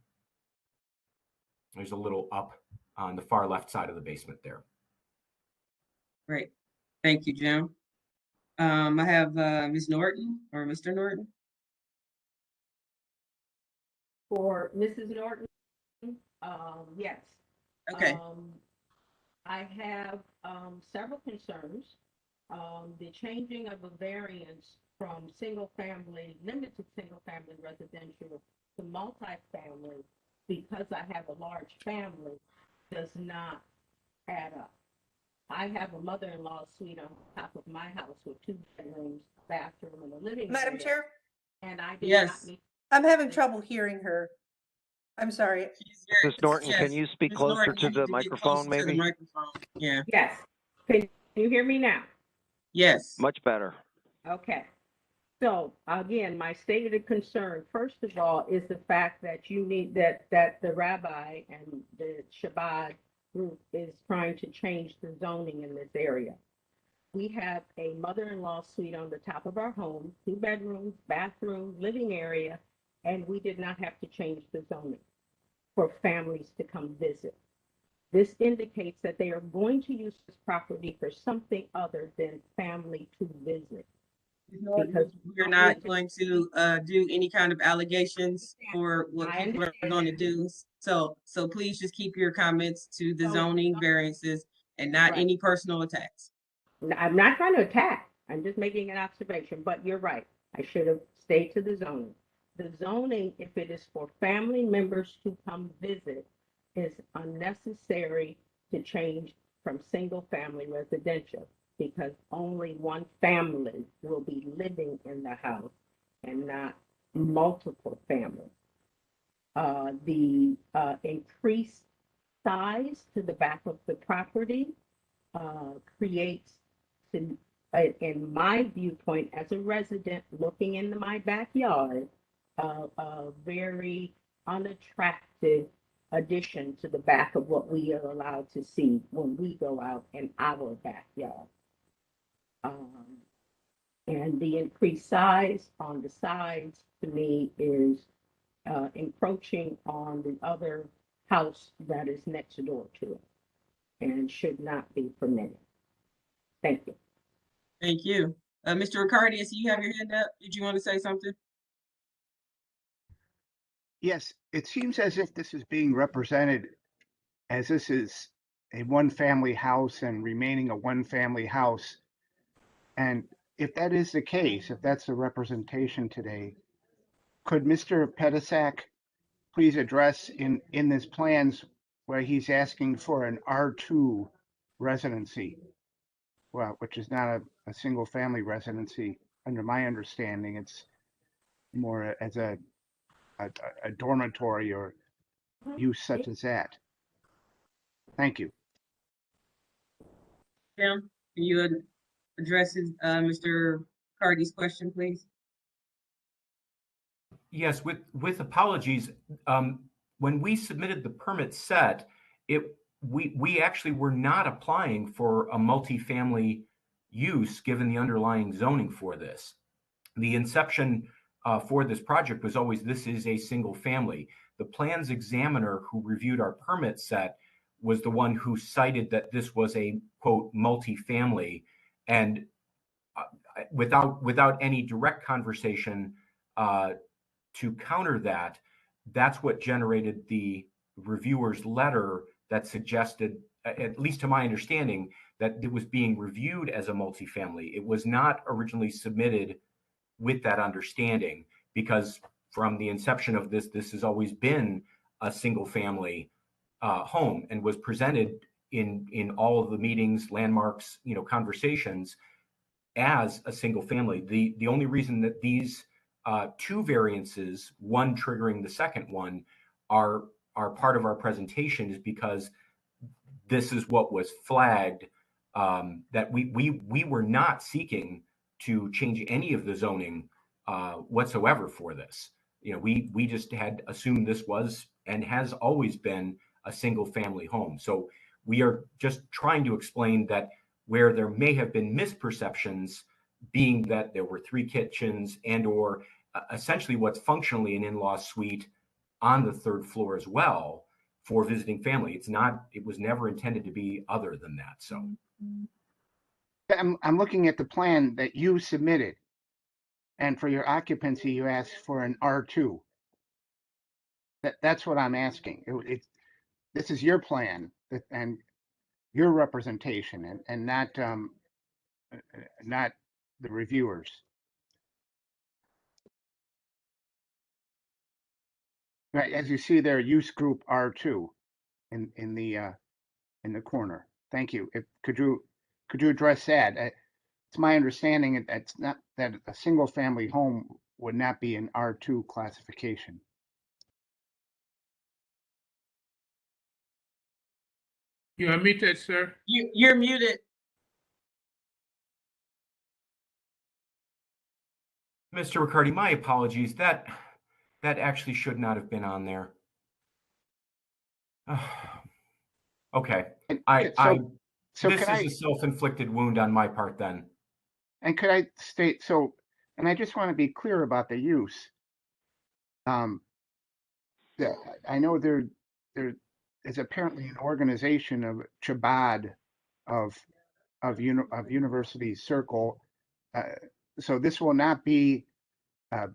S27: There's a little up on the far left side of the basement there.
S1: Great. Thank you, Jim. I have Ms. Norton or Mr. Norton.
S15: For Mrs. Norton, yes.
S1: Okay.
S15: I have several concerns. The changing of a variance from limited single family residential to multifamily, because I have a large family, does not add up. I have a mother-in-law suite on top of my house with 2 bedrooms, bathroom, and a living area.
S2: Madam Chair?
S15: And I did not meet.
S2: I'm having trouble hearing her. I'm sorry.
S5: Ms. Norton, can you speak closer to the microphone, maybe?
S1: Yeah.
S15: Yes. Can you hear me now?
S1: Yes.
S5: Much better.
S15: Okay. So again, my stated concern, first of all, is the fact that you need that the rabbi and the Shabbat group is trying to change the zoning in this area. We have a mother-in-law suite on the top of our home, 2 bedrooms, bathroom, living area, and we did not have to change the zoning for families to come visit. This indicates that they are going to use this property for something other than family to visit.
S1: Because we're not going to do any kind of allegations for what people are going to do. So please just keep your comments to the zoning variances and not any personal attacks.
S15: I'm not trying to attack. I'm just making an observation, but you're right. I should have stayed to the zoning. The zoning, if it is for family members to come visit, is unnecessary to change from single-family residential because only one family will be living in the house and not multiple families. The increased size to the back of the property creates, in my viewpoint as a resident looking into my backyard, a very unattractive addition to the back of what we are allowed to see when we go out in our backyard. And the increased size on the sides to me is encroaching on the other house that is next door to it and should not be permitted. Thank you.
S1: Thank you. Mr. Riccardi, I see you have your hand up. Did you want to say something?
S17: Yes, it seems as if this is being represented as this is a one-family house and remaining a one-family house. And if that is the case, if that's the representation today, could Mr. Pedisak please address in this plans where he's asking for an R2 residency, well, which is not a single-family residency under my understanding. It's more as a dormitory or use such as that. Thank you.
S1: Tim, can you address Mr. Cardi's question, please?
S27: Yes, with apologies, when we submitted the permit set, we actually were not applying for a multifamily use given the underlying zoning for this. The inception for this project was always this is a single family. The plans examiner who reviewed our permit set was the one who cited that this was a quote multifamily, and without any direct conversation to counter that, that's what generated the reviewer's letter that suggested, at least to my understanding, that it was being reviewed as a multifamily. It was not originally submitted with that understanding, because from the inception of this has always been a single family home and was presented in all of the meetings, landmarks, conversations as a single family. The only reason that these two variances, one triggering the second one, are part of our presentation is because this is what was flagged, that we were not seeking to change any of the zoning whatsoever for this. We just had assumed this was and has always been a single family home. So we are just trying to explain that where there may have been misperceptions, being that there were 3 kitchens and or essentially what's functionally an in-law suite on the 3rd floor as well for visiting family. It was never intended to be other than that. So
S17: I'm looking at the plan that you submitted, and for your occupancy, you asked for an R2. That's what I'm asking. This is your plan and your representation, and not the reviewers. Right, as you see there, use group R2 in the corner. Thank you. Could you address that? It's my understanding that's not that a single family home would not be an R2 classification.
S4: You are muted, sir.
S1: You're muted.
S27: Mr. Riccardi, my apologies. That actually should not have been on there. Okay. This is a self-inflicted wound on my part then.
S17: And could I state, and I just want to be clear about the use. I know there is apparently an organization of Chabad of University Circle. So this will not be a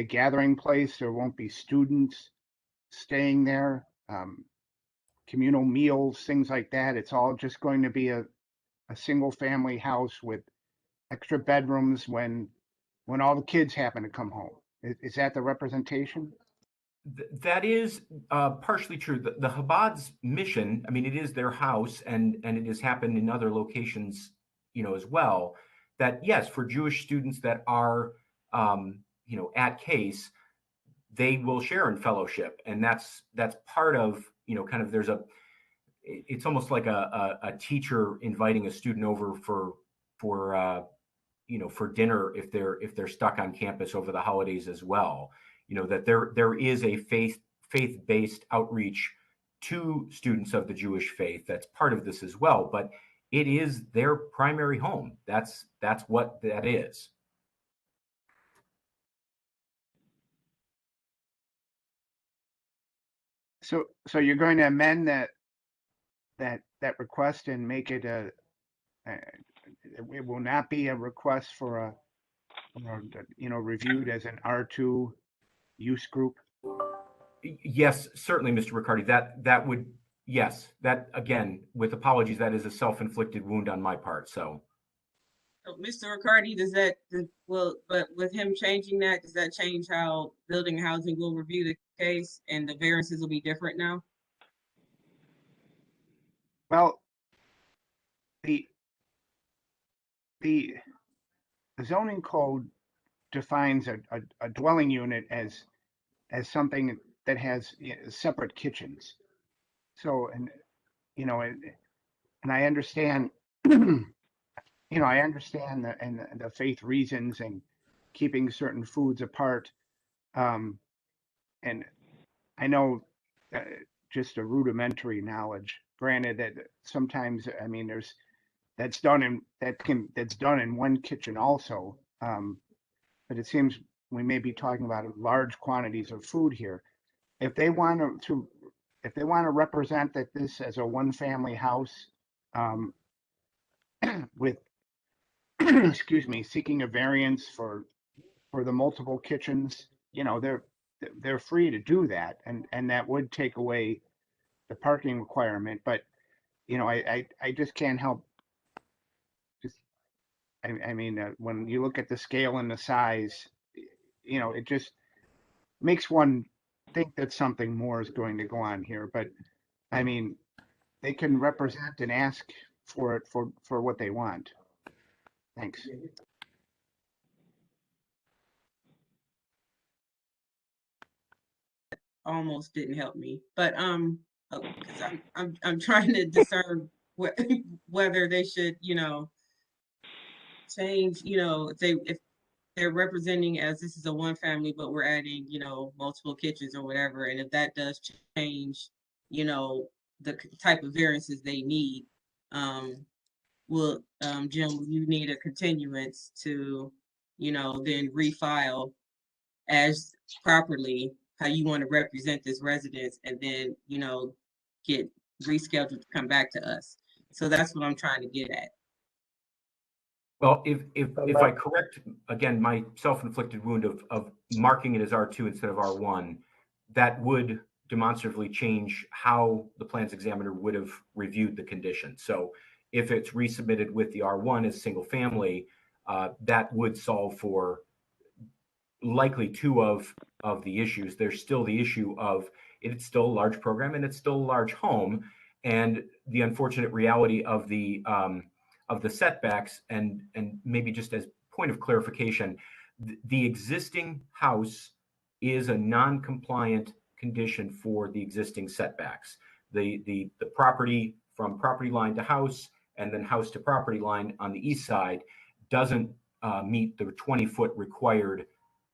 S17: gathering place. There won't be students staying there. Communal meals, things like that. It's all just going to be a single family house with extra bedrooms when all the kids happen to come home. Is that the representation?
S27: That is partially true. The Chabad's mission, I mean, it is their house, and it has happened in other locations, as well. That yes, for Jewish students that are, at case, they will share in fellowship, and that's part of, kind of it's almost like a teacher inviting a student over for for dinner if they're stuck on campus over the holidays as well. That there is a faith-based outreach to students of the Jewish faith that's part of this as well, but it is their primary home. That's what that is.
S17: So you're going to amend that request and make it it will not be a request for reviewed as an R2 use group?
S27: Yes, certainly, Mr. Riccardi. That would, yes, that again, with apologies, that is a self-inflicted wound on my part. So,
S1: Mr. Riccardi, but with him changing that, does that change how building and housing will review the case and the variances will be different now?
S17: Well, the zoning code defines a dwelling unit as something that has separate kitchens. So, and I understand, I understand the faith reasons and keeping certain foods apart. And I know just a rudimentary knowledge. Granted that sometimes, I mean, that's done in one kitchen also. But it seems we may be talking about large quantities of food here. If they want to represent that this as a one-family house, with excuse me, seeking a variance for the multiple kitchens, they're free to do that, and that would take away the parking requirement. But I just can't help. I mean, when you look at the scale and the size, it just makes one think that something more is going to go on here. But I mean, they can represent and ask for it for what they want. Thanks.
S1: Almost didn't help me, but because I'm trying to discern whether they should, change, if they're representing as this is a one family, but we're adding, multiple kitchens or whatever, and if that does change, the type of variances they need, Jim, you need a continuance to, then refile as properly how you want to represent this residence, and then, get rescheduled to come back to us. So that's what I'm trying to get at.
S27: well, if I correct again my self-inflicted wound of marking it as R2 instead of R1, that would demonstratively change how the plans examiner would have reviewed the condition. So if it's resubmitted with the R1 as single family, that would solve for likely two of the issues. There's still the issue of it's still a large program and it's still a large home, and the unfortunate reality of the setbacks. And maybe just as point of clarification, the existing house is a non-compliant condition for the existing setbacks. The property from property line to house and then house to property line on the east side doesn't meet the 20-foot required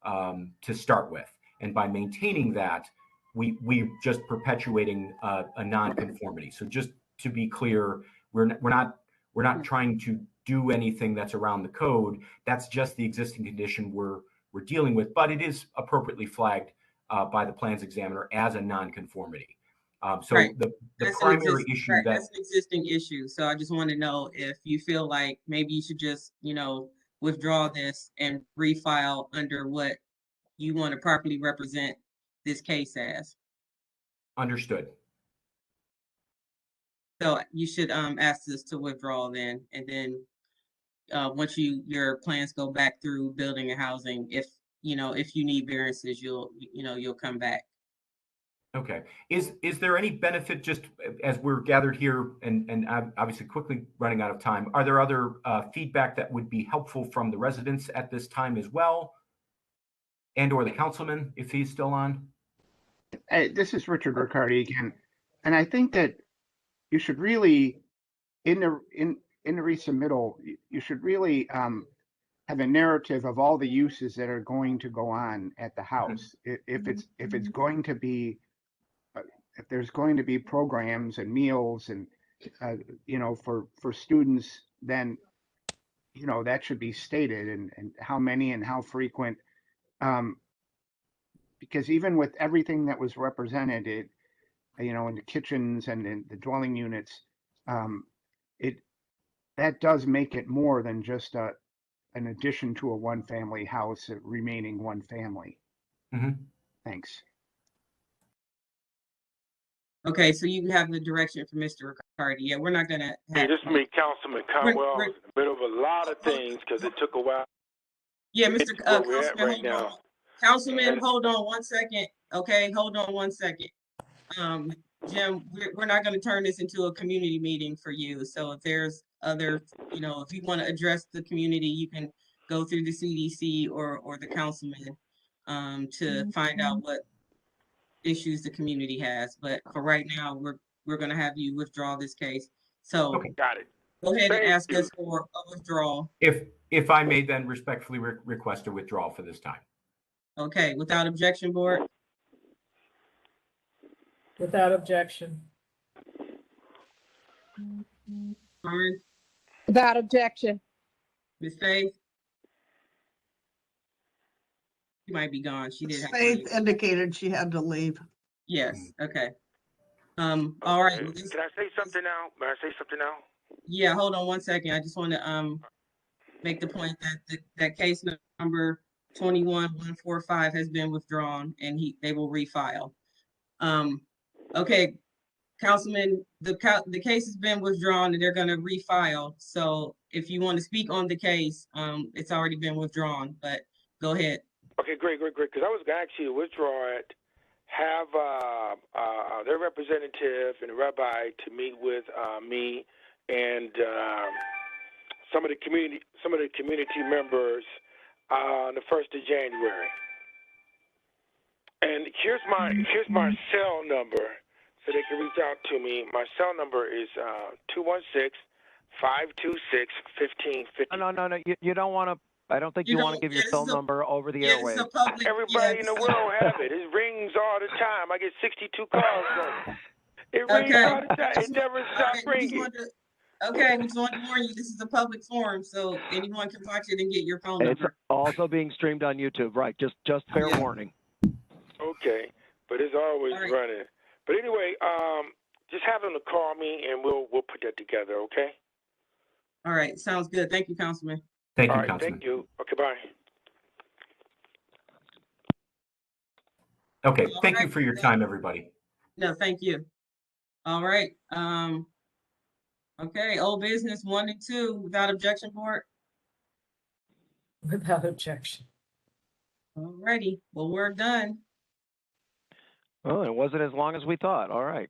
S27: to start with. And by maintaining that, we're just perpetuating a non-conformity. So just to be clear, we're not trying to do anything that's around the code. That's just the existing condition we're dealing with, but it is appropriately flagged by the plans examiner as a non-conformity. So
S1: right.
S27: the primary issue
S1: that's an existing issue. So I just want to know if you feel like maybe you should just, withdraw this and refile under what you want to properly represent this case as.
S27: Understood.
S1: So you should ask us to withdraw then, and then once your plans go back through building and housing, if you need variances, you'll come back.
S27: Okay. Is there any benefit, just as we're gathered here and I'm obviously quickly running out of time, are there other feedback that would be helpful from the residents at this time as well? And or the councilman, if he's still on?
S17: This is Richard Riccardi again. And I think that you should really, in the resubmittal, you should really have a narrative of all the uses that are going to go on at the house. If it's going to be, if there's going to be programs and meals and for students, then that should be stated, and how many and how frequent. Because even with everything that was represented, in the kitchens and in the dwelling units, that does make it more than just an addition to a one-family house, remaining one family. Thanks.
S1: Okay, so you have the direction from Mr. Riccardi. Yeah, we're not gonna.
S28: Hey, this is me, Councilman Conwell. In the middle of a lot of things because it took a while.
S1: Yeah, Mr.
S28: Where we're at
S1: Councilman,
S28: right now.
S1: Councilman, hold on one second. Okay, hold on one second. Jim, we're not gonna turn this into a community meeting for you. So if there's other, if you want to address the community, you can go through the CDC or the councilman to find out what issues the community has. But for right now, we're gonna have you withdraw this case. So
S28: got it.
S1: Go ahead and ask us for a withdrawal.
S27: If I may then respectfully request a withdrawal for this time.
S1: Okay, without objection, board?
S16: Without objection.
S1: Lauren?
S12: Without objection.
S1: Ms. Faith? She might be gone. She did have to
S3: Faith
S1: leave.
S3: indicated she had to leave.
S1: Yes, okay. All right.
S28: Can I say something now? May I say something now?
S1: Yeah, hold on one second. I just want to make the point that that case number 21145 has been withdrawn and they will refile. Okay, Councilman, the case has been withdrawn and they're going to refile. So if you want to speak on the case, it's already been withdrawn, but go ahead.
S28: Okay, great. Because I was going to actually withdraw it, have their representative and the rabbi to meet with me and some of the community members on the 1st of January. And here's my cell number so they can reach out to me. My cell number is 216-526-1550.
S5: No. You don't want to. I don't think you want to give your cell number over the airwaves.
S28: Everybody in the world have it. It rings all the time. I get 62 calls from it. It rings all the time. It never stops ringing.
S1: Okay, we just want to warn you, this is a public forum, so anyone can watch it and get your phone number.
S5: It's also being streamed on YouTube, right? Just fair warning.
S28: Okay, but it's always running. But anyway, just have them to call me and we'll put that together, okay?
S1: All right, sounds good. Thank you, Councilman.
S27: Thank you,
S28: all right,
S27: Councilman.
S28: Thank you. Okay, bye.
S27: Okay, thank you for your time, everybody.
S1: No, thank you. All right. Okay, old business 1 and 2 without objection, board?
S16: Without objection.
S1: All righty, well, we're done.
S5: Oh, it wasn't as long as we thought. All right.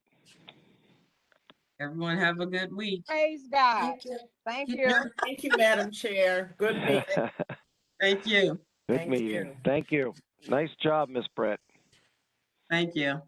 S1: Everyone have a good week.
S12: Praise God. Thank you.
S16: Thank you, Madam Chair. Good meeting.
S1: Thank you.
S5: Good meeting. Thank you. Nice job, Miss Brett.
S1: Thank you.